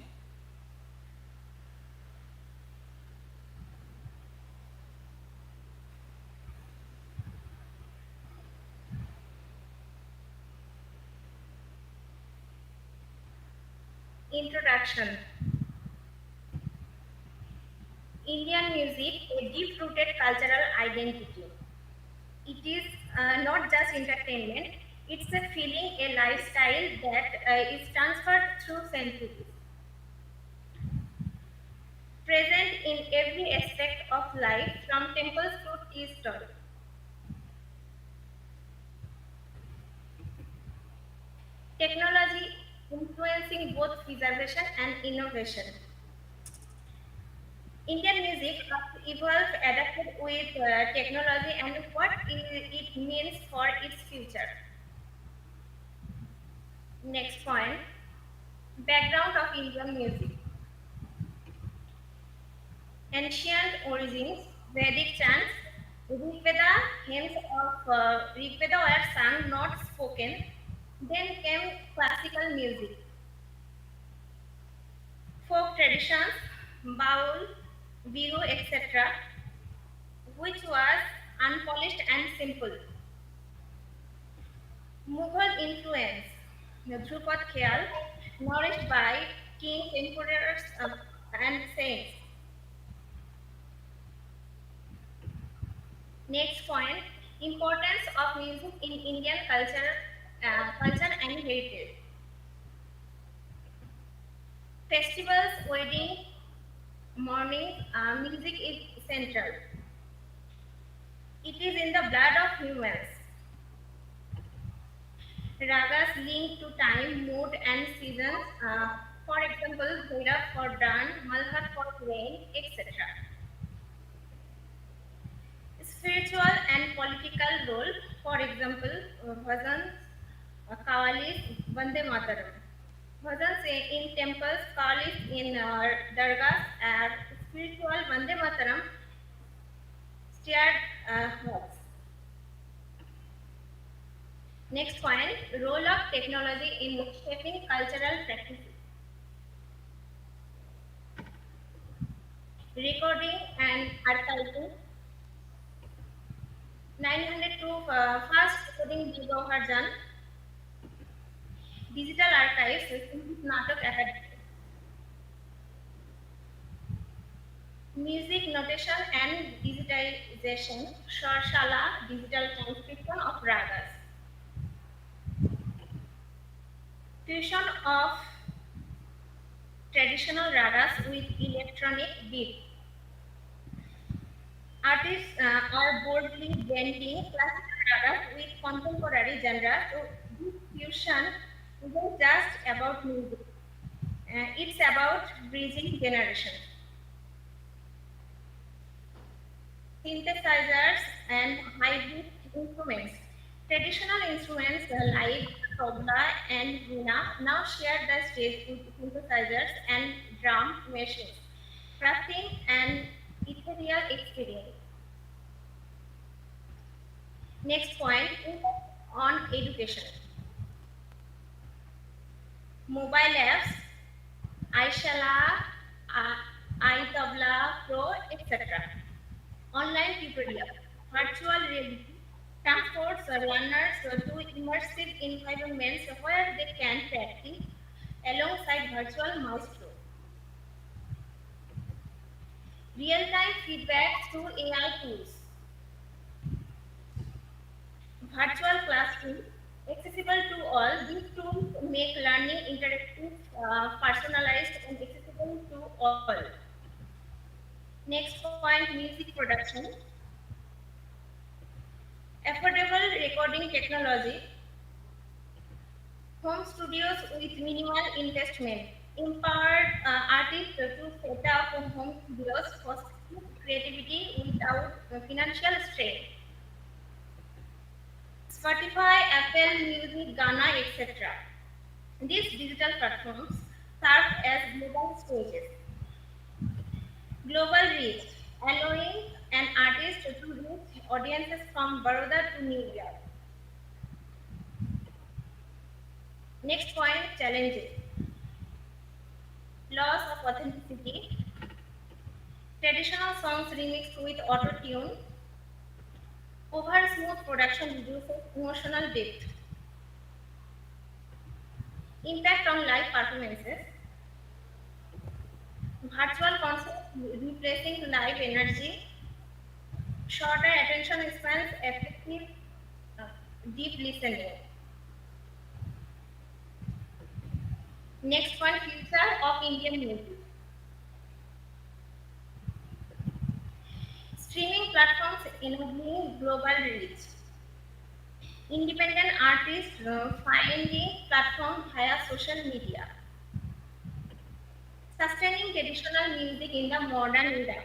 Introduction. Indian music, a deep-rooted cultural identity. It is not just entertainment, it's a feeling, a lifestyle that is transferred through centuries. Present in every aspect of life, from temples to tea stalls. Technology influencing both preservation and innovation. Indian music has evolved, adapted with technology and what it means for its future. Next point, background of Indian music. Ancient origins, Vedic chants, Rigveda, hymns of Rigveda were sung, not spoken. Then came classical music. Folk traditions, baul, bihu, etc., which was unpolished and simple. Mughal influence, Dhrupad Khyal, nourished by kings, emperors, and saints. Next point, importance of music in Indian culture and heritage. Festivals, wedding, mourning, music is central. It is in the blood of humans. Ragas linked to time, mood, and seasons. For example, Bhairav for dawn, Malhar for rain, etc. Spiritual and political role. For example, bhajans, kawalis, Vande Mataram. Bhajans in temples, kawalis in dargahs, are spiritual Vande Mataram stirred hearts. Next point, role of technology in shaping cultural practices. Recording and archiving. 902 first recording Harjan. Digital archives, Natak Academy. Music notation and digitization, Sharshala, digital transcription of ragas. Fusion of traditional ragas with electronic beats. Artists are boldly blending classical ragas with contemporary genres. So this fusion isn't just about music. It's about bridging generations. Synthesizers and hybrid instruments. Traditional instruments like tabla and veena now share the stage with synthesizers and drum machines, crafting an ethereal experience. Next point on education. Mobile apps, iShala, iTabla Pro, etc. Online tutorial, virtual reality, transports learners to immersive environments where they can practice alongside virtual maestro. Real-time feedback through AI tools. Virtual classroom, accessible to all. These tools make learning interactive, personalized, and accessible to all. Next point, music production. affordable recording technology, home studios with minimal investment, empowered artists to set up home studios for creativity without financial strain. Spotify, Apple Music, Ghana, etc. These digital platforms serve as global stages. Global reach, allowing an artist to reach audiences from Baroda to New York. Next point, challenges. Loss of authenticity. Traditional songs remixed with auto-tune. Over-smooth production reduces emotional depth. Impact on live performances. Virtual concerts replacing live energy. Shorter attention spans, effective deep listening. Next point, future of Indian music. Streaming platforms enabling global reach. Independent artists finding platform via social media. Sustaining traditional music in the modern era.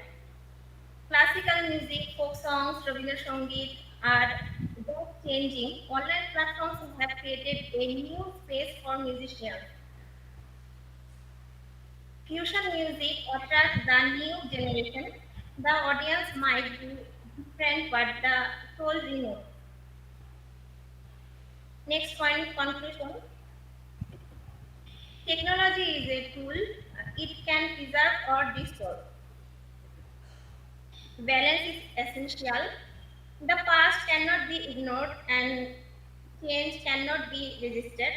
Classical music, folk songs, Rabindra Sangeet are both changing. Online platforms have created a new space for musicians. Fusion music attracts the new generation. The audience might be different, but the soul remains. Next point, conclusion. Technology is a tool. It can preserve or destroy. Balance is essential. The past cannot be ignored and change cannot be resisted.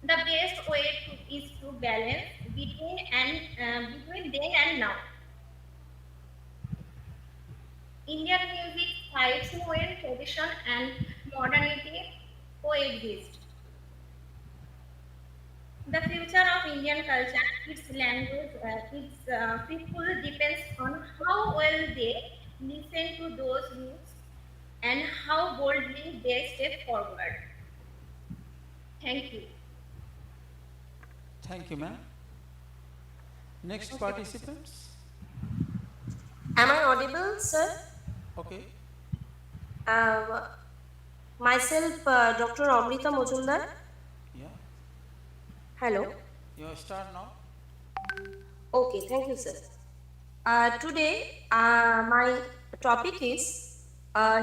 The best way is to balance between then and now. Indian music thrives when tradition and modernity coexist. The future of Indian culture, its language, its people depends on how well they listen to those roots and how boldly they step forward. Thank you. Thank you, ma'am. Next participants. Am I audible, sir? Okay. Myself, Dr. Amrita Mojumdar. Yeah. Hello. You start now. Okay, thank you, sir. Today, my topic is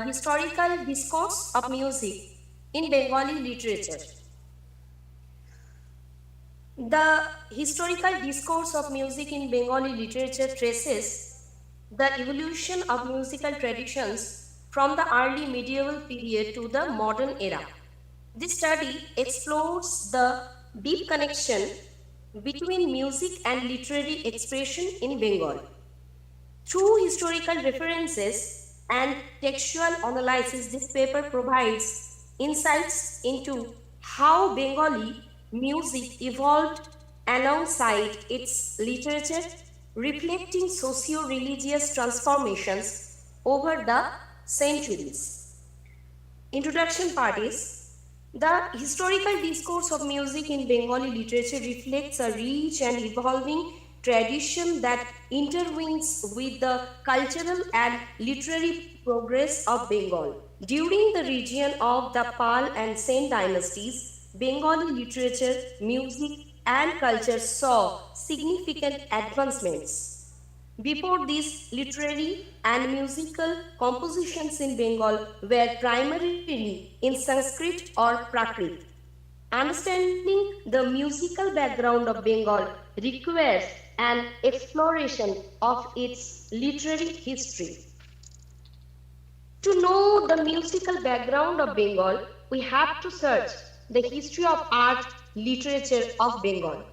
historical discourse of music in Bengali literature. The historical discourse of music in Bengali literature traces the evolution of musical traditions from the early medieval period to the modern era. This study explores the deep connection between music and literary expression in Bengal. Through historical references and textual analysis, this paper provides insights into how Bengali music evolved alongside its literature, reflecting socio-religious transformations over the centuries. Introduction part is: the historical discourse of music in Bengali literature reflects a rich and evolving tradition that intervenes with the cultural and literary progress of Bengal. During the region of the Pal and Sen dynasties, Bengali literature, music, and culture saw significant advancements. Before this, literary and musical compositions in Bengal were primarily in Sanskrit or Prakrit. Understanding the musical background of Bengal requires an exploration of its literary history. To know the musical background of Bengal, we have to search the history of art literature of Bengal.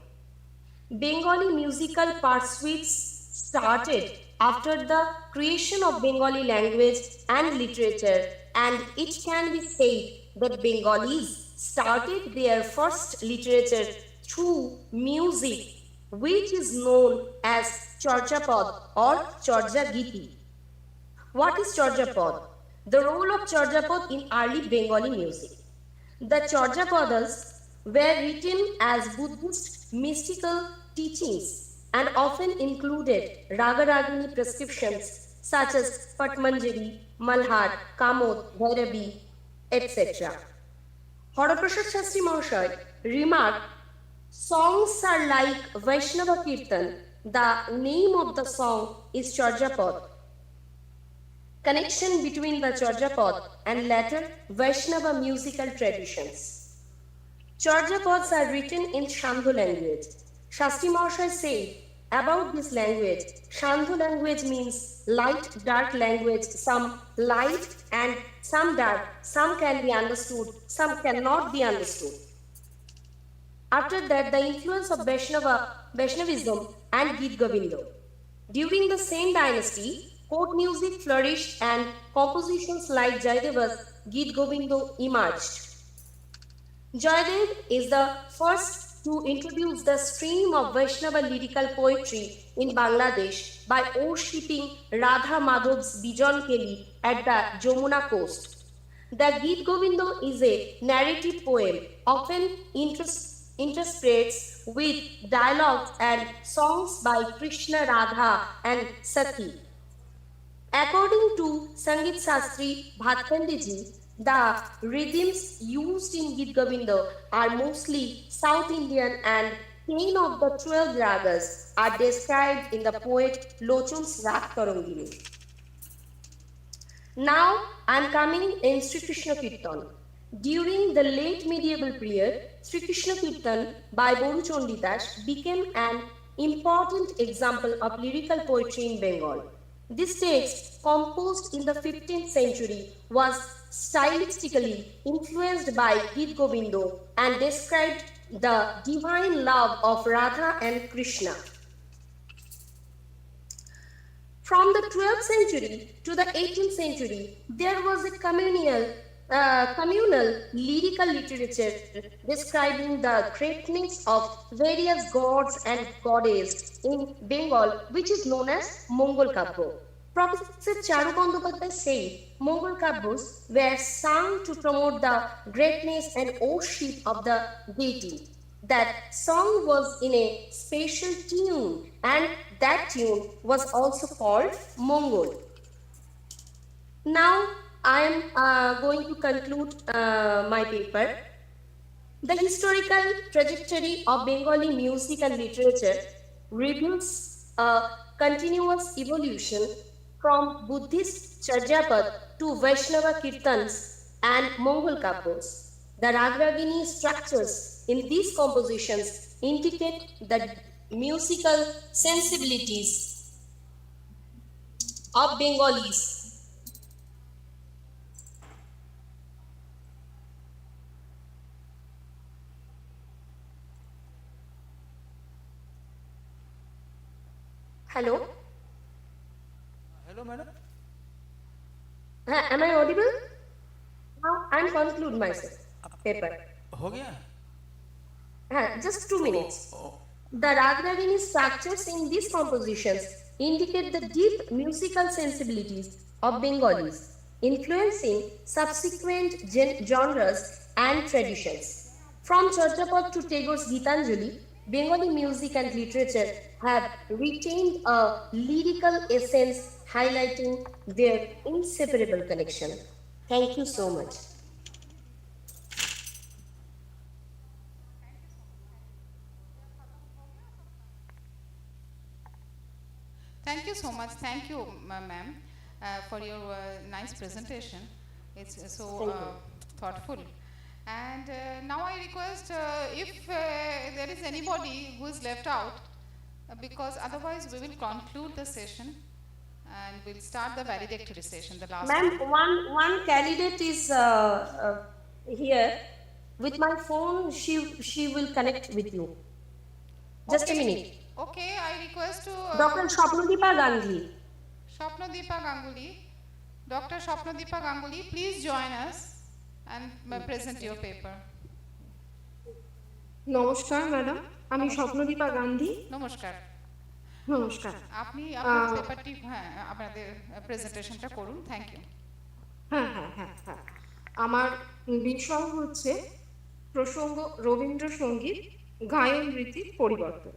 Bengali musical pursuits started after the creation of Bengali language and literature, and it can be said that Bengalis started their first literature through music, which is known as Chorchapad or Chorjagiti. What is Chorjapad? the role of Charjapad in early Bengali music. The Charjapadas were written as Buddhist mystical teachings and often included Raga-ragini prescriptions such as Patmanjari, Malhar, Kamod, Bhairavi, etc. Haraprasad Shastri Mahasaya remarked, songs are like Vaishnava Kirtan. The name of the song is Charjapad. Connection between the Charjapad and later Vaishnava musical traditions. Charjapads are written in Shandhu language. Shastri Mahasaya said about this language, Shandhu language means light, dark language, some light and some dark, some can be understood, some cannot be understood. After that, the influence of Vaishnavism and Geet Govinda. During the same dynasty, court music flourished and compositions like Jayadeva's Geet Govinda emerged. Jayadev is the first to introduce the stream of Vaishnava lyrical poetry in Bangladesh by worshipping Radha Madhav's Bijan Keli at the Jamuna coast. The Geet Govinda is a narrative poem, often interspersed with dialogues and songs by Krishna, Radha and Sati. According to Sangeet Sastri Bhatkhandiji, the rhythms used in Geet Govinda are mostly South Indian and 10 of the 12 ragas are described in the poet Lochon's Rag Tarangini. Now I am coming in Sri Krishna Kirtan. During the late medieval period, Sri Krishna Kirtan by Boru Chandidas became an important example of lyrical poetry in Bengal. This text, composed in the 15th century, was stylistically influenced by Geet Govinda and described the divine love of Radha and Krishna. From the 12th century to the 18th century, there was a communal lyrical literature describing the greatness of various gods and goddesses in Bengal, which is known as Mongol Kabya. Professor Charu Bandyopadhyay said Mongol Kabyas were sung to promote the greatness and worship of the deity. That song was in a special tune, and that tune was also called Mongol. Now I am going to conclude my paper. The historical trajectory of Bengali music and literature reveals a continuous evolution from Buddhist Charjapad to Vaishnava Kirtans and Mongol Kabyas. The Ragragini structures in these compositions indicate the musical sensibilities of Bengalis. Hello? Hello, madam. Am I audible? Now I conclude myself. Paper. हो गया? Just 2 minutes. The Ragragini structures in these compositions indicate the deep musical sensibilities of Bengalis, influencing subsequent genres and traditions. From Charjapad to Tagore's Gitanjali, Bengali music and literature have retained a lyrical essence highlighting their inseparable connection. Thank you so much. Thank you so much. Thank you, ma'am, for your nice presentation. It's so thoughtful. And now I request if there is anybody who is left out, because otherwise we will conclude the session and we'll start the valedictory session, the last Ma'am, one candidate is here. With my phone, she will connect with you. Just a minute. Okay, I request to Dr. Shapnadeepa Gandhi. Shapnadeepa Ganguly. Dr. Shapnadeepa Ganguly, please join us and present your paper. নমস্কার madam, আমি স্বপ্নদীপা গান্ধী। নমস্কার। নমস্কার। আপনি আপনার পেপারটি আপনাদের প্রেজেন্টেশনটা করুন। Thank you. হ্যাঁ হ্যাঁ হ্যাঁ হ্যাঁ আমার বিষয় হচ্ছে প্রসঙ্গ রবীন্দ্রসঙ্গীত গায়ন রীতির পরিবর্তন।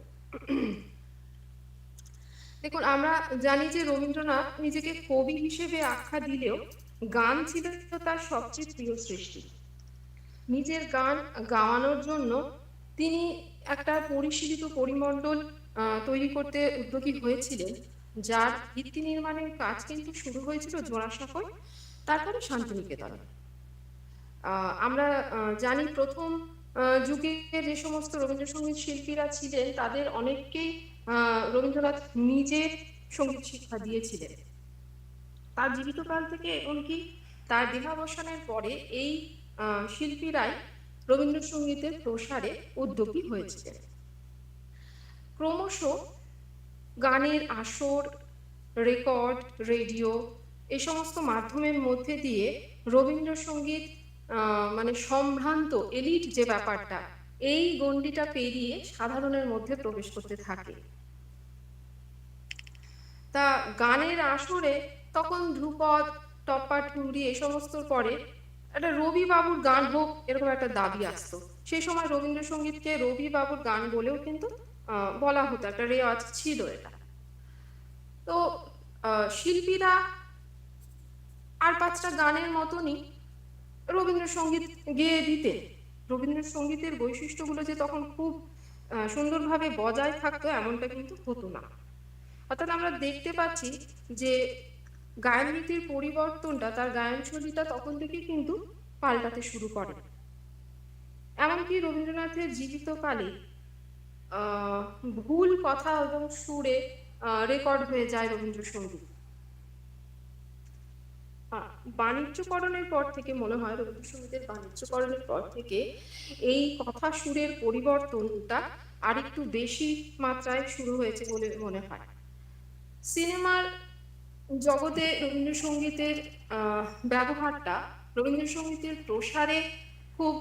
দেখুন, আমরা জানি যে রবীন্দ্রনাথ নিজেকে কবি হিসেবে আখ্যা দিলেও গান ছিল তার সবচেয়ে প্রিয় সৃষ্টি। নিজের গান গাওয়ানোর জন্য তিনি একটা পরিশীলিত পরিমণ্ডল তৈরি করতে উদ্যোগী হয়েছিলেন, যার ভিত্তি নির্মাণের কাজ কিন্তু শুরু হয়েছিল জোড়াসাঁকোয়, তারপরে শান্তিনিকেতনে। আমরা জানি প্রথম যুগে যে সমস্ত রবীন্দ্রসঙ্গীত শিল্পীরা ছিলেন তাদের অনেককেই রবীন্দ্রনাথ নিজে সঙ্গীত শিক্ষা দিয়েছিলেন। তার জীবিতকাল থেকে এমনকি তার দেহাবসানের পরে এই শিল্পীরাই রবীন্দ্রসঙ্গীতের প্রসারে উদ্যোগী হয়েছিলেন। ক্রমশ গানের আসর, রেকর্ড, রেডিও এই সমস্ত মাধ্যমের মধ্যে দিয়ে রবীন্দ্রসঙ্গীত মানে সম্ভ্রান্ত এলিট যে ব্যাপারটা, এই গণ্ডিটা পেরিয়ে সাধারণের মধ্যে প্রবেশ করতে থাকে। তা গানের আসরে তখন ধ্রুপদ, টপ্পা ঠুমরি এই সমস্ত পরে একটা রবি বাবুর গান হোক এরকম একটা দাবি আসতো। সেই সময় রবীন্দ্রসঙ্গীতকে রবি বাবুর গান বলেও কিন্তু বলা হতো, একটা রেওয়াজ ছিল এটা। তো শিল্পীরা আর পাঁচটা গানের মতনই রবীন্দ্রসঙ্গীত গেয়ে দিতেন। রবীন্দ্রসঙ্গীতের বৈশিষ্ট্যগুলো যে তখন খুব সুন্দরভাবে বজায় থাকতো এমনটা কিন্তু হতো না। অর্থাৎ আমরা দেখতে পাচ্ছি যে গায়ন রীতির পরিবর্তনটা, তার গায়নশৈলীটা তখন থেকে কিন্তু পাল্টাতে শুরু করে। এমনকি রবীন্দ্রনাথের জীবিতকালে ভুল কথা এবং সুরে রেকর্ড হয়ে যায় রবীন্দ্রসঙ্গীত। বাণিজ্যকরণের পর থেকে মনে হয়, রবীন্দ্রসঙ্গীতের বাণিজ্যকরণের পর থেকে এই কথা সুরের পরিবর্তনটা আরেকটু বেশি মাত্রায় শুরু হয়েছে বলে মনে হয়। সিনেমার জগতে রবীন্দ্রসঙ্গীতের ব্যবহারটা রবীন্দ্রসঙ্গীতের প্রসারে খুব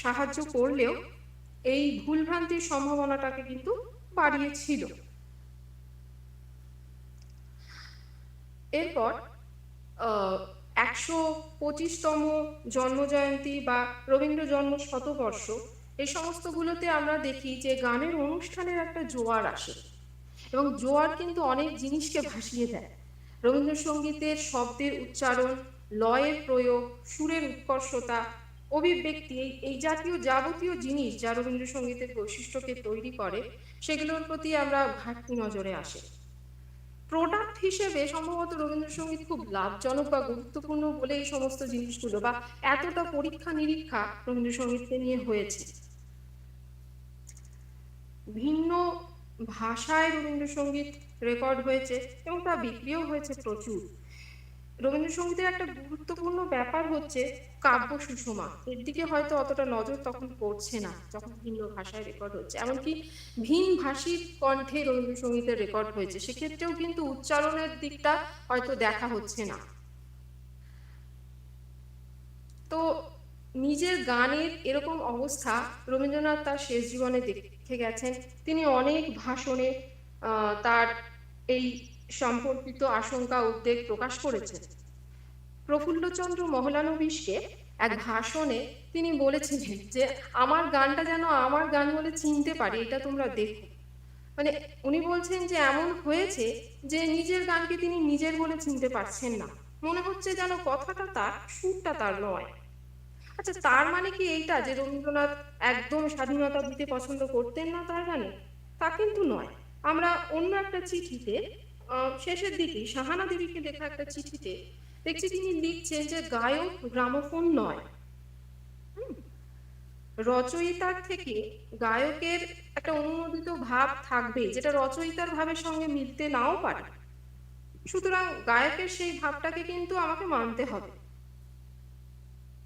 সাহায্য করলেও এই ভুলভ্রান্তির সম্ভাবনাটাকে কিন্তু বাড়িয়েছিল। এরপর 125তম জন্মজয়ন্তী বা রবীন্দ্র জন্ম শতবর্ষ এই সমস্তগুলোতে আমরা দেখি যে গানের অনুষ্ঠানের একটা জোয়ার আসে, এবং জোয়ার কিন্তু অনেক জিনিসকে ভাসিয়ে দেয়। রবীন্দ্রসঙ্গীতের শব্দের উচ্চারণ, লয়ের প্রয়োগ, সুরের উৎকর্ষতা, অভিব্যক্তি, এই জাতীয় যাবতীয় জিনিস যা রবীন্দ্রসঙ্গীতের বৈশিষ্ট্যকে তৈরি করে, সেগুলোর প্রতি আমরা ঘাটতি নজরে আসে। প্রোডাক্ট হিসেবে সম্ভবত রবীন্দ্রসঙ্গীত খুব লাভজনক বা গুরুত্বপূর্ণ বলে এই সমস্ত জিনিসগুলো বা এতটা পরীক্ষা নিরীক্ষা রবীন্দ্রসঙ্গীতকে নিয়ে হয়েছে। ভিন্ন ভাষায় রবীন্দ্রসঙ্গীত রেকর্ড হয়েছে এবং তা বিক্রিও হয়েছে প্রচুর। রবীন্দ্রসঙ্গীতের একটা গুরুত্বপূর্ণ ব্যাপার হচ্ছে কাব্য সুষমা। এর দিকে হয়তো অতটা নজর তখন পড়ছে না যখন ভিন্ন ভাষায় রেকর্ড হচ্ছে। এমনকি ভিন ভাষীর কণ্ঠে রবীন্দ্রসঙ্গীতের রেকর্ড হয়েছে, সেক্ষেত্রেও কিন্তু উচ্চারণের দিকটা হয়তো দেখা হচ্ছে না। তো নিজের গানের এরকম অবস্থা রবীন্দ্রনাথ তার শেষ জীবনে দেখে গেছেন। তিনি অনেক ভাষণে তার এই সম্পর্কিত আশঙ্কা উদ্বেগ প্রকাশ করেছেন। প্রফুল্লচন্দ্র মহলানবিশকে এক ভাষণে তিনি বলেছিলেন যে আমার গানটা যেন আমার গান বলে চিনতে পারে, এটা তোমরা দেখো। মানে উনি বলছেন যে এমন হয়েছে যে নিজের গানকে তিনি নিজের বলে চিনতে পারছেন না, মনে হচ্ছে যেন কথাটা তার, সুরটা তার নয়। আচ্ছা, তার মানে কি এইটা যে রবীন্দ্রনাথ একদম স্বাধীনতা দিতে পছন্দ করতেন না তার গানে? তা কিন্তু নয়। আমরা অন্য একটা চিঠিতে শেষের দিকে শাহানা দেবীকে লেখা একটা চিঠিতে দেখছি তিনি লিখছেন যে গায়ক গ্রামোফোন নয়। রচয়িতার থেকে গায়কের একটা অনুমোদিত ভাব থাকবে যেটা রচয়িতার ভাবের সঙ্গে মিলতে নাও পারে, সুতরাং গায়কের সেই ভাবটাকে কিন্তু আমাকে মানতে হবে।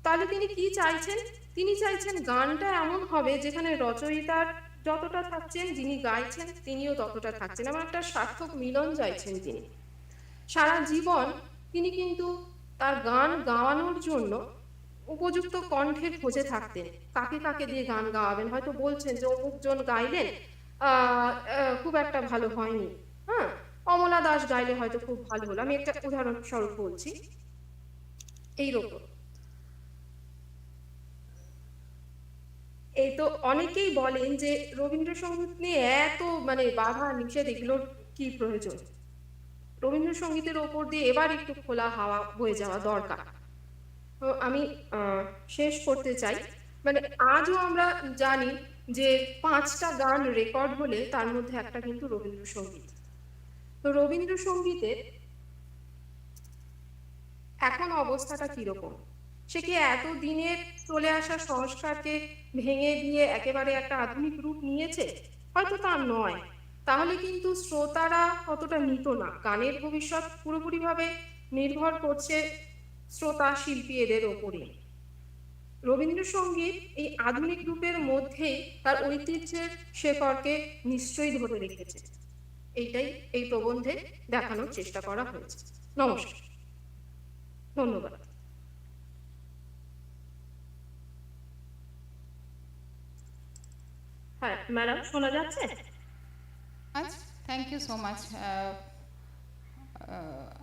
তাহলে তিনি কি চাইছেন? তিনি চাইছেন গানটা এমন হবে যেখানে রচয়িতার যতটা থাকছেন, যিনি গাইছেন তিনিও ততটা থাকছেন, এমন একটা সার্থক মিলন চাইছেন তিনি। সারা জীবন তিনি কিন্তু তার গান গাওয়ানোর জন্য উপযুক্ত কণ্ঠের খোঁজে থাকতেন। কাকে কাকে দিয়ে গান গাওয়াবেন, হয়তো বলছেন যে অমুকজন গাইলেন খুব একটা ভালো হয়নি, হ্যাঁ, অমলা দাস গাইলে হয়তো খুব ভালো হলো। আমি একটা উদাহরণস্বরূপ বলছি। এই ওপর। এই তো অনেকেই বলেন যে রবীন্দ্রসঙ্গীত নিয়ে এত মানে বাধা নিষেধ এগুলোর কি প্রয়োজন, রবীন্দ্রসঙ্গীতের ওপর দিয়ে এবার একটু খোলা হাওয়া বয়ে যাওয়া দরকার। তো আমি শেষ করতে চাই, মানে আজও আমরা জানি যে 5টা গান রেকর্ড হলে তার মধ্যে একটা কিন্তু রবীন্দ্রসঙ্গীত। তো রবীন্দ্রসঙ্গীতের এখন অবস্থাটা কিরকম, সে কি এতদিনের চলে আসা সংস্কারকে ভেঙে দিয়ে একেবারে একটা আধুনিক রূপ নিয়েছে? হয়তো তা নয়। তাহলে কিন্তু শ্রোতারা কতটা নিত না, গানের ভবিষ্যৎ পুরোপুরিভাবে নির্ভর করছে শ্রোতা শিল্পী এদের ওপরে। রবীন্দ্রসঙ্গীত এই আধুনিক রূপের মধ্যেই তার ঐতিহ্যের শেকড়কে নিশ্চয়ই ধরে রেখেছে। এইটাই এই প্রবন্ধে দেখানোর চেষ্টা করা হয়েছে। নমস্কার, ধন্যবাদ। হ্যাঁ ম্যাডাম, শোনা যাচ্ছে? Thank you so much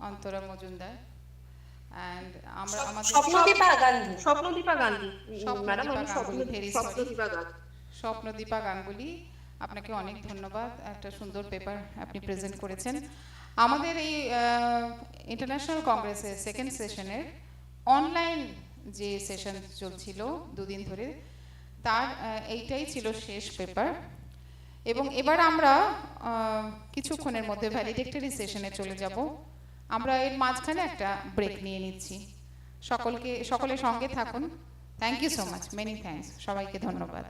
Antara Majumdar. And আমরা আমাদের স্বপ্নদীপা গান্ধী, স্বপ্নদীপা গান্ধী ম্যাডাম, স্বপ্নদীপা আমি গাঙ্গুলি, ভেরি সরি, স্বপ্নদীপা গান্ধী। স্বপ্নদীপা গাঙ্গুলি, আপনাকে অনেক ধন্যবাদ, একটা সুন্দর পেপার আপনি প্রেজেন্ট করেছেন। আমাদের এই ইন্টারন্যাশনাল কংগ্রেসের সেকেন্ড সেশনের অনলাইন যে সেশন চলছিল 2 দিন ধরে, তার এইটাই ছিল শেষ পেপার। এবং এবার আমরা কিছুক্ষণের মধ্যে ভ্যালিডেক্টরি সেশনে চলে যাব। আমরা এর মাঝখানে একটা ব্রেক নিয়ে নিচ্ছি। সকলের সঙ্গে থাকুন। Thank you so much, many thanks, সবাইকে ধন্যবাদ।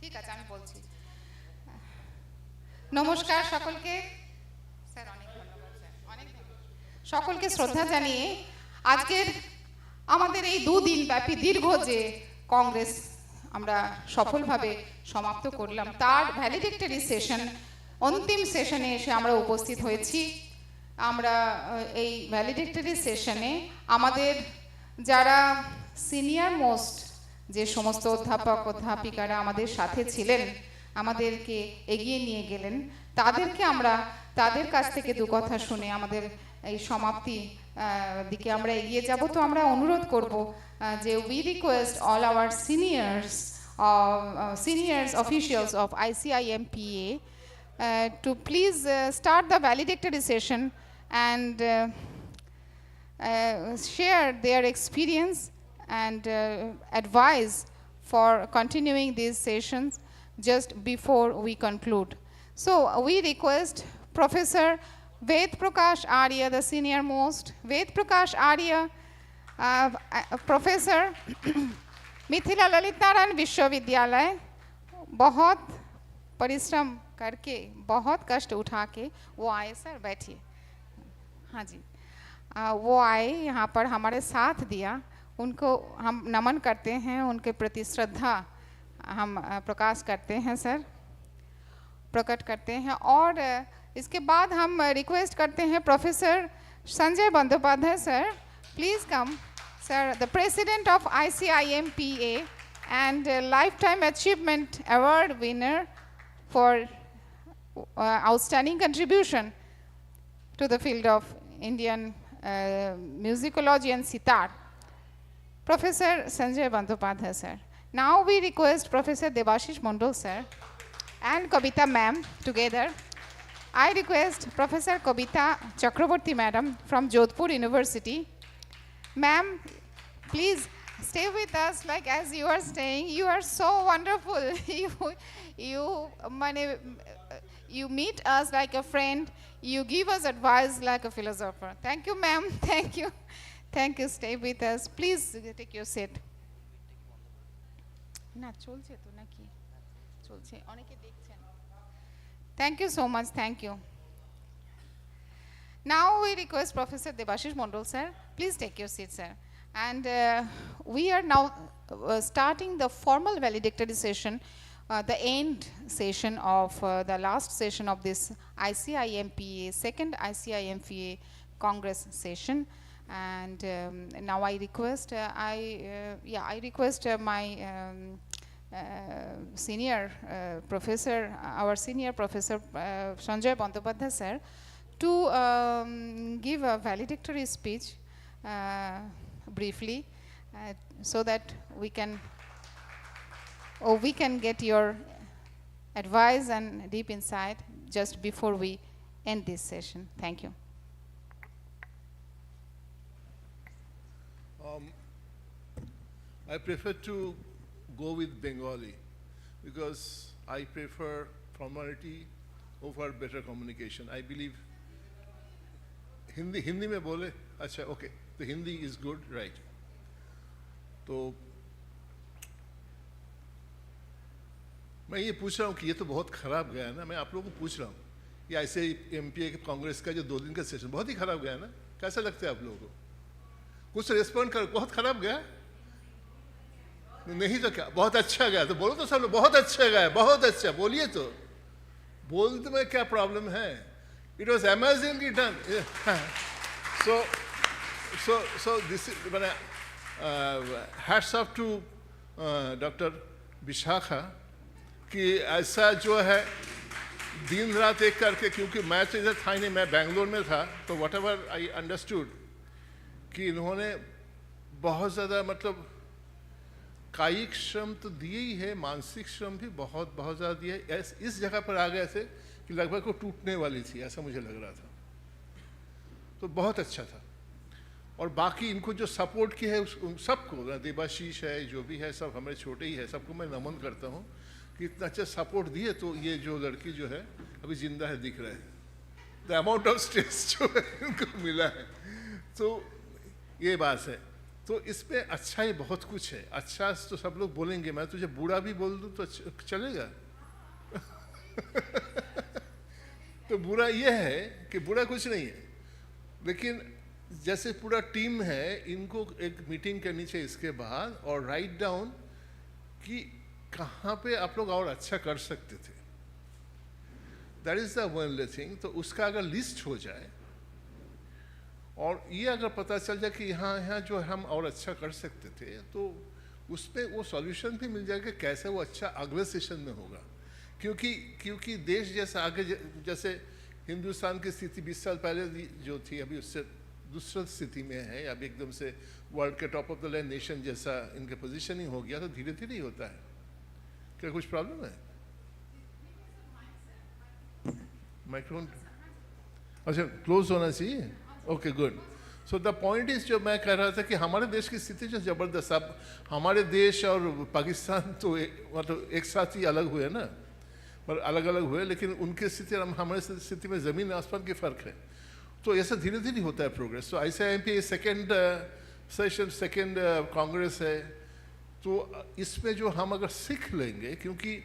ঠিক আছে আমি বলছি। নমস্কার সকলকে, স্যার অনেক ধন্যবাদ, স্যার অনেক ধন্যবাদ সকলকে শ্রদ্ধা জানিয়ে আজকের আমাদের এই দুদিন ব্যাপী দীর্ঘ যে কংগ্রেস আমরা সফলভাবে সমাপ্ত করলাম, তার ভ্যালিডিক্টরি সেশন অন্তিম সেশনে এসে আমরা উপস্থিত হয়েছি। আমরা এই ভ্যালিডিক্টরি সেশনে আমাদের যারা সিনিয়র মোস্ট যে সমস্ত অধ্যাপক অধ্যাপিকারা আমাদের সাথে ছিলেন, আমাদেরকে এগিয়ে নিয়ে গেলেন, তাদেরকে আমরা তাদের কাছ থেকে দু কথা শুনে আমাদের এই সমাপ্তি দিকে আমরা এগিয়ে যাব। তো আমরা অনুরোধ করব যে we request all our seniors officials of ICIMPA to please start the valedictory session and share their experience and advice for continuing these sessions just before we conclude. So we request Professor Ved Prakash Arya, the senior most. Ved Prakash Arya, Professor Mithila Lalit Narayan विश्वविद्यालय, बहुत परिश्रम करके बहुत कष्ट उठा के वो आए। सर बैठिए। हाँ जी, वो आए यहाँ पर हमारे साथ दिया, उनको हम नमन करते हैं, उनके प्रति श्रद्धा हम प्रकाश करते हैं सर, प्रकट करते हैं। और इसके बाद हम रिक्वेस्ट करते हैं professor Sanjay Bandopadhyay sir, please come sir, the president of ICIMPA and lifetime achievement award winner for outstanding contribution to the field of Indian musicology and sitar, Professor Sanjay Bandyopadhyay sir. Now we request Professor Debashish Mondal sir and Kavita ma'am together. I request Professor Kavita Chakraborty madam from Jodhpur University. Ma'am, please stay with us like as you are staying. You are so wonderful. You meet us like a friend. You give us advice like a philosopher. Thank you, ma'am. Thank you. Thank you. Stay with us. Please take your seat. Thank you so much. Thank you. Now we request Professor Debashish Mondal sir. Please take your seat, sir. And we are now starting the formal valedictory session, the end session of the last session of this ICIMPA, second ICIMPA Congress session. And now I request, I request my senior professor, our senior professor Sanjay Bandyopadhyay sir, to give a valedictory speech briefly, so that we can get your advice and deep insight just before we end this session. Thank you. I prefer to go with Bengali because I prefer formality over better communication. I believe Hindi में बोले अच्छा okay, तो Hindi is good right. तो मैं ये पूछ रहा हूँ कि ये तो बहुत खराब गया ना, मैं आप लोगों को पूछ रहा हूँ ये ऐसे एमपीए के कांग्रेस का जो 2 दिन का सेशन बहुत ही खराब गया ना, कैसा लगता है आप लोगों को? कुछ रेस्पॉन्ड कर, बहुत खराब गया नहीं तो क्या बहुत अच्छा गया? तो बोलो तो सब लोग बहुत अच्छा गया, बहुत अच्छा बोलिए, तो बोलते में क्या प्रॉब्लम है? It was amazingly done. So this is hats off to Dr. Vishakha कि ऐसा जो है दिन रात एक करके, क्योंकि मैं तो इधर था ही नहीं, मैं बेंगलोर में था, तो whatever I understood कि इन्होंने बहुत ज़्यादा मतलब कायिक श्रम तो दिए ही है, मानसिक श्रम भी बहुत ज़्यादा दिया है। इस जगह पर आ गए थे कि लगभग वो टूटने वाली थी, ऐसा मुझे लग रहा था। तो बहुत अच्छा था। और बाकी इनको जो सपोर्ट किया है उन सबको, देबाशीष है, जो भी है, सब हमारे छोटे ही है, सबको मैं नमन करता हूँ कि इतना अच्छा सपोर्ट दिए। तो ये जो लड़की जो है अभी जिंदा है, दिख रहा है, द अमाउंट ऑफ स्ट्रेस जो है इनको मिला है, तो ये बात है। तो इसमें अच्छा ही बहुत कुछ है। अच्छा तो सब लोग बोलेंगे, मैं तुझे बूढ़ा भी बोल दूँ तो चलेगा? तो बुरा ये है कि बुरा कुछ नहीं है, लेकिन जैसे पूरा टीम है, इनको एक मीटिंग करनी चाहिए इसके बाद और राइट डाउन कि कहाँ पे आप लोग और अच्छा कर सकते थे। That is the only thing. तो उसका अगर लिस्ट हो जाए और ये अगर पता चल जाए कि यहाँ यहाँ जो हम और अच्छा कर सकते थे, तो उसमें वो सॉल्यूशन भी मिल जाएगा कैसे वो अच्छा अगले सेशन में होगा। क्योंकि देश जैसा आगे जैसे हिंदुस्तान की स्थिति 20 साल पहले जो थी, अभी उससे दूसरी स्थिति में है। अभी एकदम से वर्ल्ड के top of the land nation जैसा इनके पोजीशनिंग हो गया, तो धीरे धीरे ही होता है। क्या कुछ प्रॉब्लम है? माइक्रोफोन अच्छा क्लोज होना चाहिए। Okay good. So the point is, जो मैं कह रहा था कि हमारे देश की स्थिति जो ज़बरदस्त, अब हमारे देश और पाकिस्तान तो मतलब एक साथ ही अलग हुए ना, पर अलग अलग हुए, लेकिन उनकी स्थिति और हमारे स्थिति में ज़मीन आसमान की फ़र्क है। तो ऐसा धीरे धीरे होता है प्रोग्रेस। तो ICIMPA second session, second Congress है, तो इसमें जो हम अगर सीख लेंगे, क्योंकि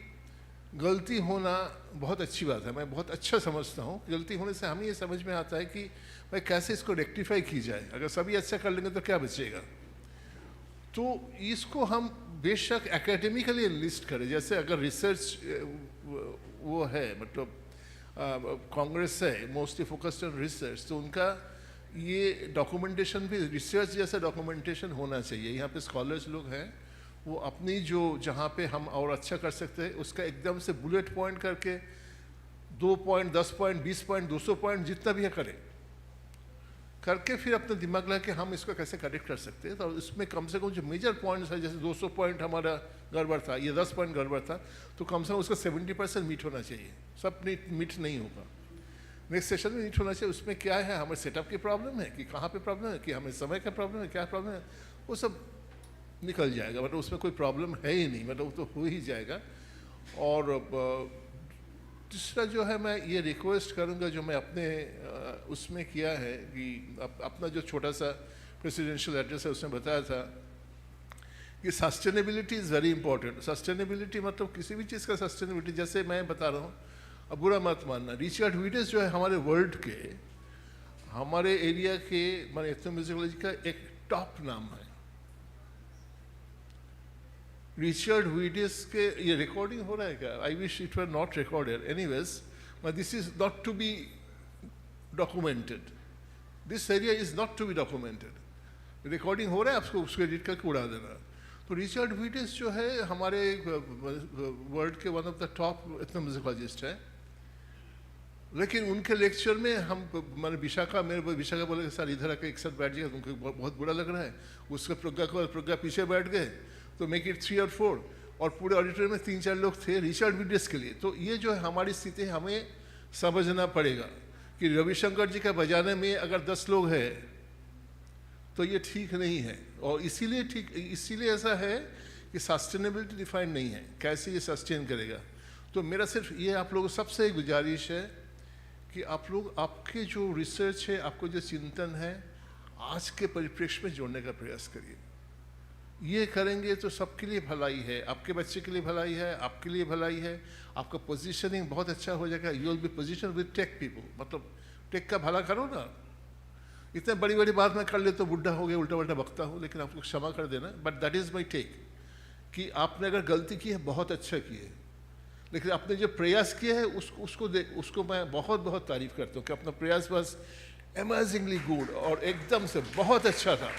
गलती होना बहुत अच्छी बात है, मैं बहुत अच्छा समझता हूँ। गलती होने से हमें ये समझ में आता है कि भाई कैसे इसको रेक्टिफाई की जाए। अगर सभी अच्छा कर लेंगे तो क्या बचेगा। तो इसको हम बेशक एकेडमिकली लिस्ट करें, जैसे अगर रिसर्च वो है, मतलब कांग्रेस है मोस्टली फोकस्ड ऑन रिसर्च, तो उनका ये डॉक्यूमेंटेशन भी रिसर्च जैसा डॉक्यूमेंटेशन होना चाहिए। यहाँ पे स्कॉलर्स लोग हैं, वो अपनी जो जहाँ पे हम और अच्छा कर सकते हैं उसका एकदम से बुलेट पॉइंट करके 2 पॉइंट, 10 पॉइंट, 20 पॉइंट, 200 पॉइंट जितना भी है करें, करके फिर अपना दिमाग लगा कि हम इसको कैसे करेक्ट कर सकते हैं। तो इसमें कम से कम जो मेजर पॉइंट्स है, जैसे 200 पॉइंट हमारा गड़बड़ था, ये 10 पॉइंट गड़बड़ था, तो कम से कम उसका 70% मीट होना चाहिए। सब मीट नहीं होगा, नेक्स्ट सेशन में मीट होना चाहिए। उसमें क्या है, हमारे सेटअप की प्रॉब्लम है कि कहाँ पे प्रॉब्लम है, कि हमें समय का प्रॉब्लम है, क्या प्रॉब्लम है, वो सब निकल जाएगा। मतलब उसमें कोई प्रॉब्लम है ही नहीं, मतलब वो तो हो ही जाएगा। और तीसरा जो है, मैं ये रिक्वेस्ट करूँगा, जो मैं अपने उसमें किया है कि अपना जो छोटा सा प्रेसिडेंशियल एड्रेस है उसमें बताया था कि sustainability is very important. Sustainability मतलब किसी भी चीज़ का सस्टेनेबिलिटी, जैसे मैं बता रहा हूँ, अब बुरा मत मानना, रिचर्ड व्हीटस जो है हमारे वर्ल्ड के, हमारे एरिया के, माने एथनोम्यूजिकोलॉजी का एक टॉप नाम है। रिचर्ड व्हीटस के, ये रिकॉर्डिंग हो रहा है क्या? I wish it were not recorded. Anyways, but this is not to be documented, this area is not to be documented. Recording हो रहा है, आपको उसको एडिट करके उड़ा देना। तो रिचर्ड व्हीटस जो है हमारे वर्ल्ड के वन ऑफ द टॉप एथनोम्यूजिकोलॉजिस्ट है, लेकिन उनके लेक्चर में हम, मैंने विशाखा, मेरे विशाखा बोले सर इधर आके एक साथ बैठ जाएगा, उनको बहुत बुरा लग रहा है। उसके प्रज्ञा पीछे बैठ गए, तो मेक इट 3 और 4, और पूरे ऑडिटोरियम में 3-4 लोग थे रिचर्ड व्हीटस के लिए। तो ये जो है हमारी स्थिति, हमें समझना पड़ेगा कि रविशंकर जी का बजाने में अगर 10 लोग हैं तो ये ठीक नहीं है। और इसीलिए ऐसा है कि सस्टेनेबिलिटी डिफाइंड नहीं है, कैसे ये सस्टेन करेगा। तो मेरा सिर्फ ये आप लोगों सबसे गुजारिश है कि आप लोग, आपके जो रिसर्च है, आपको जो चिंतन है, आज के परिप्रेक्ष्य में जोड़ने का प्रयास करिए। ये करेंगे तो सबके लिए भलाई है, आपके बच्चे के लिए भलाई है, आपके लिए भलाई है, आपका पोजीशनिंग बहुत अच्छा हो जाएगा। You will be position with tech people, मतलब टेक का भला करो ना। इतने बड़ी बड़ी बात मैं कर ले तो बुढ़ा हो गया, उल्टा उल्टा बकता हूँ, लेकिन आपको क्षमा कर देना। But that is my take, कि आपने अगर गलती की है, बहुत अच्छा की है, लेकिन आपने जो प्रयास किया है उसको मैं बहुत बहुत तारीफ करता हूँ कि अपना प्रयास बस अमेजिंगली गुड और एकदम से बहुत अच्छा था।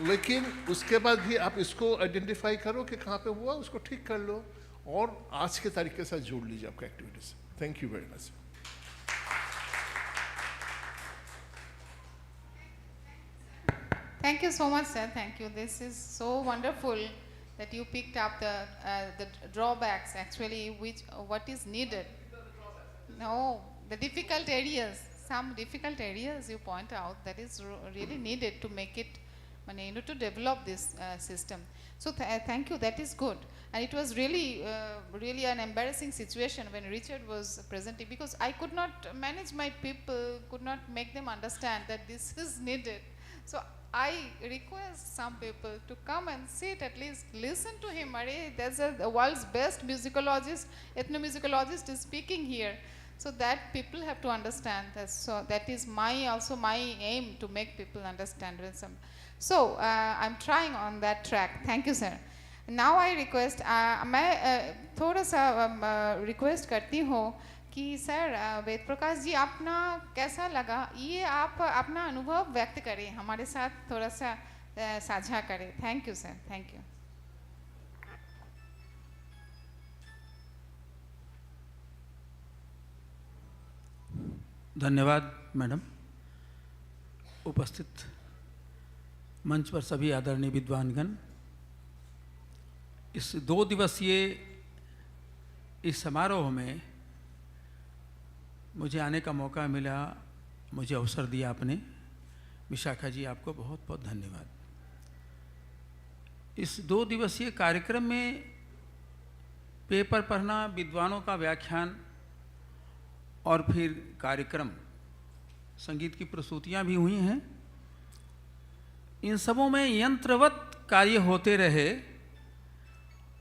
लेकिन उसके बाद भी आप इसको आइडेंटिफाई करो कि कहाँ पे हुआ, उसको ठीक कर लो और आज के तारीख के साथ जोड़ लीजिए आपका activities. Thank you very much. Thank you so much, sir. Thank you. This is so wonderful that you picked up the drawbacks, actually, what is needed. No, the difficult areas, some difficult areas you point out that is really needed to make it, to develop this system. So thank you. That is good. And it was really, really an embarrassing situation when Richard was presenting, because I could not manage my people, could not make them understand that this is needed. So I request some people to come and sit, at least listen to him. There's the world's best musicologist, ethnomusicologist is speaking here. So that people have to understand that. So that is also my aim, to make people understand. So I'm trying on that track. Thank you, sir. Now I request, मैं थोड़ा सा request करती हूँ कि sir Ved Prakash ji अपना कैसा लगा, ये आप अपना अनुभव व्यक्त करें, हमारे साथ थोड़ा सा साझा करें. Thank you sir. Thank you. धन्यवाद मैडम. उपस्थित मंच पर सभी आदरणीय विद्वानगण, इस 2 दिवसीय इस समारोह में मुझे आने का मौका मिला, मुझे अवसर दिया आपने. विशाखा जी, आपको बहुत बहुत धन्यवाद. इस 2 दिवसीय कार्यक्रम में पेपर पढ़ना, विद्वानों का व्याख्यान और फिर कार्यक्रम, संगीत की प्रस्तुतियाँ भी हुई हैं. इन सबों में यंत्रवत कार्य होते रहे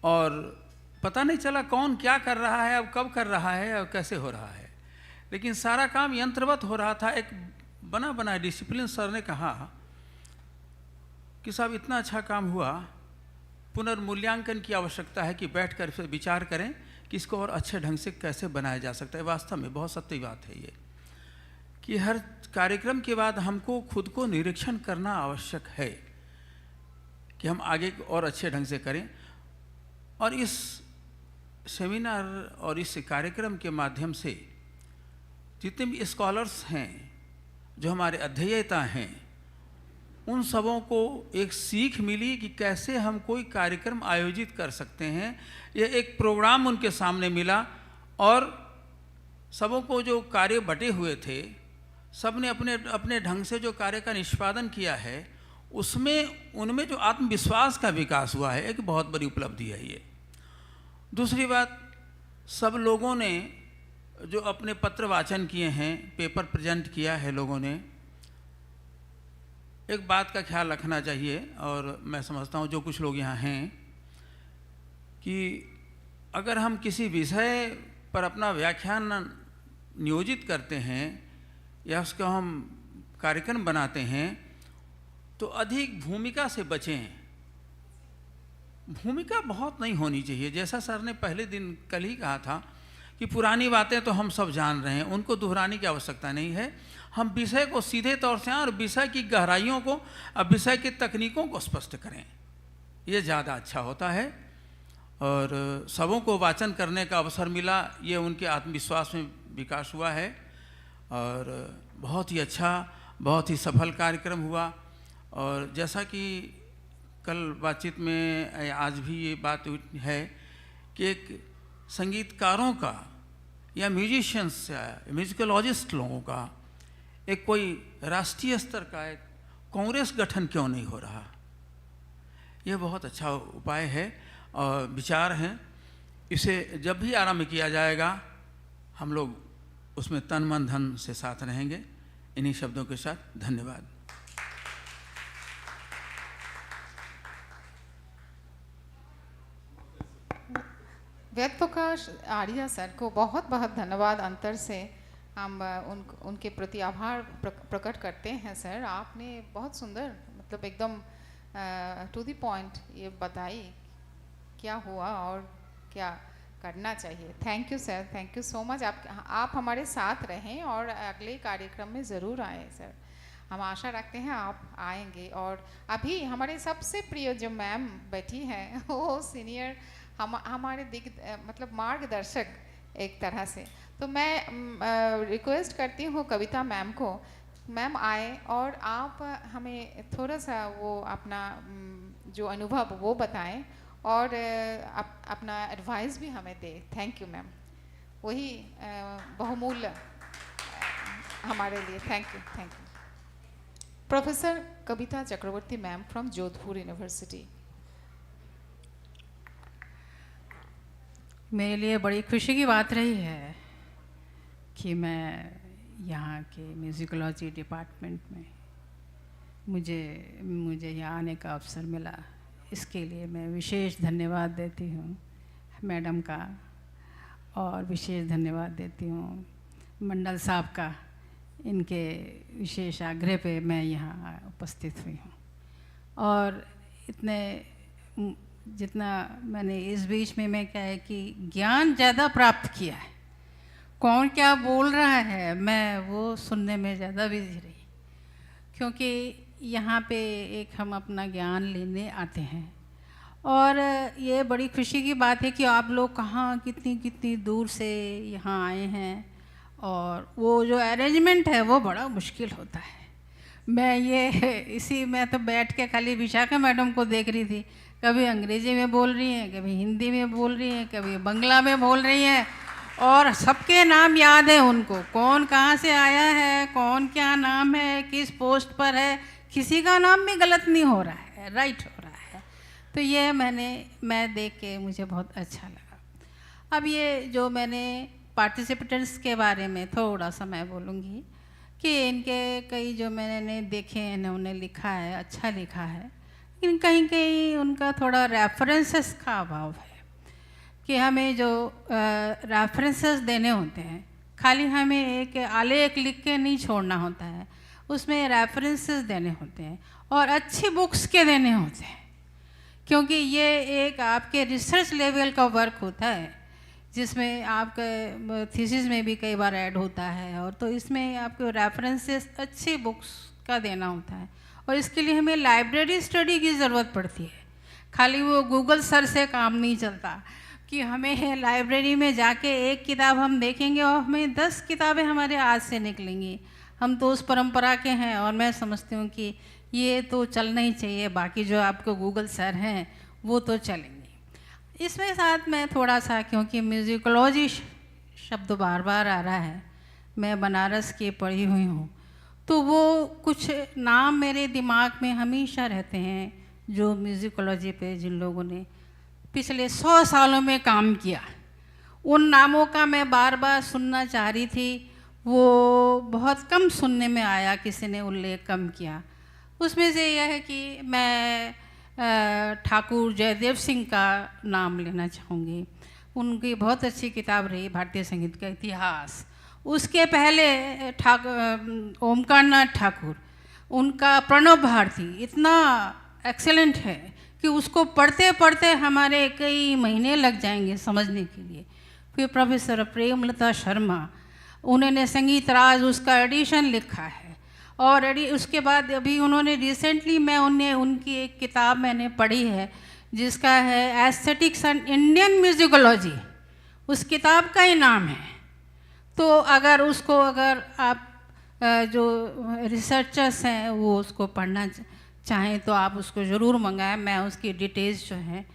और पता नहीं चला कौन क्या कर रहा है, अब कब कर रहा है और कैसे हो रहा है, लेकिन सारा काम यंत्रवत हो रहा था. एक बना बना डिसिप्लिन. सर ने कहा कि साहब इतना अच्छा काम हुआ, पुनर्मूल्यांकन की आवश्यकता है कि बैठकर इस पर विचार करें कि इसको और अच्छे ढंग से कैसे बनाया जा सकता है. वास्तव में बहुत सत्य बात है ये कि हर कार्यक्रम के बाद हमको खुद को निरीक्षण करना आवश्यक है कि हम आगे और अच्छे ढंग से करें. और इस सेमिनार और इस कार्यक्रम के माध्यम से जितने भी स्कॉलर्स हैं, जो हमारे अध्येता हैं, उन सबों को एक सीख मिली कि कैसे हम कोई कार्यक्रम आयोजित कर सकते हैं. यह एक प्रोग्राम उनके सामने मिला और सबों को जो कार्य बटे हुए थे, सब ने अपने अपने ढंग से जो कार्य का निष्पादन किया है, उसमें उनमें जो आत्मविश्वास का विकास हुआ है, एक बहुत बड़ी उपलब्धि है ये. दूसरी बात, सब लोगों ने जो अपने पत्र वाचन किए हैं, पेपर प्रेजेंट किया है लोगों ने, एक बात का ख्याल रखना चाहिए. और मैं समझता हूँ जो कुछ लोग यहाँ हैं कि अगर हम किसी विषय पर अपना व्याख्यान नियोजित करते हैं या उसका हम कार्यक्रम बनाते हैं तो अधिक भूमिका से बचें. भूमिका बहुत नहीं होनी चाहिए. जैसा सर ने पहले दिन कल ही कहा था कि पुरानी बातें तो हम सब जान रहे हैं, उनको दोहराने की आवश्यकता नहीं है. हम विषय को सीधे तौर से और विषय की गहराइयों को, अब विषय की तकनीकों को स्पष्ट करें, ये ज़्यादा अच्छा होता है. और सबों को वाचन करने का अवसर मिला, ये उनके आत्मविश्वास में विकास हुआ है और बहुत ही अच्छा, बहुत ही सफल कार्यक्रम हुआ. और जैसा कि कल बातचीत में, आज भी ये बात है कि एक संगीतकारों का या म्यूजिशियंस या म्यूजिकोलॉजिस्ट लोगों का एक कोई राष्ट्रीय स्तर का एक कांग्रेस गठन क्यों नहीं हो रहा. यह बहुत अच्छा उपाय है और विचार हैं. इसे जब भी आरंभ किया जाएगा हम लोग उसमें तन मन धन से साथ रहेंगे. इन्हीं शब्दों के साथ धन्यवाद. वेद प्रकाश आर्या सर को बहुत बहुत धन्यवाद. अंतर से हम उनके प्रति आभार प्रकट करते हैं. सर, आपने बहुत सुंदर, मतलब एकदम टू द पॉइंट ये बताई क्या हुआ और क्या करना चाहिए. Thank you sir, thank you so much. आप हमारे साथ रहें और अगले कार्यक्रम में ज़रूर आएँ सर. हम आशा रखते हैं आप आएंगे. और अभी हमारे सबसे प्रिय जो मैम बैठी हैं, वो सीनियर हमारे मतलब मार्गदर्शक एक तरह से. तो मैं रिक्वेस्ट करती हूँ कविता मैम को, मैम आए और आप हमें थोड़ा सा वो अपना जो अनुभव वो बताएं और अपना एडवाइस भी हमें दें. थैंक यू मैम, वही बहुमूल्य हमारे लिए. Thank you, thank you. Professor Kavita Chakraborty ma'am from Jodhpur university. मेरे लिए बड़ी खुशी की बात रही है कि मैं यहाँ के म्यूजिकोलॉजी डिपार्टमेंट में मुझे यहाँ आने का अवसर मिला, इसके लिए मैं विशेष धन्यवाद देती हूँ मैडम का, और विशेष धन्यवाद देती हूँ मंडल साहब का। इनके विशेष आग्रह पे मैं यहाँ उपस्थित हुई हूँ। और जितना मैंने इस बीच में मैं क्या है कि ज्ञान ज़्यादा प्राप्त किया है, कौन क्या बोल रहा है मैं वो सुनने में ज़्यादा बिजी रही, क्योंकि यहाँ पे एक हम अपना ज्ञान लेने आते हैं। और ये बड़ी खुशी की बात है कि आप लोग कहाँ कितनी कितनी दूर से यहाँ आए हैं, और वो जो अरेंजमेंट है वो बड़ा मुश्किल होता है। मैं तो बैठ के खाली विशाखा मैडम को देख रही थी, कभी अंग्रेजी में बोल रही हैं, कभी हिंदी में बोल रही हैं, कभी बांग्ला में बोल रही हैं, और सबके नाम याद है उनको, कौन कहाँ से आया है, कौन क्या नाम है, किस पोस्ट पर है, किसी का नाम भी गलत नहीं हो रहा है, राइट हो रहा है। तो ये मैं देख के मुझे बहुत अच्छा लगा। अब ये जो मैंने पार्टिसिपेंट्स के बारे में थोड़ा सा मैं बोलूँगी कि इनके कई जो मैंने देखे हैं, इन्होंने लिखा है, अच्छा लिखा है, लेकिन कहीं कहीं उनका थोड़ा रेफरेंसेस का अभाव है कि हमें जो रेफरेंसेस देने होते हैं, खाली हमें एक आलेख लिख के नहीं छोड़ना होता है, उसमें रेफरेंसेस देने होते हैं और अच्छी बुक्स के देने होते हैं, क्योंकि ये एक आपके रिसर्च लेवल का वर्क होता है जिसमें आपका थीसिस में भी कई बार ऐड होता है, और तो इसमें आपको रेफरेंसेस अच्छी बुक्स का देना होता है। और इसके लिए हमें लाइब्रेरी स्टडी की ज़रूरत पड़ती है, खाली वो गूगल सर्च से काम नहीं चलता कि हमें लाइब्रेरी में जाके एक किताब हम देखेंगे और हमें 10 किताबें हमारे हाथ से निकलेंगी। हम तो उस परंपरा के हैं, और मैं समझती हूँ कि ये तो चलना ही चाहिए, बाकी जो आपको गूगल सर हैं वो तो चलेंगे। इसमें साथ में थोड़ा सा, क्योंकि म्यूजिकोलॉजी शब्द बार बार आ रहा है, मैं बनारस की पढ़ी हुई हूँ, तो वो कुछ नाम मेरे दिमाग में हमेशा रहते हैं जो म्यूजिकोलॉजी पे जिन लोगों ने पिछले 100 सालों में काम किया, उन नामों का मैं बार बार सुनना चाह रही थी, वो बहुत कम सुनने में आया, किसी ने उल्लेख कम किया। उसमें से यह है कि मैं ठाकुर जयदेव सिंह का नाम लेना चाहूँगी। उनकी बहुत अच्छी किताब रही भारतीय संगीत का इतिहास। उसके पहले ओमकारनाथ ठाकुर, उनका प्रणव भारती इतना एक्सेलेंट है कि उसको पढ़ते पढ़ते हमारे कई महीने लग जाएंगे समझने के लिए। फिर प्रोफेसर प्रेमलता शर्मा, उन्होंने संगीत राज उसका एडिशन लिखा है, और उसके बाद अभी उन्होंने रिसेंटली उनकी एक किताब मैंने पढ़ी है जिसका है एस्थेटिक्स एंड इंडियन म्यूजिकोलॉजी, उस किताब का ही नाम है। तो अगर आप जो रिसर्चर्स हैं वो उसको पढ़ना चाहें तो आप उसको ज़रूर मंगाएं, मैं उसकी डिटेल्स जो हैं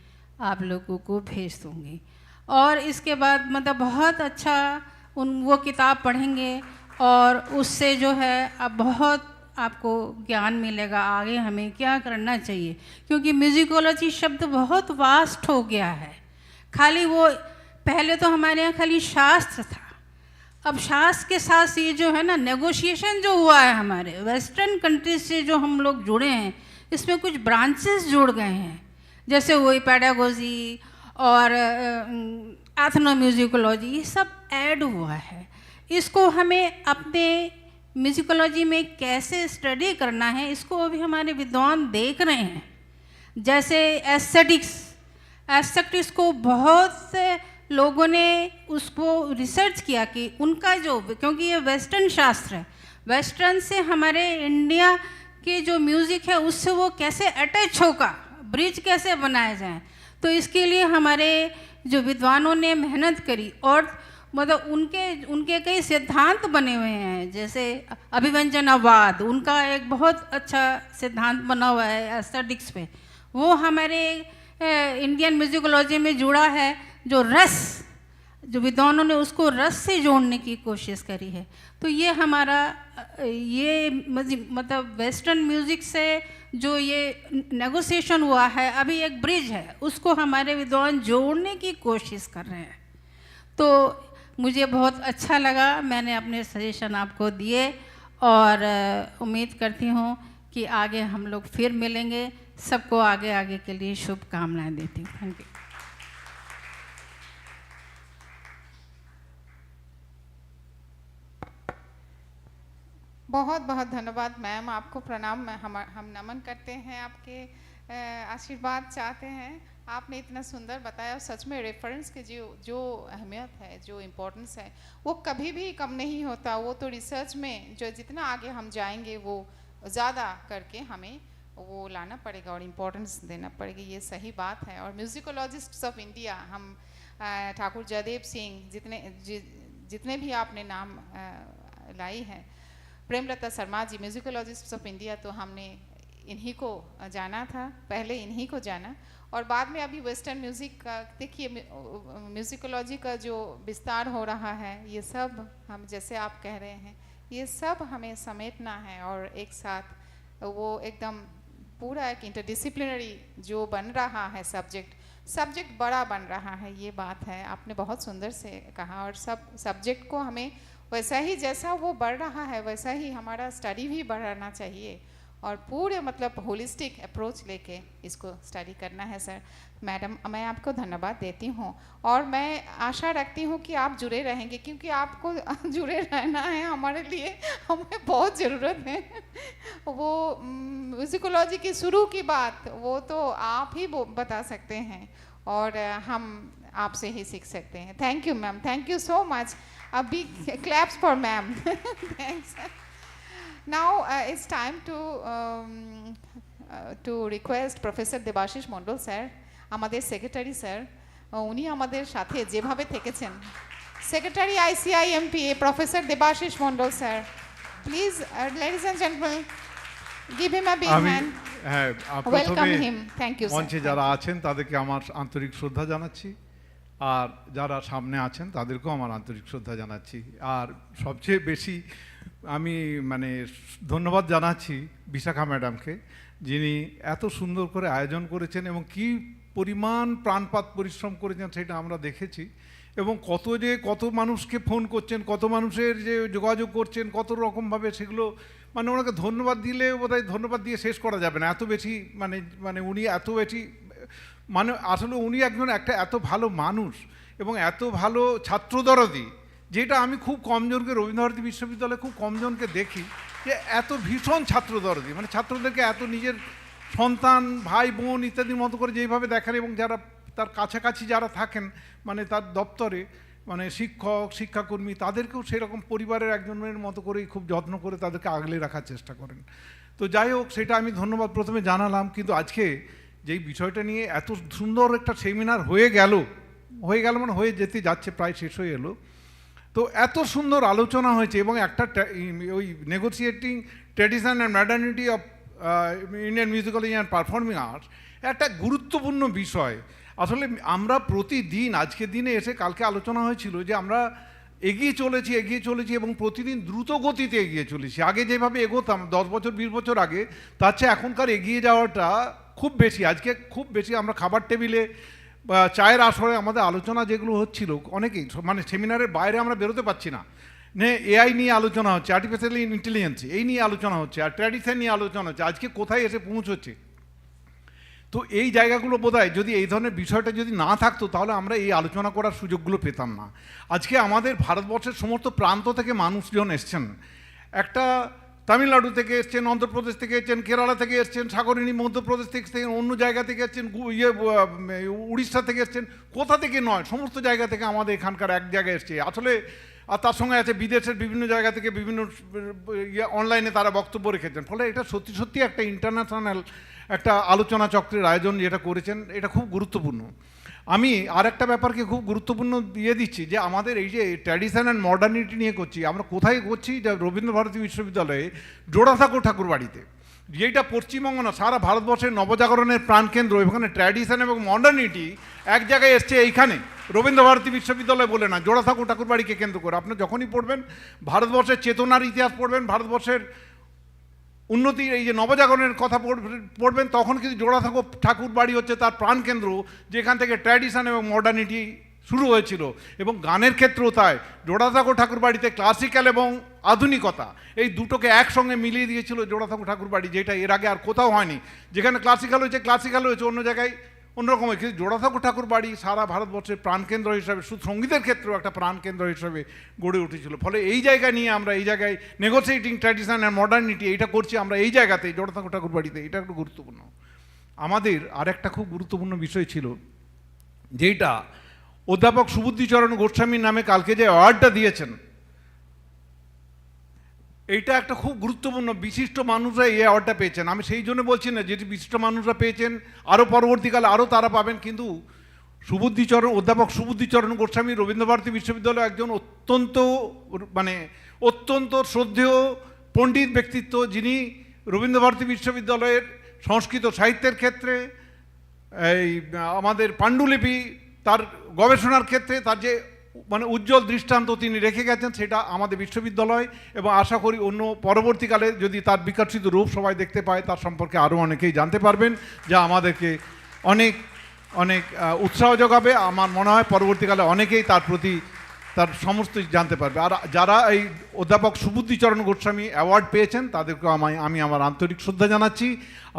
आप लोगों को भेज दूँगी। और इसके बाद मतलब बहुत अच्छा वो किताब पढ़ेंगे और उससे जो है अब बहुत आपको ज्ञान मिलेगा आगे हमें क्या करना चाहिए, क्योंकि म्यूजिकोलॉजी शब्द बहुत वास्ट हो गया है। खाली वो पहले तो हमारे यहाँ खाली शास्त्र था, अब शास्त्र के साथ ये जो है ना नेगोशिएशन जो हुआ है हमारे वेस्टर्न कंट्रीज से जो हम लोग जुड़े हैं, इसमें कुछ ब्रांचेस जुड़ गए हैं, जैसे वही पेडागोजी और एथनोम्यूजिकोलॉजी, ये सब ऐड हुआ है। इसको हमें अपने म्यूजिकोलॉजी में कैसे स्टडी करना है इसको अभी हमारे विद्वान देख रहे हैं। जैसे एस्थेटिक्स को बहुत से लोगों ने उसको रिसर्च किया कि उनका जो, क्योंकि ये वेस्टर्न शास्त्र है, वेस्टर्न से हमारे इंडिया के जो म्यूज़िक है उससे वो कैसे अटैच होगा, ब्रिज कैसे बनाया जाए। तो इसके लिए हमारे जो विद्वानों ने मेहनत करी और मतलब उनके कई सिद्धांत बने हुए हैं, जैसे अभिव्यंजनावाद, उनका एक बहुत अच्छा सिद्धांत बना हुआ है एस्थेटिक्स पे, वो हमारे इंडियन म्यूजिकोलॉजी में जुड़ा है। जो रस, जो विद्वानों ने उसको रस से जोड़ने की कोशिश करी है। तो ये हमारा ये मतलब वेस्टर्न म्यूज़िक से जो ये नेगोशिएशन हुआ है अभी एक ब्रिज है, उसको हमारे विद्वान जोड़ने की कोशिश कर रहे हैं। तो मुझे बहुत अच्छा लगा, मैंने अपने सजेशन आपको दिए और उम्मीद करती हूँ कि आगे हम लोग फिर मिलेंगे। सबको आगे आगे के लिए शुभकामनाएं देती हूँ। Thank you. बहुत बहुत धन्यवाद मैम, आपको प्रणाम। हम नमन करते हैं, आपके आशीर्वाद चाहते हैं। आपने इतना सुंदर बताया और सच में रेफरेंस की जो अहमियत है, जो इम्पोर्टेंस है, वो कभी भी कम नहीं होता। वो तो रिसर्च में जो जितना आगे हम जाएंगे वो ज़्यादा करके हमें वो लाना पड़ेगा और इम्पोर्टेंस देना पड़ेगा, ये सही बात है। और म्यूजिकोलॉजिस्ट्स ऑफ इंडिया, हम ठाकुर जयदेव सिंह, जितने भी आपने नाम लाई है, प्रेमलता शर्मा जी, म्यूजिकोलॉजिस्ट्स ऑफ इंडिया, तो हमने इन्हीं को जाना था, पहले इन्हीं को जाना। और बाद में अभी वेस्टर्न म्यूज़िक का देखिए, म्यूजिकोलॉजी का जो विस्तार हो रहा है, ये सब हम जैसे आप कह रहे हैं, ये सब हमें समेटना है और एक साथ वो एकदम पूरा एक इंटरडिसिप्लिनरी जो बन रहा है सब्जेक्ट बड़ा बन रहा है, ये बात है। आपने बहुत सुंदर से कहा। और सब सब्जेक्ट को हमें वैसा ही, जैसा वो बढ़ रहा है वैसा ही हमारा स्टडी भी बढ़ाना चाहिए और पूरे मतलब होलिस्टिक अप्रोच लेके इसको स्टडी करना है। सर, मैडम, मैं आपको धन्यवाद देती हूँ और मैं आशा रखती हूँ कि आप जुड़े रहेंगे, क्योंकि आपको जुड़े रहना है हमारे लिए, हमें बहुत ज़रूरत है। वो म्यूजिकोलॉजी की शुरू की बात वो तो आप ही बता सकते हैं और हम आपसे ही सीख सकते हैं। Thank you ma'am, thank you so much. A big claps for ma'am. Thanks. Now it's time to request Professor Debashish Mondol sir, আমাদের সেক্রেটারি স্যার, উনি আমাদের সাথে যেভাবে থেকেছেন, secretary ICIMPA professor Debashish Mondal sir, please ladies and gentleman give him a big hand. হ্যাঁ, Welcome him. Thank you sir. মঞ্চে যারা আছেন তাদেরকে আমার আন্তরিক শ্রদ্ধা জানাচ্ছি, আর যারা সামনে আছেন তাদেরকেও আমার আন্তরিক শ্রদ্ধা জানাচ্ছি। আর সবচেয়ে বেশি আমি মানে ধন্যবাদ জানাচ্ছি বিশাখা ম্যাডামকে, যিনি এত সুন্দর করে আয়োজন করেছেন এবং কি পরিমাণ প্রাণপাত পরিশ্রম করেছেন সেটা আমরা দেখেছি। এবং কত মানুষকে ফোন করছেন, কত মানুষের যে যোগাযোগ করছেন, কত রকমভাবে সেগুলো মানে ওনাকে ধন্যবাদ দিলে বোধহয় ধন্যবাদ দিয়ে শেষ করা যাবে না, এত বেশি মানে উনি এত বেশি মানে আসলে উনি একজন এত ভালো মানুষ এবং এত ভালো ছাত্রদরদি, যেটা আমি খুব কমজনকে রবীন্দ্র ভারতী বিশ্ববিদ্যালয়ে খুব কমজনকে দেখি যে এত ভীষণ ছাত্রদরদি, মানে ছাত্রদেরকে এত নিজের সন্তান, ভাই বোন ইত্যাদির মতো করে যেভাবে দেখেন এবং যারা তার কাছাকাছি যারা থাকেন মানে তার দপ্তরে মানে শিক্ষক শিক্ষাকর্মী তাদেরকেও সেরকম পরিবারের একজনের মতো করেই খুব যত্ন করে তাদেরকে আগলে রাখার চেষ্টা করেন। তো যাই হোক, সেটা আমি ধন্যবাদ প্রথমে জানালাম। কিন্তু আজকে যেই বিষয়টা নিয়ে এত সুন্দর একটা সেমিনার হয়ে গেল মানে হয়ে যেতে যাচ্ছে, প্রায় শেষ হয়ে এলো, তো এত সুন্দর আলোচনা হয়েছে এবং একটা ওই negotiating tradition and modernity of Indian musical and performing arts একটা গুরুত্বপূর্ণ বিষয়। আসলে আমরা প্রতিদিন আজকের দিনে এসে কালকে আলোচনা হয়েছিল যে আমরা এগিয়ে চলেছি এবং প্রতিদিন দ্রুত গতিতে এগিয়ে চলেছি। আগে যেভাবে এগোতাম 10 বছর 20 বছর আগে, তার চেয়ে এখনকার এগিয়ে যাওয়াটা খুব বেশি। আজকে খুব বেশি আমরা খাবার টেবিলে বা চায়ের আসরে আমাদের আলোচনা যেগুলো হচ্ছিল, অনেকেই মানে সেমিনারের বাইরে আমরা বেরোতে পারছি না, এআই নিয়ে আলোচনা হচ্ছে, আর্টিফিশিয়াল ইন্টেলিজেন্স এই নিয়ে আলোচনা হচ্ছে, আর ট্র্যাডিশন নিয়ে আলোচনা হচ্ছে, আজকে কোথায় এসে পৌঁছচ্ছে। তো এই জায়গাগুলো বোধহয় যদি এই ধরনের বিষয়টা যদি না থাকতো তাহলে আমরা এই আলোচনা করার সুযোগগুলো পেতাম না। আজকে আমাদের ভারতবর্ষের সমস্ত প্রান্ত থেকে মানুষজন এসছেন, একটা তামিলনাড়ু থেকে এসছেন, অন্ধ্রপ্রদেশ থেকে এসছেন, কেরালা থেকে এসছেন, সাগরিনী মধ্যপ্রদেশ থেকে এসছেন, অন্য জায়গা থেকে এসছেন, উড়িষ্যা থেকে এসছেন, কোথা থেকে নয় সমস্ত জায়গা থেকে আমাদের এখানকার এক জায়গায় এসছে আসলে। আর তার সঙ্গে আছে বিদেশের বিভিন্ন জায়গা থেকে বিভিন্ন অনলাইনে তারা বক্তব্য রেখেছেন। ফলে এটা সত্যি একটা ইন্টারন্যাশনাল একটা আলোচনা চক্রের আয়োজন যেটা করেছেন, এটা খুব গুরুত্বপূর্ণ। আমি আর একটা ব্যাপারকে খুব গুরুত্বপূর্ণ দিয়ে দিচ্ছি যে আমাদের এই যে ট্র্যাডিশন অ্যান্ড মডার্নিটি নিয়ে করছি, আমরা কোথায় করছি? যে রবীন্দ্র ভারতী বিশ্ববিদ্যালয়ে জোড়াসাঁকো ঠাকুর বাড়িতে, যেটা পশ্চিমবঙ্গ না সারা ভারতবর্ষের নবজাগরণের প্রাণকেন্দ্র। এখানে ট্র্যাডিশন এবং মডার্নিটি এক জায়গায় এসছে, এইখানে রবীন্দ্র ভারতী বিশ্ববিদ্যালয় বলে না, জোড়াসাঁকো ঠাকুর বাড়িকে কেন্দ্র করে। আপনি যখনই পড়বেন ভারতবর্ষের চেতনার ইতিহাস পড়বেন, ভারতবর্ষের উন্নতির এই যে নবজাগরণের কথা পড়বেন, তখন কিন্তু জোড়াসাঁকো ঠাকুর বাড়ি হচ্ছে তার প্রাণকেন্দ্র, যেখান থেকে ট্র্যাডিশন এবং মডার্নিটি শুরু হয়েছিল, এবং গানের ক্ষেত্রেও তাই। জোড়াসাঁকো ঠাকুর বাড়িতে ক্লাসিক্যাল এবং আধুনিকতা এই দুটোকে একসঙ্গে মিলিয়ে দিয়েছিল জোড়াসাঁকো ঠাকুর বাড়ি, যেটা এর আগে আর কোথাও হয়নি। যেখানে ক্লাসিক্যাল হয়েছে, অন্য জায়গায় অন্যরকম হয়। কিন্তু জোড়াসাঁকো ঠাকুর বাড়ি সারা ভারতবর্ষের প্রাণকেন্দ্র হিসাবে, শুধু সঙ্গীতের ক্ষেত্রেও একটা প্রাণকেন্দ্র হিসাবে গড়ে উঠেছিল। ফলে এই জায়গায় নিয়ে আমরা এই জায়গায় নেগোসিয়েটিং ট্র্যাডিশন অ্যান্ড মডার্নিটি এইটা করছি আমরা এই জায়গাতে, জোড়াসাঁকো ঠাকুর বাড়িতে। এটা একটু গুরুত্বপূর্ণ। আমাদের আর একটা খুব গুরুত্বপূর্ণ বিষয় ছিল, যেটা অধ্যাপক সুবুদ্ধিচরণ গোস্বামীর নামে কালকে যে অ্যাওয়ার্ডটা দিয়েছেন, এইটা একটা খুব গুরুত্বপূর্ণ। বিশিষ্ট মানুষরা এই অ্যাওয়ার্ডটা পেয়েছেন। আমি সেই জন্য বলছি না যেটি বিশিষ্ট মানুষরা পেয়েছেন, আরও পরবর্তীকালে আরও তারা পাবেন, কিন্তু অধ্যাপক সুবুদ্ধিচরণ গোস্বামী রবীন্দ্রভারতী বিশ্ববিদ্যালয়ের একজন অত্যন্ত শ্রদ্ধেয় পণ্ডিত ব্যক্তিত্ব, যিনি রবীন্দ্রভারতী বিশ্ববিদ্যালয়ের সংস্কৃত সাহিত্যের ক্ষেত্রে, এই আমাদের পাণ্ডুলিপি, তার গবেষণার ক্ষেত্রে তার যে উজ্জ্বল দৃষ্টান্ত তিনি রেখে গেছেন, সেটা আমাদের বিশ্ববিদ্যালয়, এবং আশা করি অন্য পরবর্তীকালে যদি তার বিকশিত রূপ সবাই দেখতে পায়, তার সম্পর্কে আরও অনেকেই জানতে পারবেন, যা আমাদেরকে অনেক অনেক উৎসাহ যোগাবে। আমার মনে হয় পরবর্তীকালে অনেকেই তার প্রতি তার সমস্ত জানতে পারবে। আর যারা এই অধ্যাপক সুবুদ্ধিচরণ গোস্বামী অ্যাওয়ার্ড পেয়েছেন, তাদেরকেও আমি আমার আন্তরিক শ্রদ্ধা জানাচ্ছি।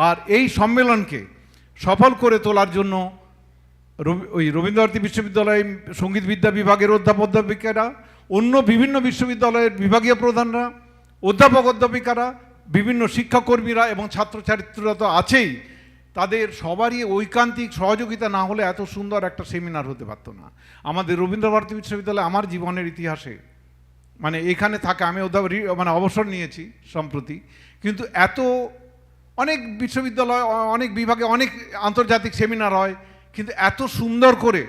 আর এই সম্মেলনকে সফল করে তোলার জন্য রবীন্দ্রভারতী বিশ্ববিদ্যালয় সঙ্গীত বিদ্যা বিভাগের অধ্যাপিকারা, অন্য বিভিন্ন বিশ্ববিদ্যালয়ের বিভাগীয় প্রধানরা, অধ্যাপিকারা, বিভিন্ন শিক্ষাকর্মীরা এবং ছাত্রছাত্রীরা তো আছেই, তাদের সবারই ঐকান্তিক সহযোগিতা না হলে এত সুন্দর একটা সেমিনার হতে পারতো না। আমাদের রবীন্দ্রভারতী বিশ্ববিদ্যালয় আমার জীবনের ইতিহাসে, এখানে থাকে, আমি অবসর নিয়েছি সম্প্রতি, কিন্তু অনেক বিশ্ববিদ্যালয়, অনেক বিভাগে অনেক আন্তর্জাতিক সেমিনার হয়, কিন্তু এত সুন্দর করে,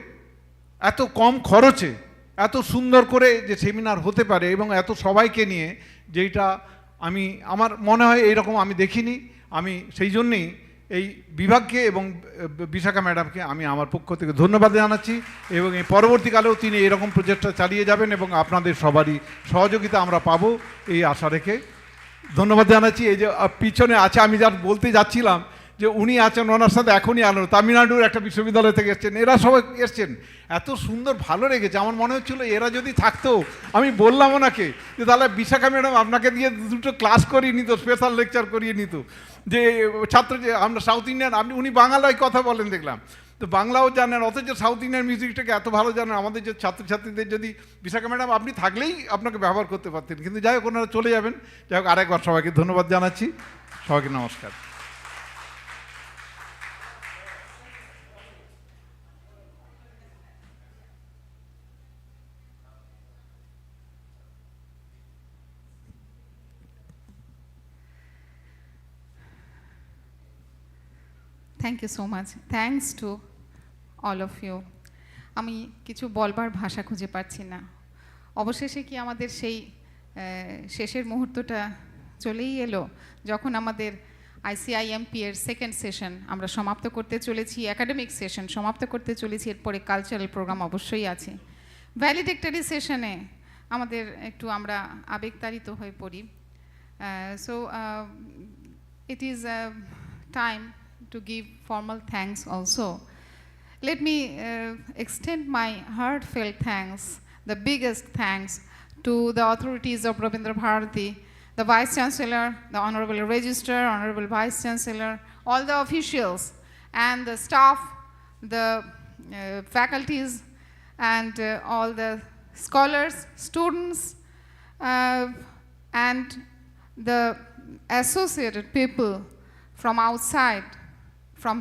এত কম খরচে এত সুন্দর করে যে সেমিনার হতে পারে, এবং এত সবাইকে নিয়ে, যেটা আমার মনে হয় এইরকম আমি দেখিনি। আমি সেই জন্যেই এই বিভাগকে এবং বিশাখা ম্যাডামকে আমি আমার পক্ষ থেকে ধন্যবাদ জানাচ্ছি, এবং এই পরবর্তীকালেও তিনি এরকম প্রজেক্টটা চালিয়ে যাবেন এবং আপনাদের সবারই সহযোগিতা আমরা পাবো, এই আশা রেখে ধন্যবাদ জানাচ্ছি। এই যে পিছনে আছে, আমি যা বলতে যাচ্ছিলাম, যে উনি আছেন, ওনার সাথে এখনই আলো, তামিলনাড়ুর একটা বিশ্ববিদ্যালয় থেকে এসছেন, এরা সবাই এসছেন, এত সুন্দর ভালো লেগেছে। আমার মনে হচ্ছিল এরা যদি থাকতো, আমি বললাম ওনাকে যে তাহলে বিশাখা ম্যাডাম আপনাকে দিয়ে দুটো ক্লাস করিয়ে নিত, স্পেশাল লেকচার করিয়ে নিত, যে যে আমরা সাউথ ইন্ডিয়ান, উনি বাংলায় কথা বলেন দেখলাম, তো বাংলাও জানেন, অথচ সাউথ ইন্ডিয়ান মিউজিকটাকে এত ভালো জানেন। আমাদের যে ছাত্রছাত্রীদের যদি বিশাখা ম্যাডাম আপনি থাকলেই আপনাকে ব্যবহার করতে পারতেন, কিন্তু যাই হোক ওনারা চলে যাবেন। যাই হোক, আরেকবার সবাইকে ধন্যবাদ জানাচ্ছি, সবাইকে নমস্কার। Thank you so much. Thanks to all of you. আমি কিছু বলবার ভাষা খুঁজে পাচ্ছি না। অবশেষে কি আমাদের সেই শেষের মুহূর্তটা চলেই এলো, যখন আমাদের ICIMP এর সেকেন্ড সেশন আমরা সমাপ্ত করতে চলেছি, একাডেমিক সেশন সমাপ্ত করতে চলেছি, এরপরে কালচারাল প্রোগ্রাম অবশ্যই আছে। ভ্যালিডিক্টরি সেশনে আমাদের একটু আমরা আবেগতাড়িত হয়ে পড়ি। So it is time to give formal thanks also. Let me extend my heartfelt thanks, the biggest thanks, to the authorities of Rabindra Bharati, the Vice Chancellor, the Honorable Registrar, Honorable Vice Chancellor, all the officials and the staff, the faculties, and all the scholars, students, and the associated people from outside, from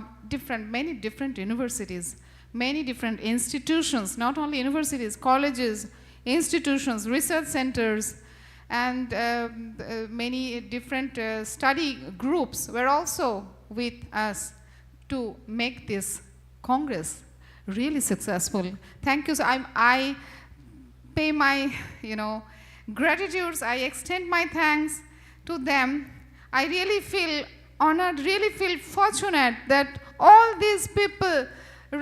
many different universities, many different institutions, not only universities, colleges, institutions, research centers, and many different study groups were also with us to make this Congress really successful. Thank you. So I pay my, gratitudes. I extend my thanks to them. I really feel honored, really feel fortunate that all these people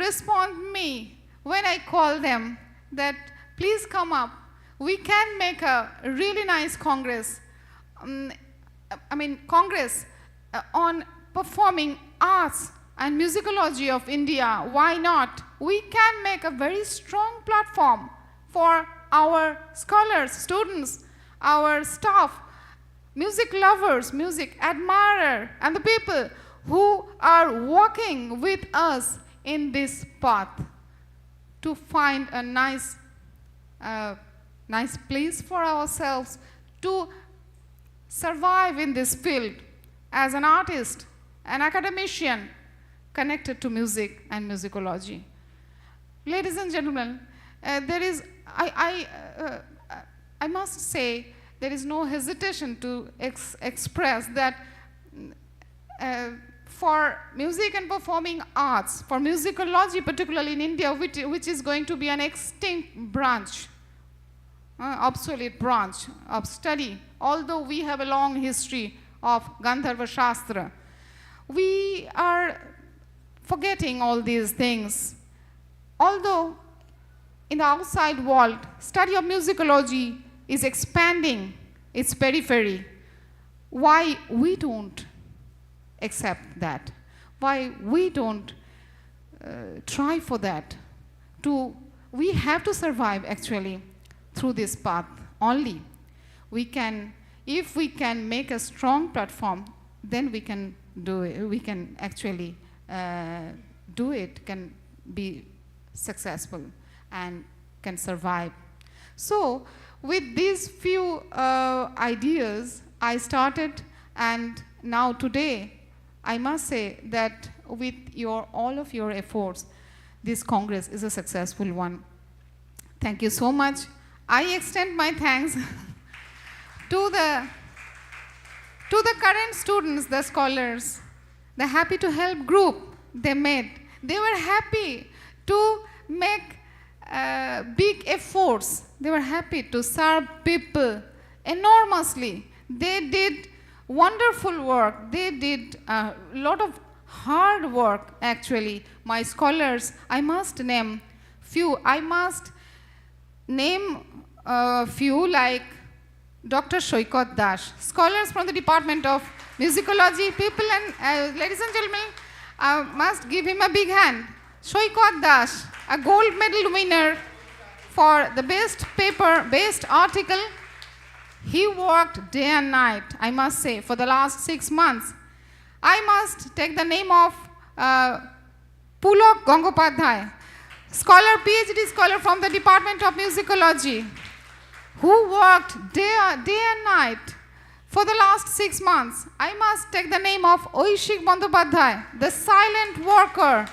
respond me when I call them that please come up. We can make a really nice Congress. Congress on performing arts and musicology of India, why not? We can make a very strong platform for our scholars, students, our staff, music lovers, music admirer, and the people who are walking with us in this path to find a nice place for ourselves to survive in this field as an artist, an academician connected to music and musicology. Ladies and gentlemen, I must say there is no hesitation to express that for music and performing arts, for musicology, particularly in India, which is going to be an extinct branch, obsolete branch of study, although we have a long history of Gandharva Shastra, we are forgetting all these things. Although in the outside world, study of musicology is expanding its periphery, why we don't accept that? Why we don't try for that? We have to survive actually through this path only. We can, if we can make a strong platform, then we can do it. We can actually do it, can be successful and can survive. So with these few ideas, I started, and now today, I must say that with all of your efforts, this Congress is a successful one. Thank you so much. I extend my thanks to the current students, the scholars, the Happy to Help group they made. They were happy to make big efforts. They were happy to serve people enormously. They did wonderful work. They did a lot of hard work, actually. My scholars, I must name few. I must name a few like Dr. Shoikot Dash, scholars from the Department of Musicology, people and ladies and gentlemen, I must give him a big hand. Shoikot Dash, a gold medal winner for the best paper, best article. He worked day and night, I must say, for the last 6 months. I must take the name of Pulok Gangopadhyay, scholar, PhD scholar from the Department of Musicology, who worked day and night for the last 6 months. I must take the name of Oishik Bandopadhyay, the silent worker,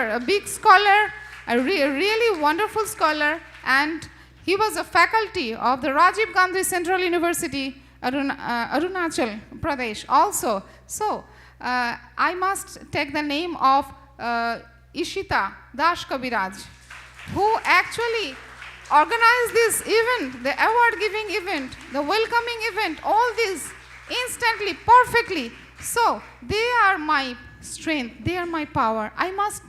a big scholar, a really wonderful scholar, and he was a faculty of the Rajiv Gandhi Central University, Arunachal Pradesh also. So, I must take the name of Ishita Das Kabiraj, who actually organized this event, the award-giving event, the welcoming event, all this instantly, perfectly. So, they are my strength, they are my power. I must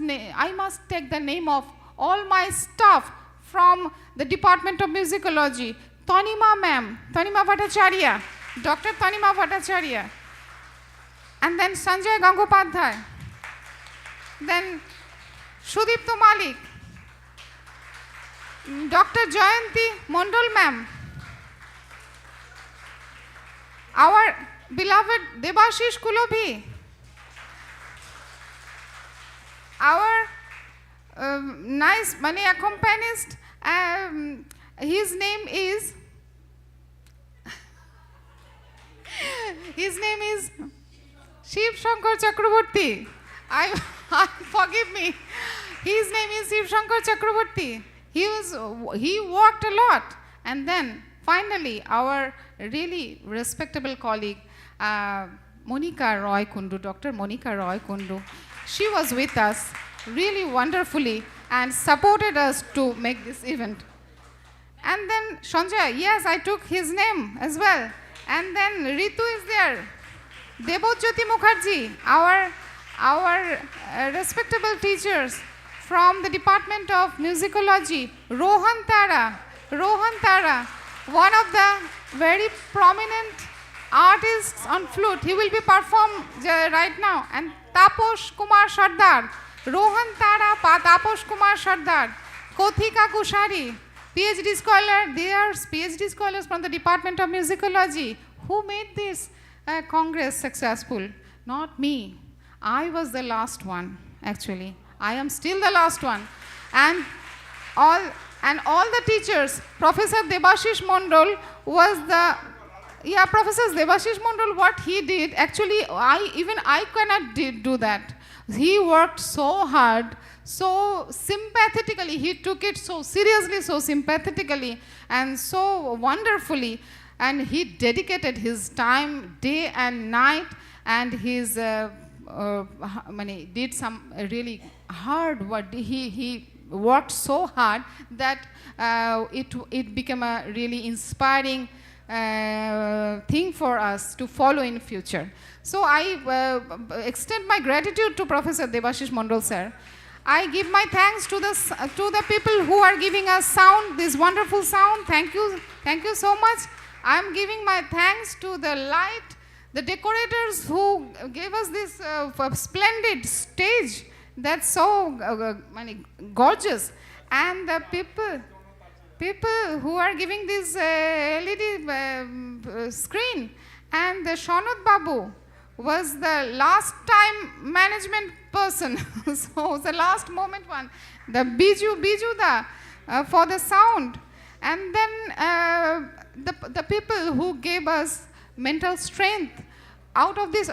take the name of all my staff from the Department of Musicology, Tanima ma'am, Tanima Bhattacharya, Dr. Tanima Bhattacharya, and then Sanjay Gangopadhyay, then Sudipto Malik, Dr. Jayanti Mondal ma'am, our beloved Debashish Kulobhi, our nice money accompanist, his name is Shiv Shankar Chakraborty. Forgive me. His name is Shiv Shankar Chakraborty. He worked a lot, and then finally our really respectable colleague Monica Roy Kundu, Dr. Monica Roy Kundu, she was with us really wonderfully and supported us to make this event. And then Sanjay, yes, I took his name as well. And then Ritu is there. Debojyoti Mukherjee, our respectable teachers from the Department of Musicology. Rohan Tara, one of the very prominent artists on flute. He will be performed right now. And Taposh Kumar Sardar, Rohan Tara Taposh Kumar Sardar, Kothika Kushari, PhD scholar, they are PhD scholars from the Department of Musicology. Who made this Congress successful? Not me. I was the last one, actually. I am still the last one. And all the teachers, Professor Debashish Mondal was the, Professor Debashish Mondal, what he did, actually, I cannot do that. He worked so hard, so sympathetically, he took it so seriously, so sympathetically, and so wonderfully, and he dedicated his time day and night, and his did some really hard work. He worked so hard that it became a really inspiring thing for us to follow in future. So I extend my gratitude to Professor Debashish Mondal sir. I give my thanks to the people who are giving us sound, this wonderful sound. Thank you so much. I am giving my thanks to the light, the decorators who gave us this splendid stage that's so gorgeous, and the people who are giving this LED screen, and the Shanut Babu was the last time management person, so the last moment one, the Biju da for the sound, and then the people who gave us mental strength out of this,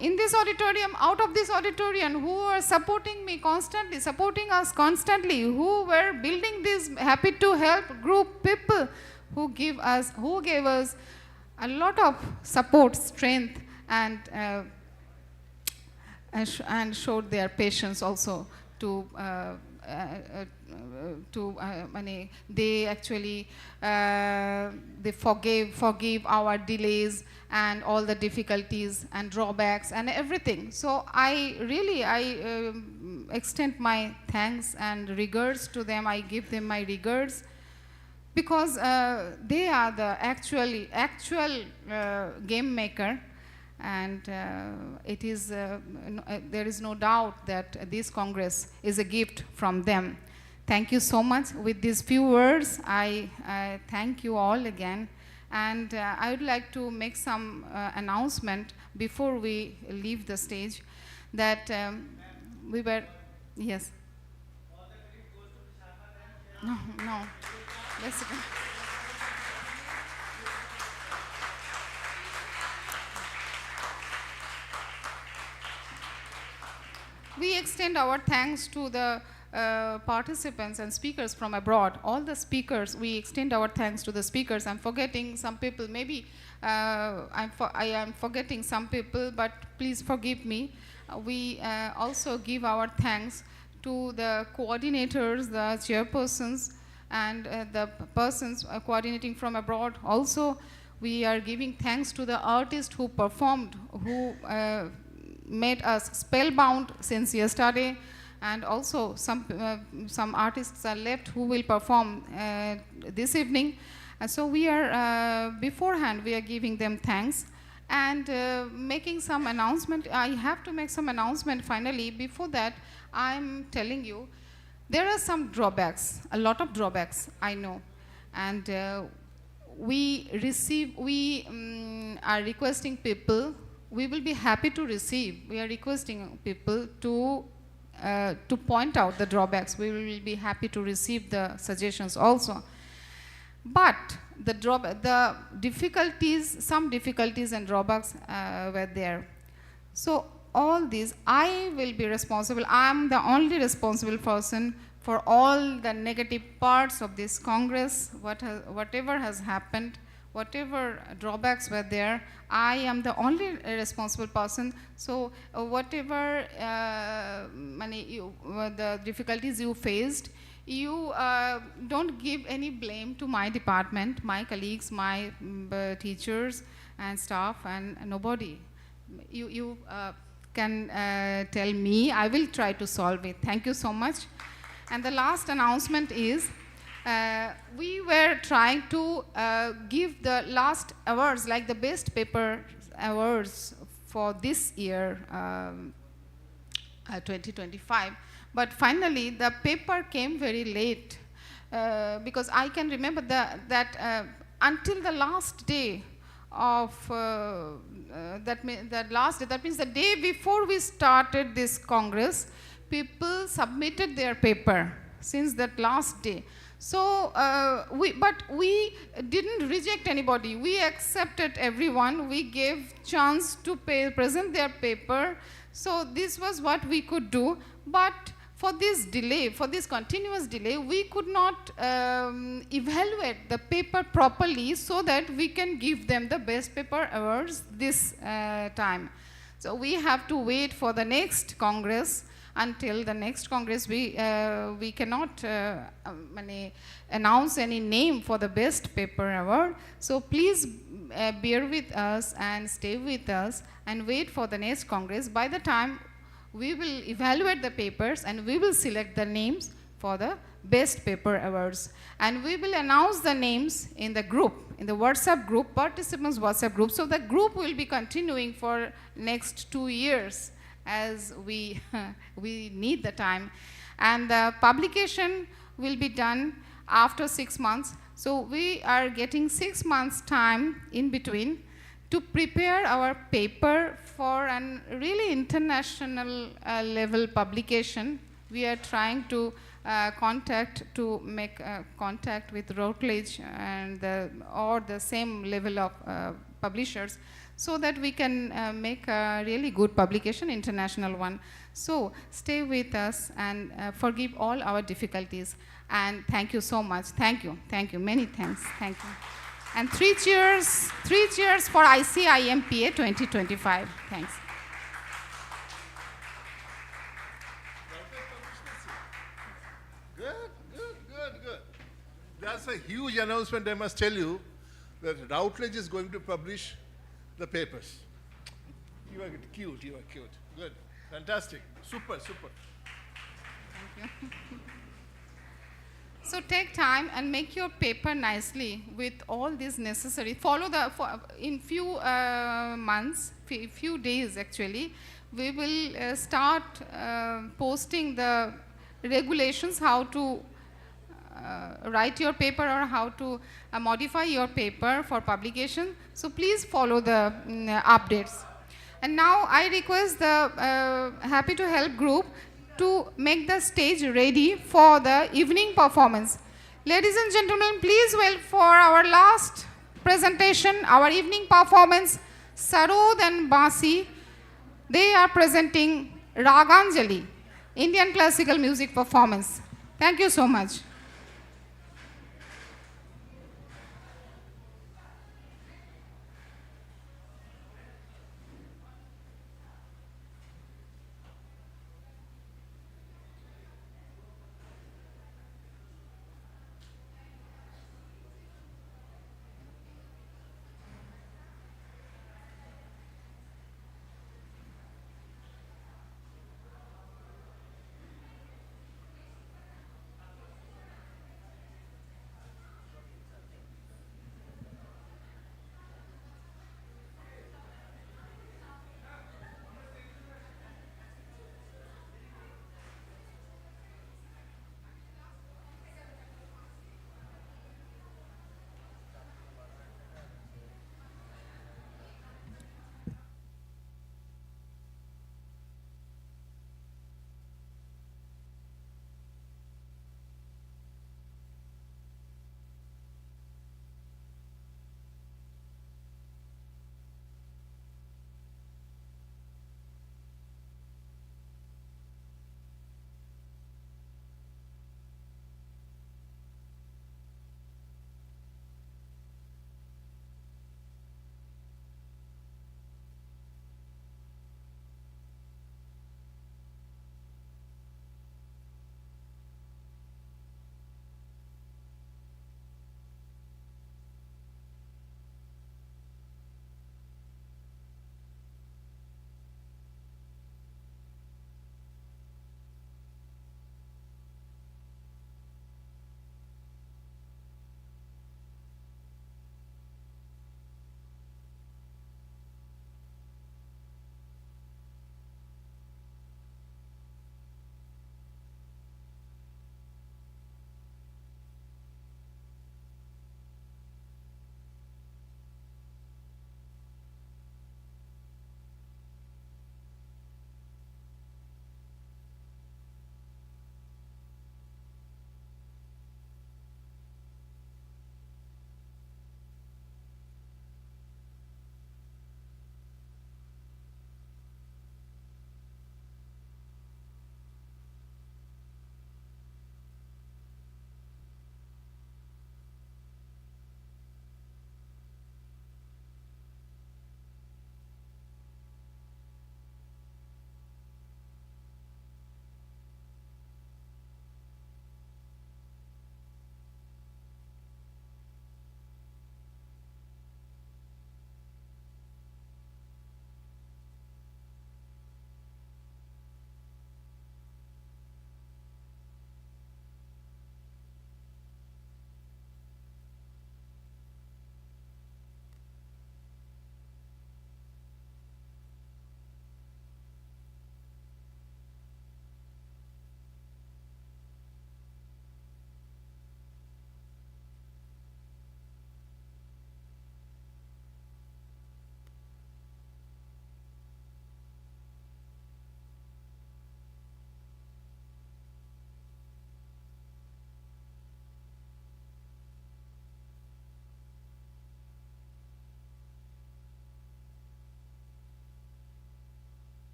in this auditorium, out of this auditorium, who were supporting me constantly, supporting us constantly, who were building this happy to help group, people who gave us a lot of support, strength, and showed their patience also to they actually they forgave our delays and all the difficulties and drawbacks and everything. So I extend my thanks and regards to them. I give them my regards, because they are the actual game maker, and it is there is no doubt that this Congress is a gift from them. Thank you so much. With these few words, I thank you all again, and I would like to make some announcement before we leave the stage, that we were, yes. No, basically. We extend our thanks to the participants and speakers from abroad. All the speakers, we extend our thanks to the speakers. I'm forgetting some people. Maybe I am forgetting some people, but please forgive me. We also give our thanks to the coordinators, the chairpersons, and the persons coordinating from abroad. Also, we are giving thanks to the artists who performed, who made us spellbound since yesterday, and also some artists are left who will perform this evening. So we are beforehand we are giving them thanks and making some announcement. I have to make some announcement finally. Before that, I'm telling you there are some drawbacks, a lot of drawbacks, I know, and we are requesting people. We will be happy to receive. We are requesting people to point out the drawbacks. We will be happy to receive the suggestions also. But the difficulties, some difficulties and drawbacks were there. So all these, I will be responsible. I am the only responsible person for all the negative parts of this Congress, whatever has happened. Whatever drawbacks were there, I am the only responsible person. So whatever the difficulties you faced, you don't give any blame to my department, my colleagues, my teachers and staff, and nobody. You can tell me. I will try to solve it. Thank you so much. And the last announcement is, we were trying to give the last awards, like the best paper awards for this year, 2025. But finally, the paper came very late because I can remember that until the last day of that means the day before we started this Congress, people submitted their paper since that last day. So, but we didn't reject anybody. We accepted everyone. We gave chance to present their paper. So this was what we could do. But for this delay, for this continuous delay, we could not evaluate the paper properly so that we can give them the best paper awards this time. So we have to wait for the next Congress. Until the next Congress, we cannot announce any name for the best paper award. So please bear with us and stay with us and wait for the next Congress. By the time we will evaluate the papers and we will select the names for the best paper awards. And we will announce the names in the group, in the WhatsApp group, participants WhatsApp group. So the group will be continuing for next 2 years, as we need the time. And the publication will be done after 6 months. So we are getting 6 months time in between to prepare our paper for a really international level publication. We are trying to make contact with Routledge and or the same level of publishers, so that we can make a really good publication, international one. So stay with us and forgive all our difficulties. And thank you so much. Thank you, many thanks, thank you. And 3 cheers for ICIMPA 2025. Thanks. Good. That's a huge announcement, I must tell you, that Routledge is going to publish the papers. You are cute. Good. Fantastic. Super. Thank you. So take time and make your paper nicely with all these necessary. Follow in few months, few days actually, we will start posting the regulations how to write your paper or how to modify your paper for publication. So please follow the updates. And now I request the Happy to Help group to make the stage ready for the evening performance. Ladies and gentlemen, please welcome for our last presentation, our evening performance, Sarod and Basi. They are presenting Raganjali, Indian classical music performance. Thank you so much.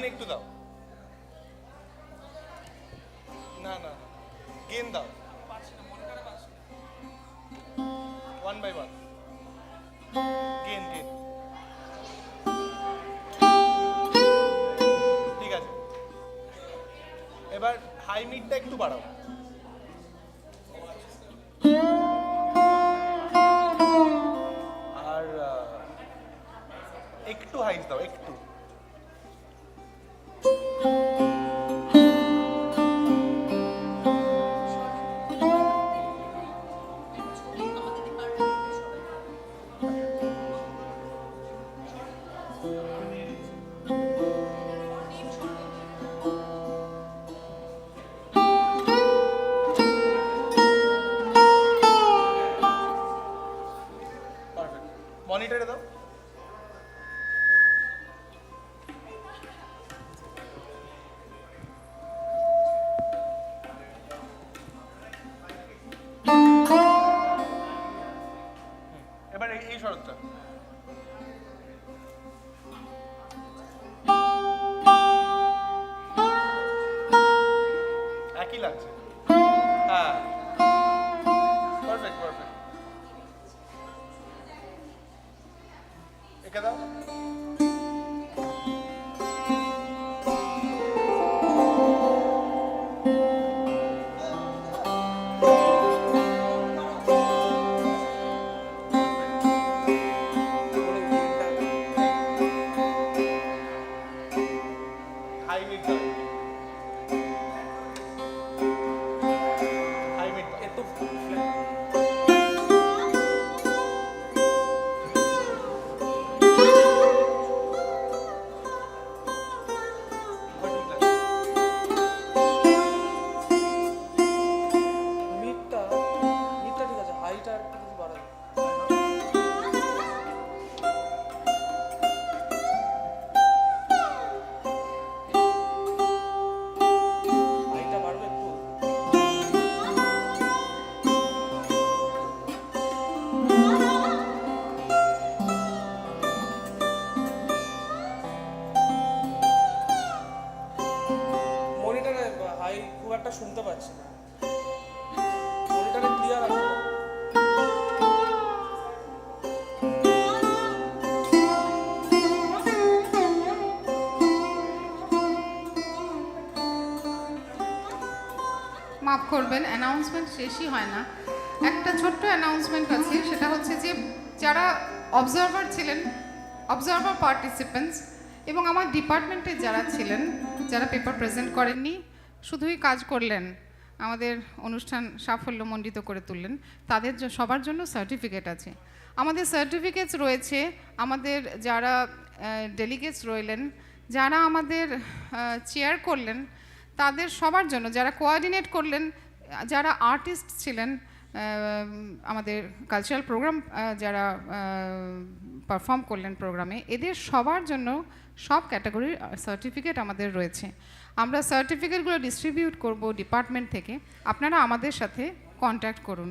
একটু দাও, না না gain দাও, 1 by 1 gain gain, ঠিক আছে। এবার high মিডটা একটু বাড়াও, আর একটু হাইস দাও, একটু। মনিটরে দাও। এবার এই শরৎটা একই লাগছে। হ্যাঁ পারফেক্ট পারফেক্ট। একে দাও। হাই মিড দাও, হাই মিড দাও। এত শুনতে পাচ্ছি না, মনিটরে ক্লিয়ার আছে। মাফ করবেন, অ্যানাউন্সমেন্ট শেষই হয় না। একটা ছোট্ট অ্যানাউন্সমেন্ট আছে, সেটা হচ্ছে যে যারা অবজারভার ছিলেন, অবজারভার পার্টিসিপেন্টস এবং আমার ডিপার্টমেন্টে যারা ছিলেন, যারা পেপার প্রেজেন্ট করেননি, শুধুই কাজ করলেন, আমাদের অনুষ্ঠান সাফল্যমণ্ডিত করে তুললেন, তাদের সবার জন্য সার্টিফিকেট আছে। আমাদের সার্টিফিকেটস রয়েছে, আমাদের যারা ডেলিগেটস রইলেন, যারা আমাদের চেয়ার করলেন, তাদের সবার জন্য, যারা কোঅর্ডিনেট করলেন, যারা আর্টিস্ট ছিলেন, আমাদের কালচারাল প্রোগ্রাম যারা পারফর্ম করলেন প্রোগ্রামে, এদের সবার জন্য সব ক্যাটাগরির সার্টিফিকেট আমাদের রয়েছে। আমরা সার্টিফিকেটগুলো ডিস্ট্রিবিউট করব ডিপার্টমেন্ট থেকে, আপনারা আমাদের সাথে কন্ট্যাক্ট করুন।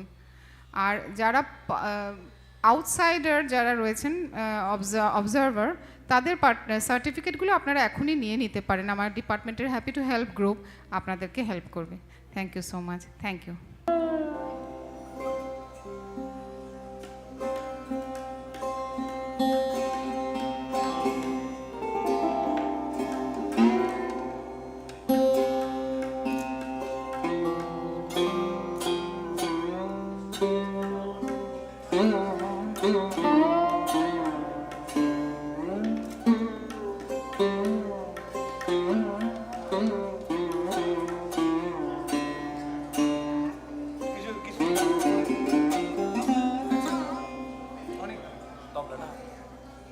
আর যারা আউটসাইডার যারা রয়েছেন, অবজারভার, তাদের সার্টিফিকেটগুলো আপনারা এখনই নিয়ে নিতে পারেন। আমার ডিপার্টমেন্টের হ্যাপি টু হেল্প গ্রুপ আপনাদেরকে হেল্প করবে। Thank you so much. Thank you.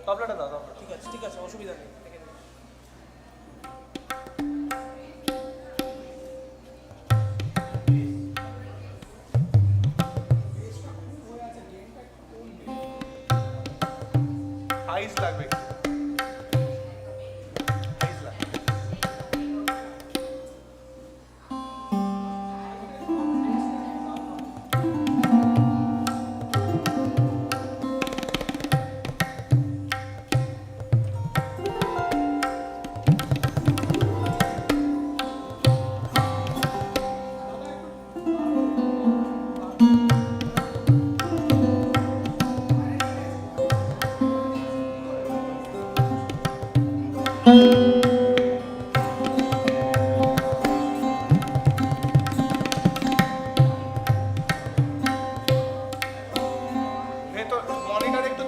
তবলাটা দাও, তবলা। ঠিক আছে ঠিক আছে, অসুবিধা নেই। হাইস লাগবে, হাইস লাগবে।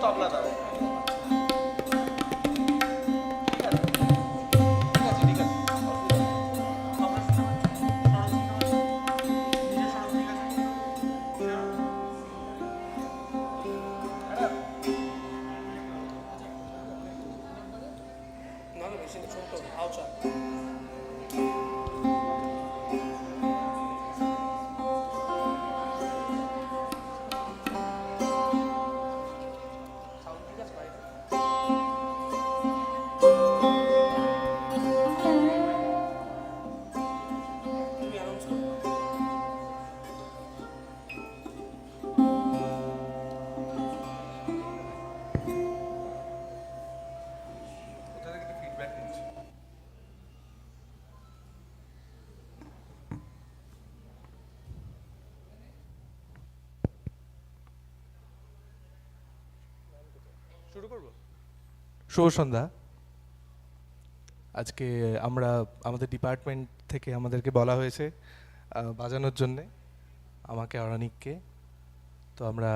তবলা দাও। শুরু করব। শুভ সন্ধ্যা। আজকে আমরা আমাদের ডিপার্টমেন্ট থেকে আমাদেরকে বলা হয়েছে বাজানোর জন্যে, আমাকে অরানিককে। তো আমরা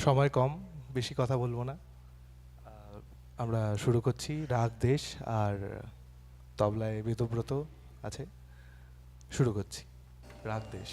সময় কম, বেশি কথা বলবো না, আমরা শুরু করছি। রাগ দেশ আর তবলায় বেদব্রত আছে, শুরু করছি। রাগ দেশ।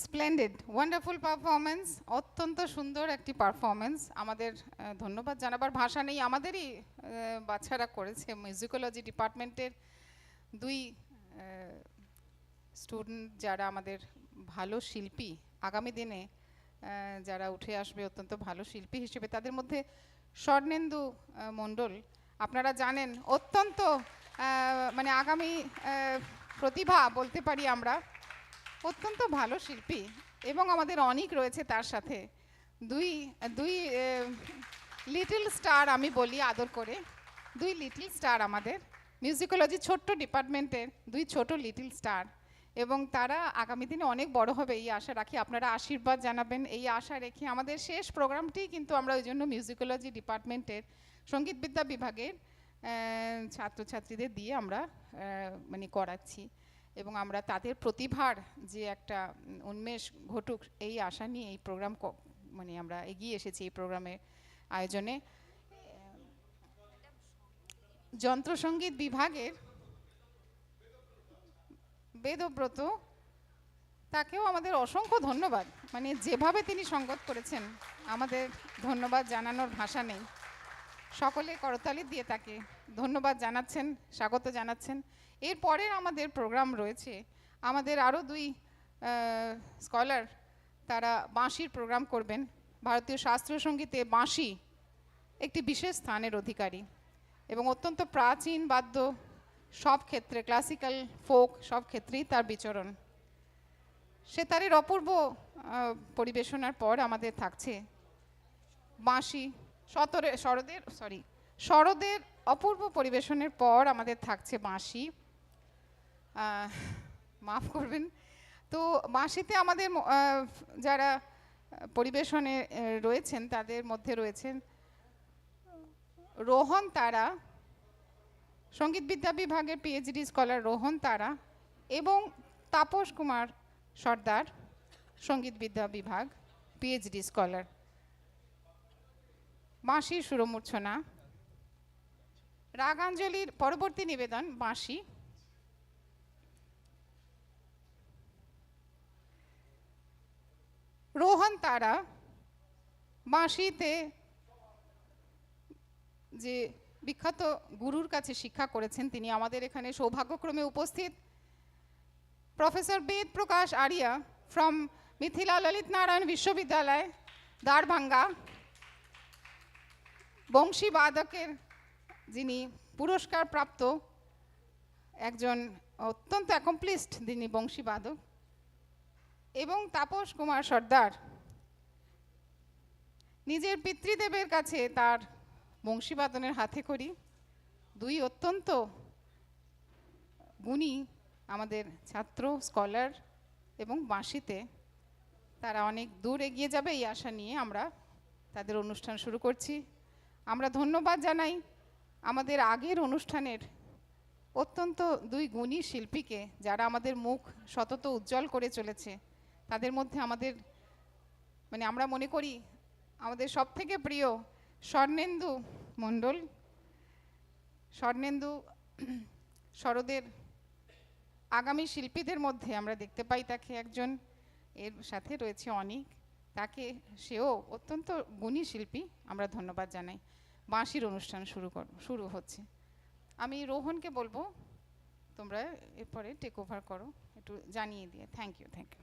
স্প্লেন্ডেড, ওয়ান্ডারফুল পারফরমেন্স, অত্যন্ত সুন্দর একটি পারফরমেন্স। আমাদের ধন্যবাদ জানাবার ভাষা নেই, আমাদেরই বাচ্চারা করেছে। মিউজিকোলজি ডিপার্টমেন্টের দুই স্টুডেন্ট যারা আমাদের ভালো শিল্পী, আগামী দিনে যারা উঠে আসবে অত্যন্ত ভালো শিল্পী হিসেবে, তাদের মধ্যে স্বর্ণেন্দু মণ্ডল, আপনারা জানেন অত্যন্ত মানে আগামী প্রতিভা বলতে পারি আমরা, অত্যন্ত ভালো শিল্পী। এবং আমাদের অনেক রয়েছে তার সাথে, দুই দুই লিটল স্টার আমি বলি আদর করে, দুই লিটল স্টার আমাদের মিউজিকোলজি ছোট্ট ডিপার্টমেন্টের দুই ছোট লিটল স্টার। এবং তারা আগামী দিনে অনেক বড় হবে এই আশা রাখি, আপনারা আশীর্বাদ জানাবেন এই আশা রেখে। আমাদের শেষ প্রোগ্রামটি কিন্তু আমরা ওই জন্য মিউজিকোলজি ডিপার্টমেন্টের সঙ্গীতবিদ্যা বিভাগের ছাত্রছাত্রীদের দিয়ে আমরা মানে করাচ্ছি, এবং আমরা তাদের প্রতিভার যে একটা উন্মেষ ঘটুক এই আশা নিয়ে এই প্রোগ্রাম মানে আমরা এগিয়ে এসেছি এই প্রোগ্রামের আয়োজনে। যন্ত্রসঙ্গীত বিভাগের বেদব্রত, তাকেও আমাদের অসংখ্য ধন্যবাদ, মানে যেভাবে তিনি সঙ্গত করেছেন আমাদের ধন্যবাদ জানানোর ভাষা নেই। সকলে করতালি দিয়ে তাকে ধন্যবাদ জানাচ্ছেন, স্বাগত জানাচ্ছেন। এরপরের আমাদের প্রোগ্রাম রয়েছে, আমাদের আরও দুই স্কলার, তারা বাঁশির প্রোগ্রাম করবেন। ভারতীয় শাস্ত্রীয় সঙ্গীতে বাঁশি একটি বিশেষ স্থানের অধিকারী এবং অত্যন্ত প্রাচীন বাদ্য, সব ক্ষেত্রে ক্লাসিক্যাল ফোক সব ক্ষেত্রেই তার বিচরণ। সেতারের অপূর্ব পরিবেশনার পর আমাদের থাকছে বাঁশি, শরদের অপূর্ব পরিবেশনের পর আমাদের থাকছে বাঁশি, মাফ করবেন। তো বাঁশিতে আমাদের যারা পরিবেশনে রয়েছেন তাদের মধ্যে রয়েছেন রোহন তারা, সঙ্গীতবিদ্যা বিভাগের পিএইচডি স্কলার রোহন তারা, এবং তাপস কুমার সর্দার, সঙ্গীতবিদ্যা বিভাগ পিএইচডি স্কলার। বাঁশির সুরমূর্ছনা, রাগাঞ্জলির পরবর্তী নিবেদন বাঁশি। রোহন তারা বাঁশিতে যে বিখ্যাত গুরুর কাছে শিক্ষা করেছেন, তিনি আমাদের এখানে সৌভাগ্যক্রমে উপস্থিত। প্রফেসর বেদ প্রকাশ আরিয়া ফ্রম মিথিলা ললিত নারায়ণ বিশ্ববিদ্যালয়, দারভাঙ্গা, বংশী বাদকের যিনি পুরস্কার প্রাপ্ত একজন অত্যন্ত অ্যাকমপ্লিশড যিনি বংশী বাদক, এবং তাপস কুমার সর্দার, নিজের পিতৃদেবের কাছে তার বংশীবাদনের হাতে করি। দুই অত্যন্ত গুণী আমাদের ছাত্র, স্কলার, এবং বাঁশিতে তারা অনেক দূর এগিয়ে যাবে এই আশা নিয়ে আমরা তাদের অনুষ্ঠান শুরু করছি। আমরা ধন্যবাদ জানাই আমাদের আগের অনুষ্ঠানের অত্যন্ত দুই গুণী শিল্পীকে, যারা আমাদের মুখ সতত উজ্জ্বল করে চলেছে। তাদের মধ্যে আমাদের মানে আমরা মনে করি আমাদের সবথেকে প্রিয় স্বর্ণেন্দু মণ্ডল। স্বর্ণেন্দু শরদের আগামী শিল্পীদের মধ্যে আমরা দেখতে পাই তাকে একজন, এর সাথে রয়েছে অনেক, তাকে সেও অত্যন্ত গুণী শিল্পী, আমরা ধন্যবাদ জানাই। বাঁশির অনুষ্ঠান শুরু হচ্ছে। আমি রোহনকে বলবো তোমরা এরপরে টেক ওভার করো, একটু জানিয়ে দিয়ে। Thank you, thank you.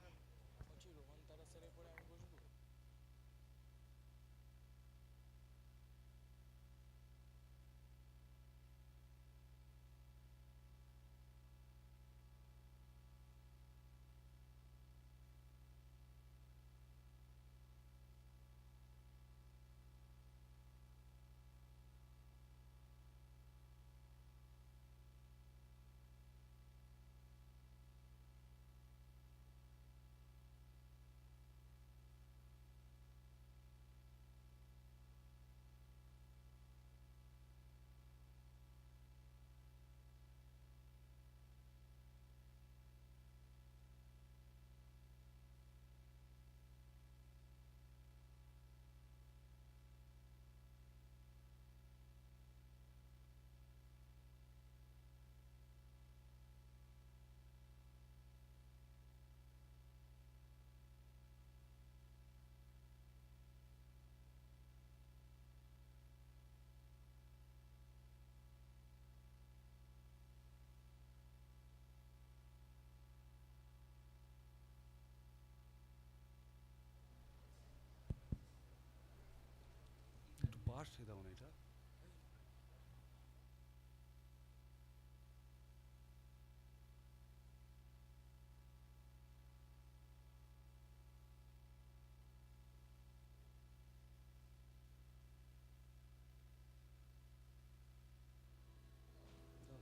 Fast है दाउन এটা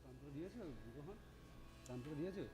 তন্ত্র দিয়েছো গ্রহণ তন্ত্র দিয়েছো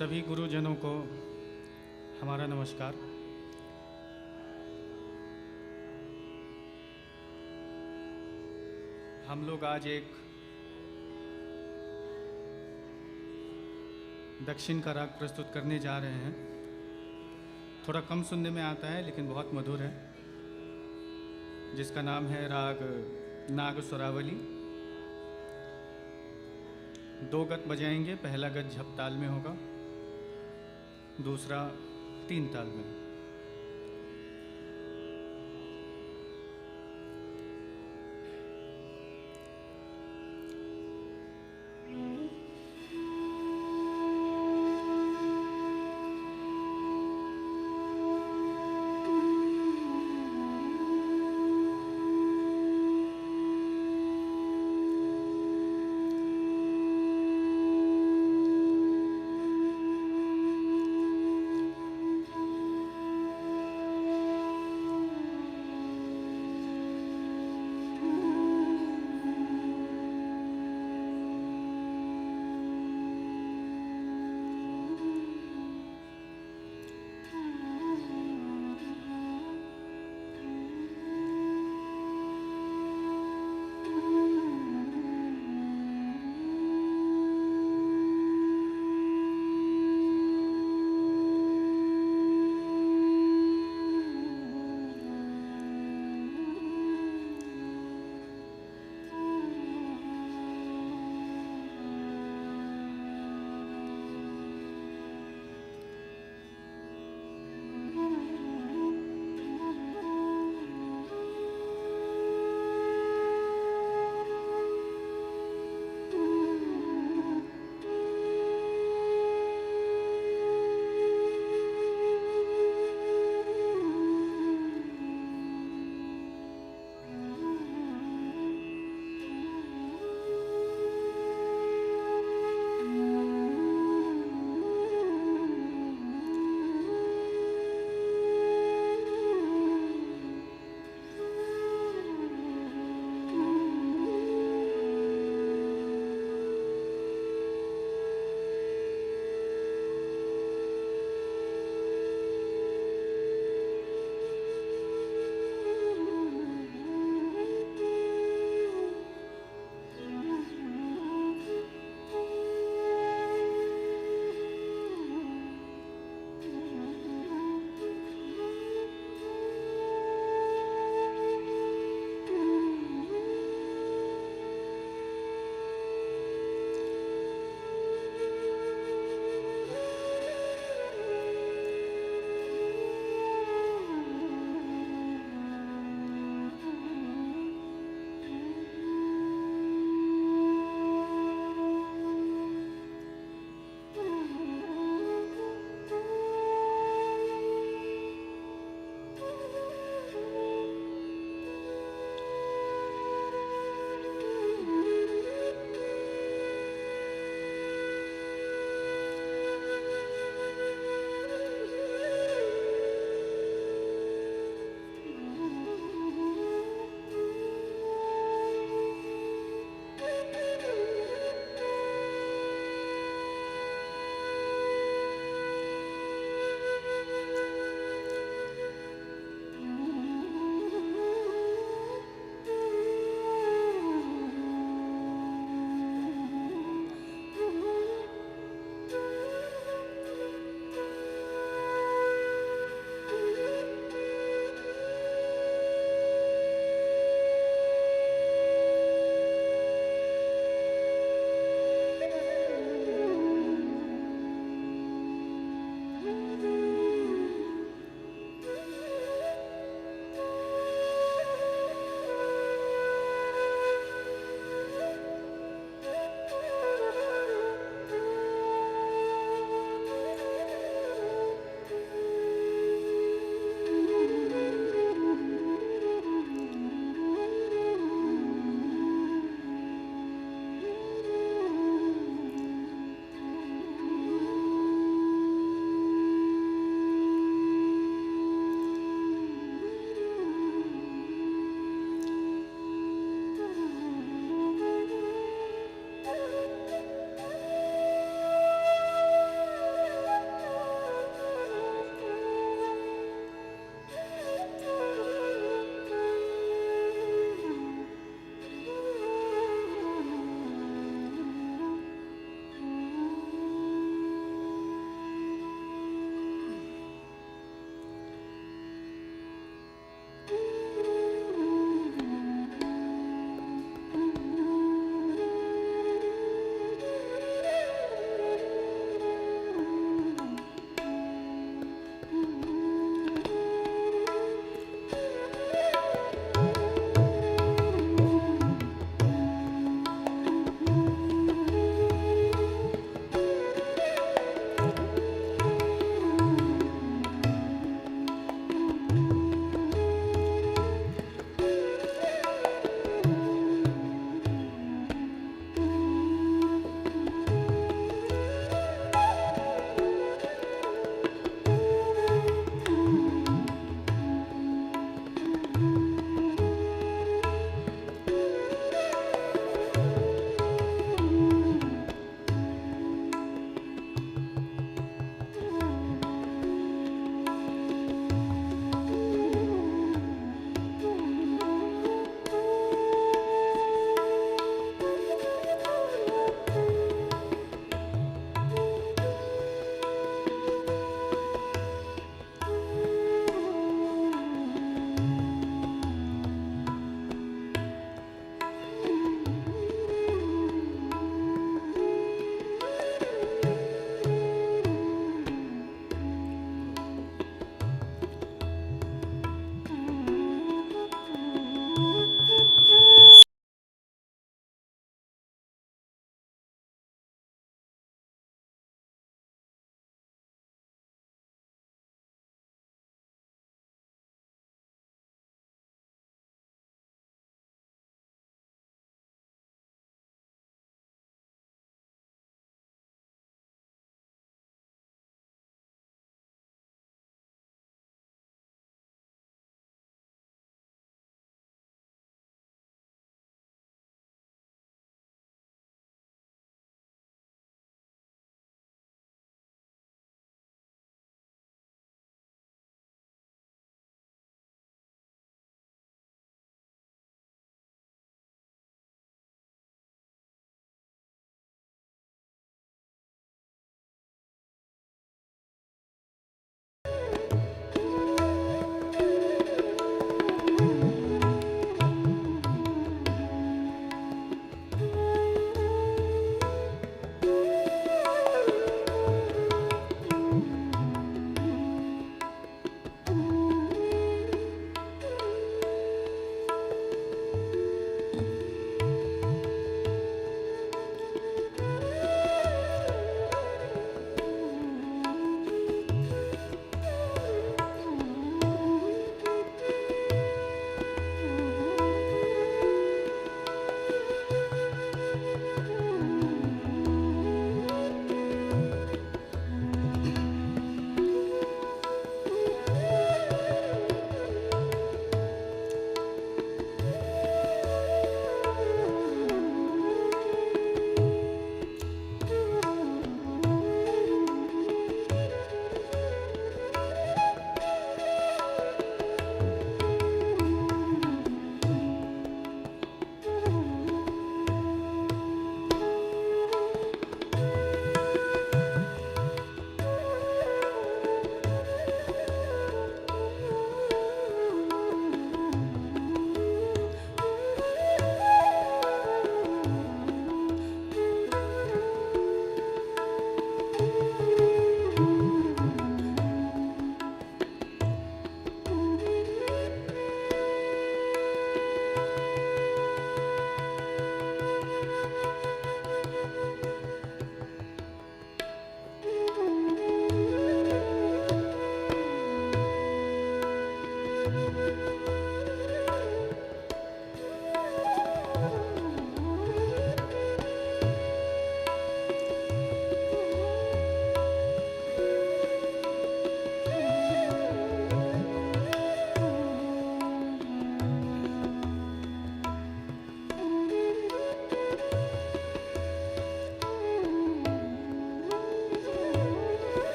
सभी गुरुजनों को हमारा नमस्कार। हम लोग आज एक दक्षिण का राग प्रस्तुत करने जा रहे हैं। थोड़ा कम सुनने में आता है लेकिन बहुत मधुर है, जिसका नाम है राग नाग स्वरावली। 2 गत बजाएंगे, पहला गत झप ताल में होगा, दूसरा 3 ताल में।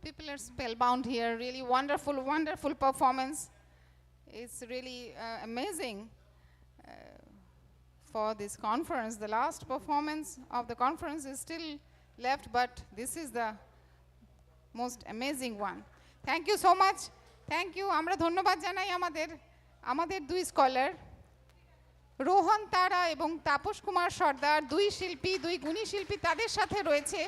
People are spellbound here. Really wonderful, wonderful performance. It's really amazing for this conference. The last performance of the conference is still left, but this is the most amazing one. Thank you so much. Thank you. আমরা ধন্যবাদ জানাই আমাদের দুই scholar Rohan তারা এবং তাপস কুমার সর্দার, দুই শিল্পী, দুই গুণী শিল্পী। তাদের সাথে রয়েছে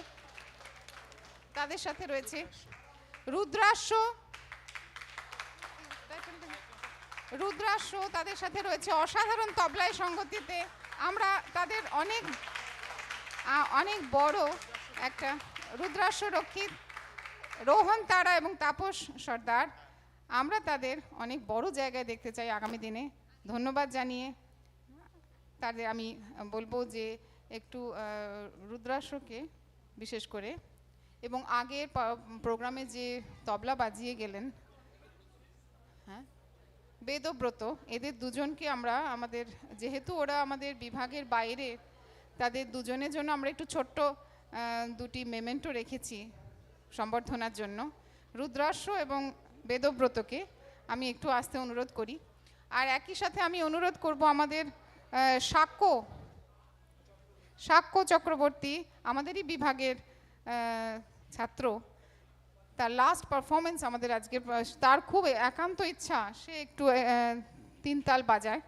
রুদ্রাস্য, তাদের সাথে রয়েছে অসাধারণ তবলায় সঙ্গতিতে। আমরা তাদের অনেক বড় একটা রুদ্রাস্য রক্ষিত রোহন তারা এবং তাপস সর্দার, আমরা তাদের অনেক বড় জায়গায় দেখতে চাই আগামী দিনে। ধন্যবাদ জানিয়ে তাদের আমি বলবো যে একটু রুদ্রাস্যকে বিশেষ করে এবং আগের প্রোগ্রামে যে তবলা বাজিয়ে গেলেন, হ্যাঁ, বেদব্রত, এদের দুজনকে আমরা যেহেতু ওরা আমাদের বিভাগের বাইরে, তাদের দুজনের জন্য আমরা একটু ছোট্ট দুটি মেমেন্টো রেখেছি সম্বর্ধনার জন্য। রুদ্রাস্য এবং বেদব্রতকে আমি একটু আসতে অনুরোধ করি। আর একই সাথে আমি অনুরোধ করব আমাদের সাক্ষ্য চক্রবর্তী, আমাদেরই বিভাগের ছাত্র, তার লাস্ট পারফরমেন্স আমাদের আজকে, তার খুব একান্ত ইচ্ছা সে একটু তিন তাল বাজায়,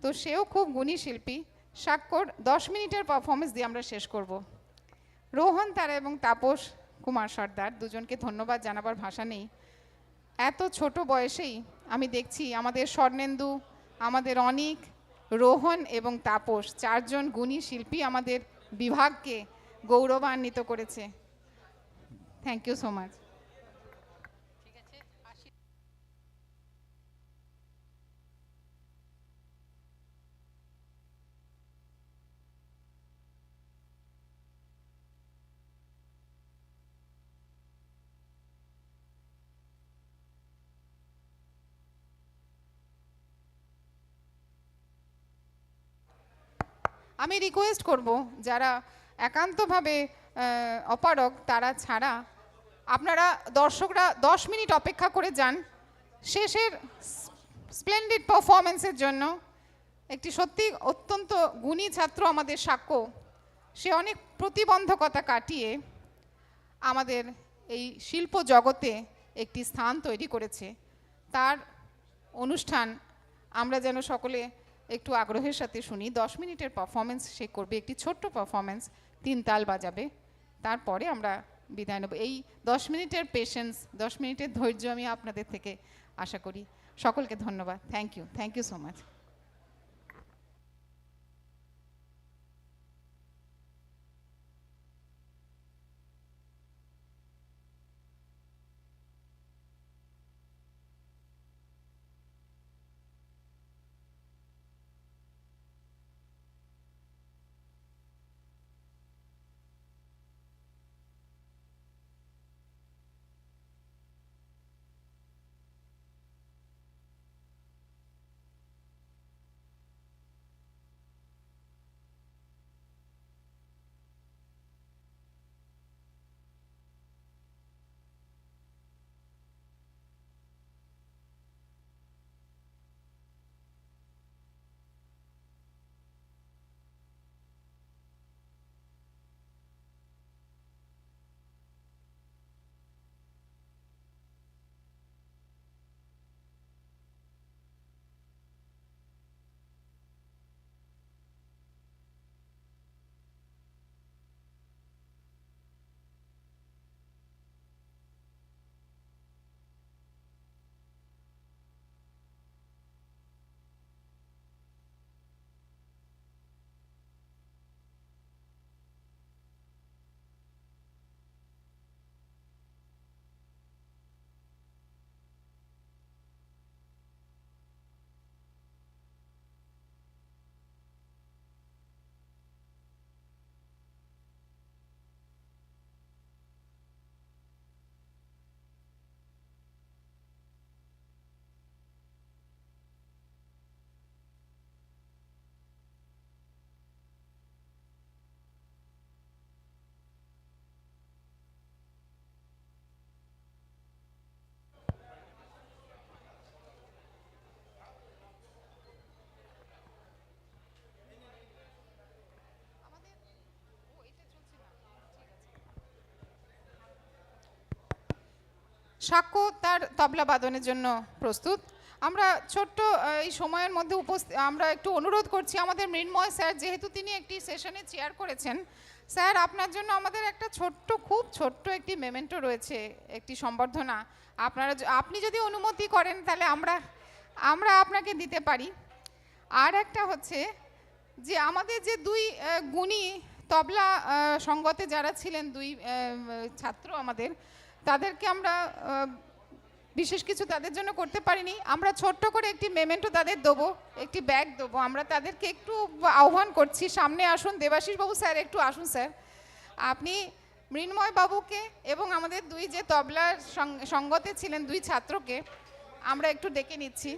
তো সেও খুব গুণী শিল্পী। সাক্ষ্যর 10 মিনিটের পারফরমেন্স দিয়ে আমরা শেষ করব। রোহন তারা এবং তাপস কুমার সর্দার দুজনকে ধন্যবাদ জানাবার ভাষা নেই। এত ছোট বয়সেই আমি দেখছি আমাদের স্বর্ণেন্দু, আমাদের অনিক, রোহন এবং তাপস, চারজন গুণী শিল্পী আমাদের বিভাগকে গৌরবান্বিত করেছে। Thank you so much. আমি রিকোয়েস্ট করব যারা একান্তভাবে অপারগ তারা ছাড়া আপনারা দর্শকরা 10 মিনিট অপেক্ষা করে যান শেষের স্প্লেন্ডিড পারফরমেন্সের জন্য। একটি সত্যি অত্যন্ত গুণী ছাত্র আমাদের সাক্ষ্য, সে অনেক প্রতিবন্ধকতা কাটিয়ে আমাদের এই শিল্প জগতে একটি স্থান তৈরি করেছে। তার অনুষ্ঠান আমরা যেন সকলে একটু আগ্রহের সাথে শুনি। 10 মিনিটের পারফরমেন্স সে করবে, একটি ছোট্ট পারফরমেন্স, 3 তাল বাজাবে, তারপরে আমরা বিদায় নেব। এই 10 মিনিটের পেশেন্স, 10 মিনিটের ধৈর্য আমি আপনাদের থেকে আশা করি। সকলকে ধন্যবাদ। Thank you so much. সাক্ষ্য তার তবলা বাদনের জন্য প্রস্তুত। আমরা ছোট্ট এই সময়ের মধ্যে আমরা একটু অনুরোধ করছি আমাদের মৃন্ময় স্যার, যেহেতু তিনি একটি সেশনে চেয়ার করেছেন, স্যার আপনার জন্য আমাদের একটা খুব ছোট্ট একটি মেমেন্টো রয়েছে, একটি সম্বর্ধনা। আপনি যদি অনুমতি করেন তাহলে আমরা আপনাকে দিতে পারি। আর একটা হচ্ছে যে আমাদের যে দুই গুণী তবলা সঙ্গতে যারা ছিলেন, দুই ছাত্র আমাদের, তাদেরকে আমরা বিশেষ কিছু তাদের জন্য করতে পারিনি। আমরা ছোট্ট করে একটি মেমেন্টো তাদের দেবো, একটি ব্যাগ দেবো। আমরা তাদেরকে একটু আহ্বান করছি, সামনে আসুন। দেবাশিস বাবু স্যার একটু আসুন স্যার। আপনি মৃন্ময় বাবুকে এবং আমাদের দুই যে তবলার সঙ্গতে ছিলেন দুই ছাত্রকে আমরা একটু ডেকে নিচ্ছি।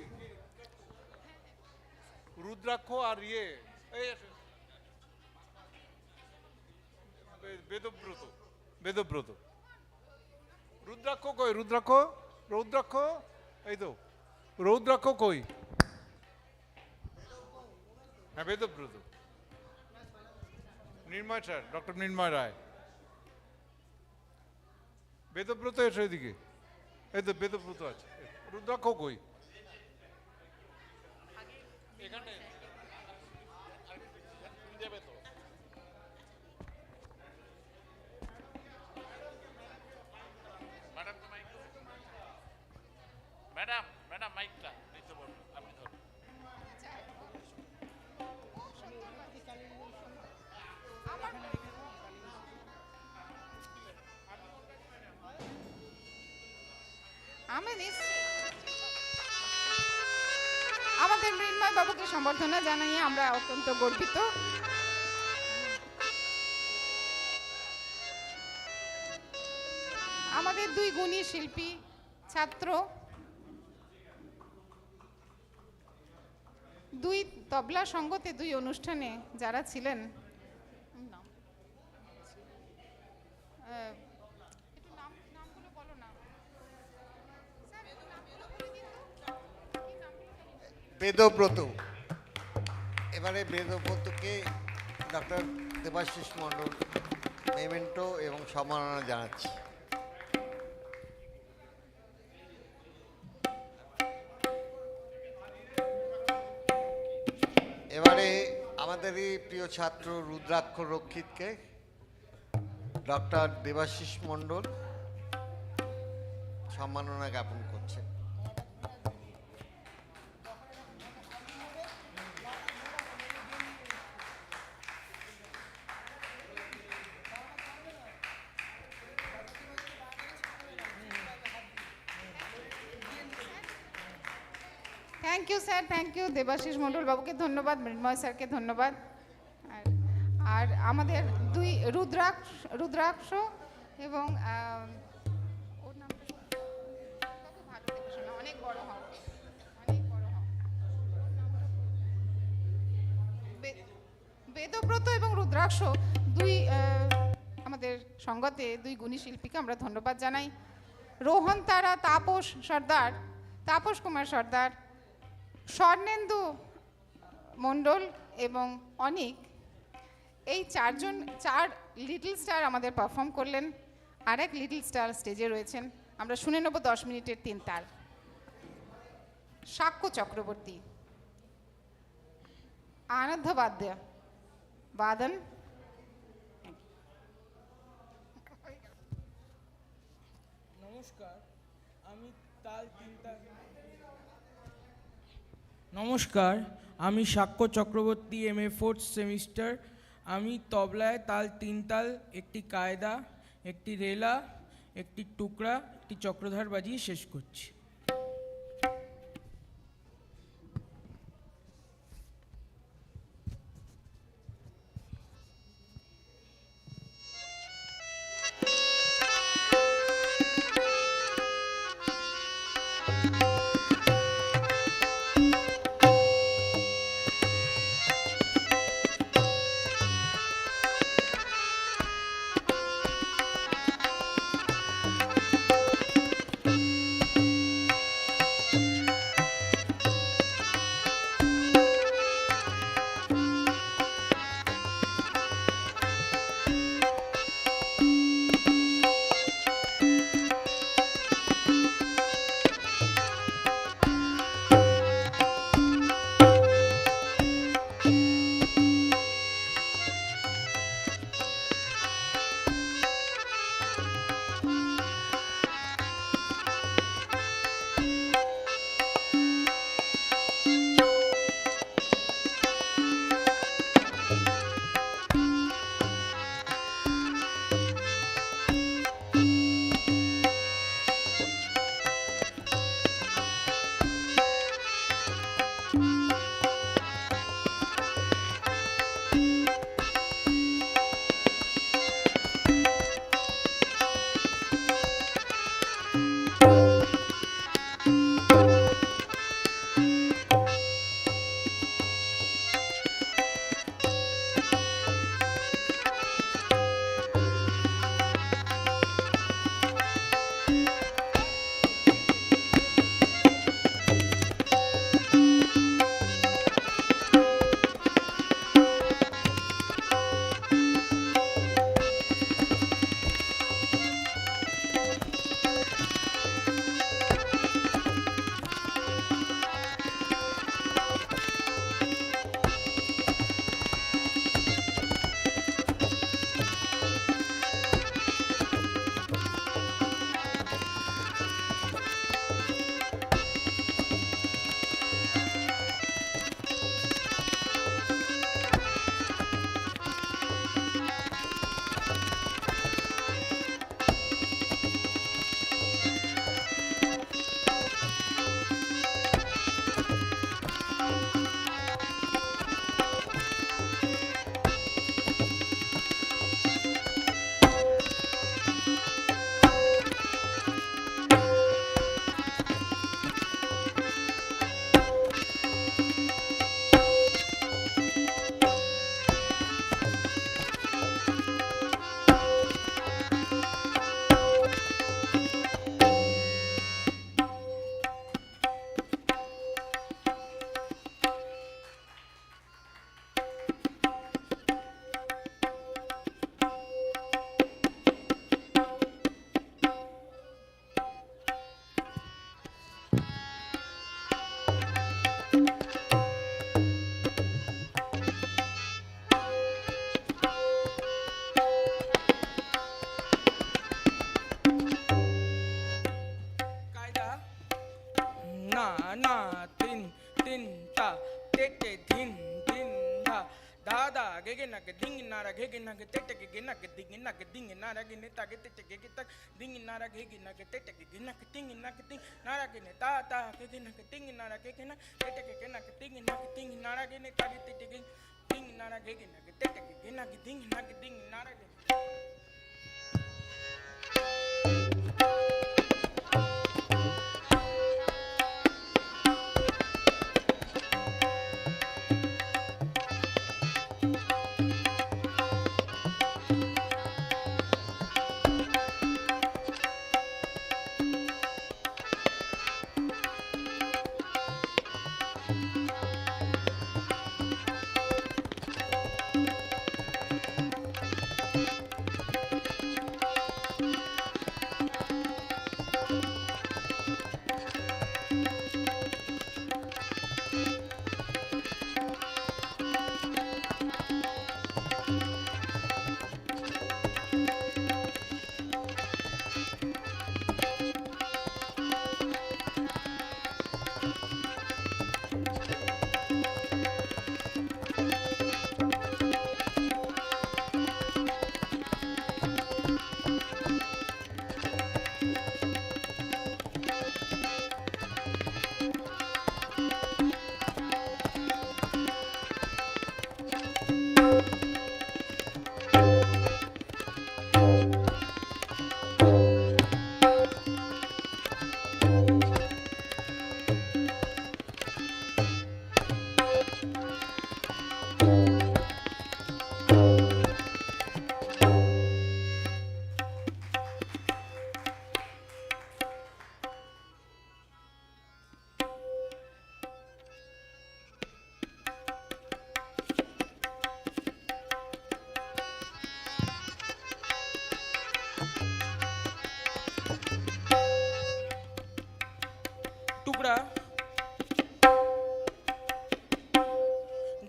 রুদ্রাক্ষ আর বেদব্রত। রুদ্রাক্ষ কই? রৌদ্রাক্ষ এই তো রৌদ্রাক্ষ কই? হ্যাঁ, বেদব্রত। নির্ময় স্যার, ডক্টর নির্ময় রায়। বেদব্রত এসো এদিকে। এই তো বেদব্রত আছে। রুদ্রাক্ষ কই? ম্যাডাম মাইকটা নিতে বলুন, আপনি ধরুন। আমাদের মৃন্ময় বাবুকে সম্বর্ধনা জানাই আমরা অত্যন্ত গর্বিত। আমাদের দুই গুণী শিল্পী ছাত্র, দুই তবলা সঙ্গতে দুই অনুষ্ঠানে যারা ছিলেন, বেদব্রত। এবারে বেদব্রতকে ডক্টর দেবাশিস মণ্ডল মেমেন্টো এবং সম্মাননা জানাচ্ছি। এবারে আমাদেরই প্রিয় ছাত্র রুদ্রাক্ষ রক্ষিতকে ডক্টর দেবাশিস মণ্ডল সম্মাননা জ্ঞাপন করছে। Thank you sir, thank you. Debashis Mondal বাবুকে ধন্যবাদ, মৃন্ময় স্যারকে ধন্যবাদ। আর আমাদের দুই রুদ্রাক্ষ এবং ওর নামটা অনেক বড় হও, বেদব্রত এবং রুদ্রাক্ষ দুই আমাদের সঙ্গতে দুই গুণী শিল্পীকে আমরা ধন্যবাদ জানাই। রোহন তারা, তাপস কুমার সর্দার, স্বর্ণেন্দু মণ্ডল এবং অনিক, এই চার লিটল স্টার আমাদের পারফর্ম করলেন। আর এক লিটল স্টার স্টেজে রয়েছেন, আমরা শুনে নেব 10 মিনিটের 3 তাল। সাক্ষ্য চক্রবর্তী আনন্দ বাদন। নমস্কার, আমি সাক্ষ্য চক্রবর্তী, MA 4th সেমিস্টার। আমি তবলায় তাল 3 তাল, একটি কায়দা, একটি রেলা, একটি টুকরা, একটি চক্রধার বাজিয়ে শেষ করছি। टुकड़ा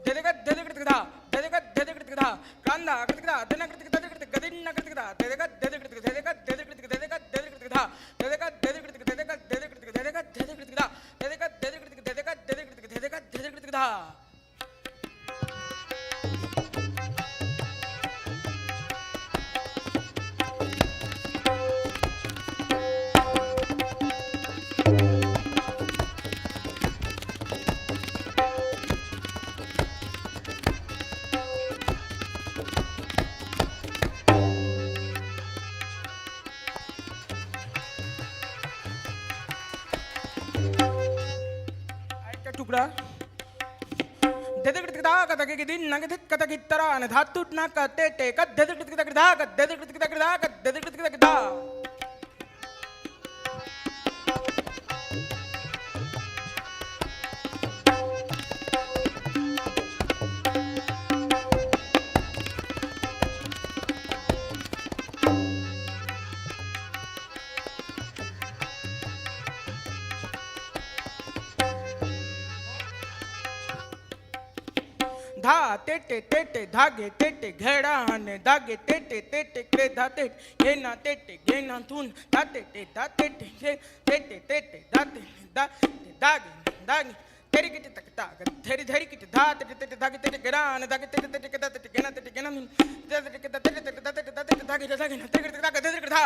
देदेगा देदेगा देदेगा देदेगा कांदा देदेगा देदेगा देदेगा गदिन्ना देदेगा देदेगा देदेगा देदेगा देदेगा देदेगा देदेगा देदेगा देदेगा देदेगा देदेगा देदेगा देदेगा देदेगा देदेगा देदेगा देदेगा टुकड़ा देदेगदा कदा के दिन नगद कदा की तरह न धातु न कहते टे कद देदेगदा कद देदेगदा कद देदेगदा धा टेटे टेटे धागे टेटे घेड़ा हने धागे टेटे टेटे क्रे धा टेटे घेना टेटे घेना धुन धा टेटे घे टेटे टेटे धाते धागे धागे तेरी किटे तक ताग तेरी धरी किटे धा टेटे टेटे धागे टेटे घेड़ा हने धागे टेटे टेटे के धा टेटे घेना टेटे के धा टेटे टेटे धागे धागे टेटे धागे टेटे धा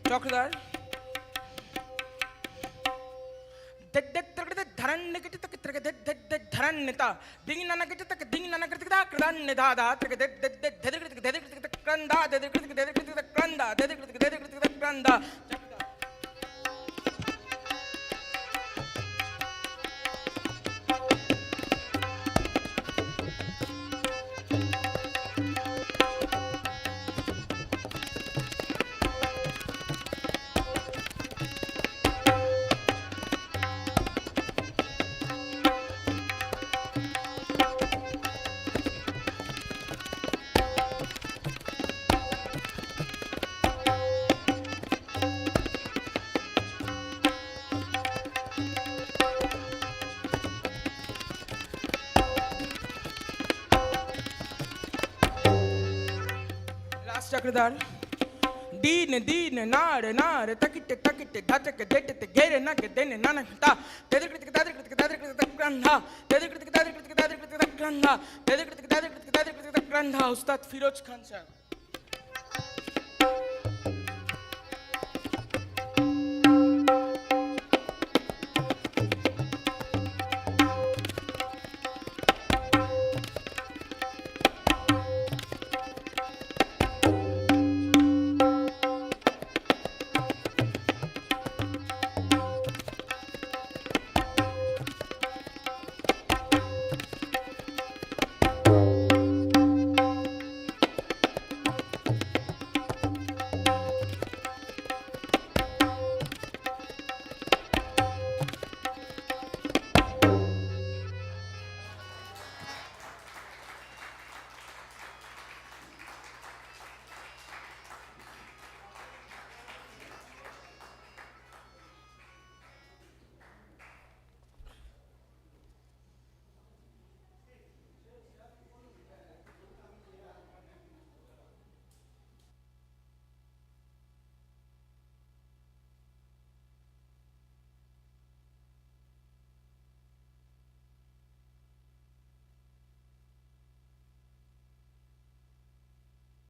चौकीदार धरन के तक धरन नेता दिंग नाना के तक दिंग नाना के तक क्रन नेता दा तक क्रंदा क्रंदा চক্রধার দিন দিন নারে নারে তাকিতে তাকিতে ধাচকে দেটে গেরে নাকে দেনে নানা তা তেদের কৃতিকে তাদের কৃতিকে তাদের কৃতিকে গ্রন্থা তেদের কৃতিকে তাদের কৃতিকে তাদের কৃতিকে গ্রন্থা তেদের কৃতিকে তাদের কৃতিকে তাদের কৃতিকে গ্রন্থা উস্তাদ ফিরোজ খান সাহেব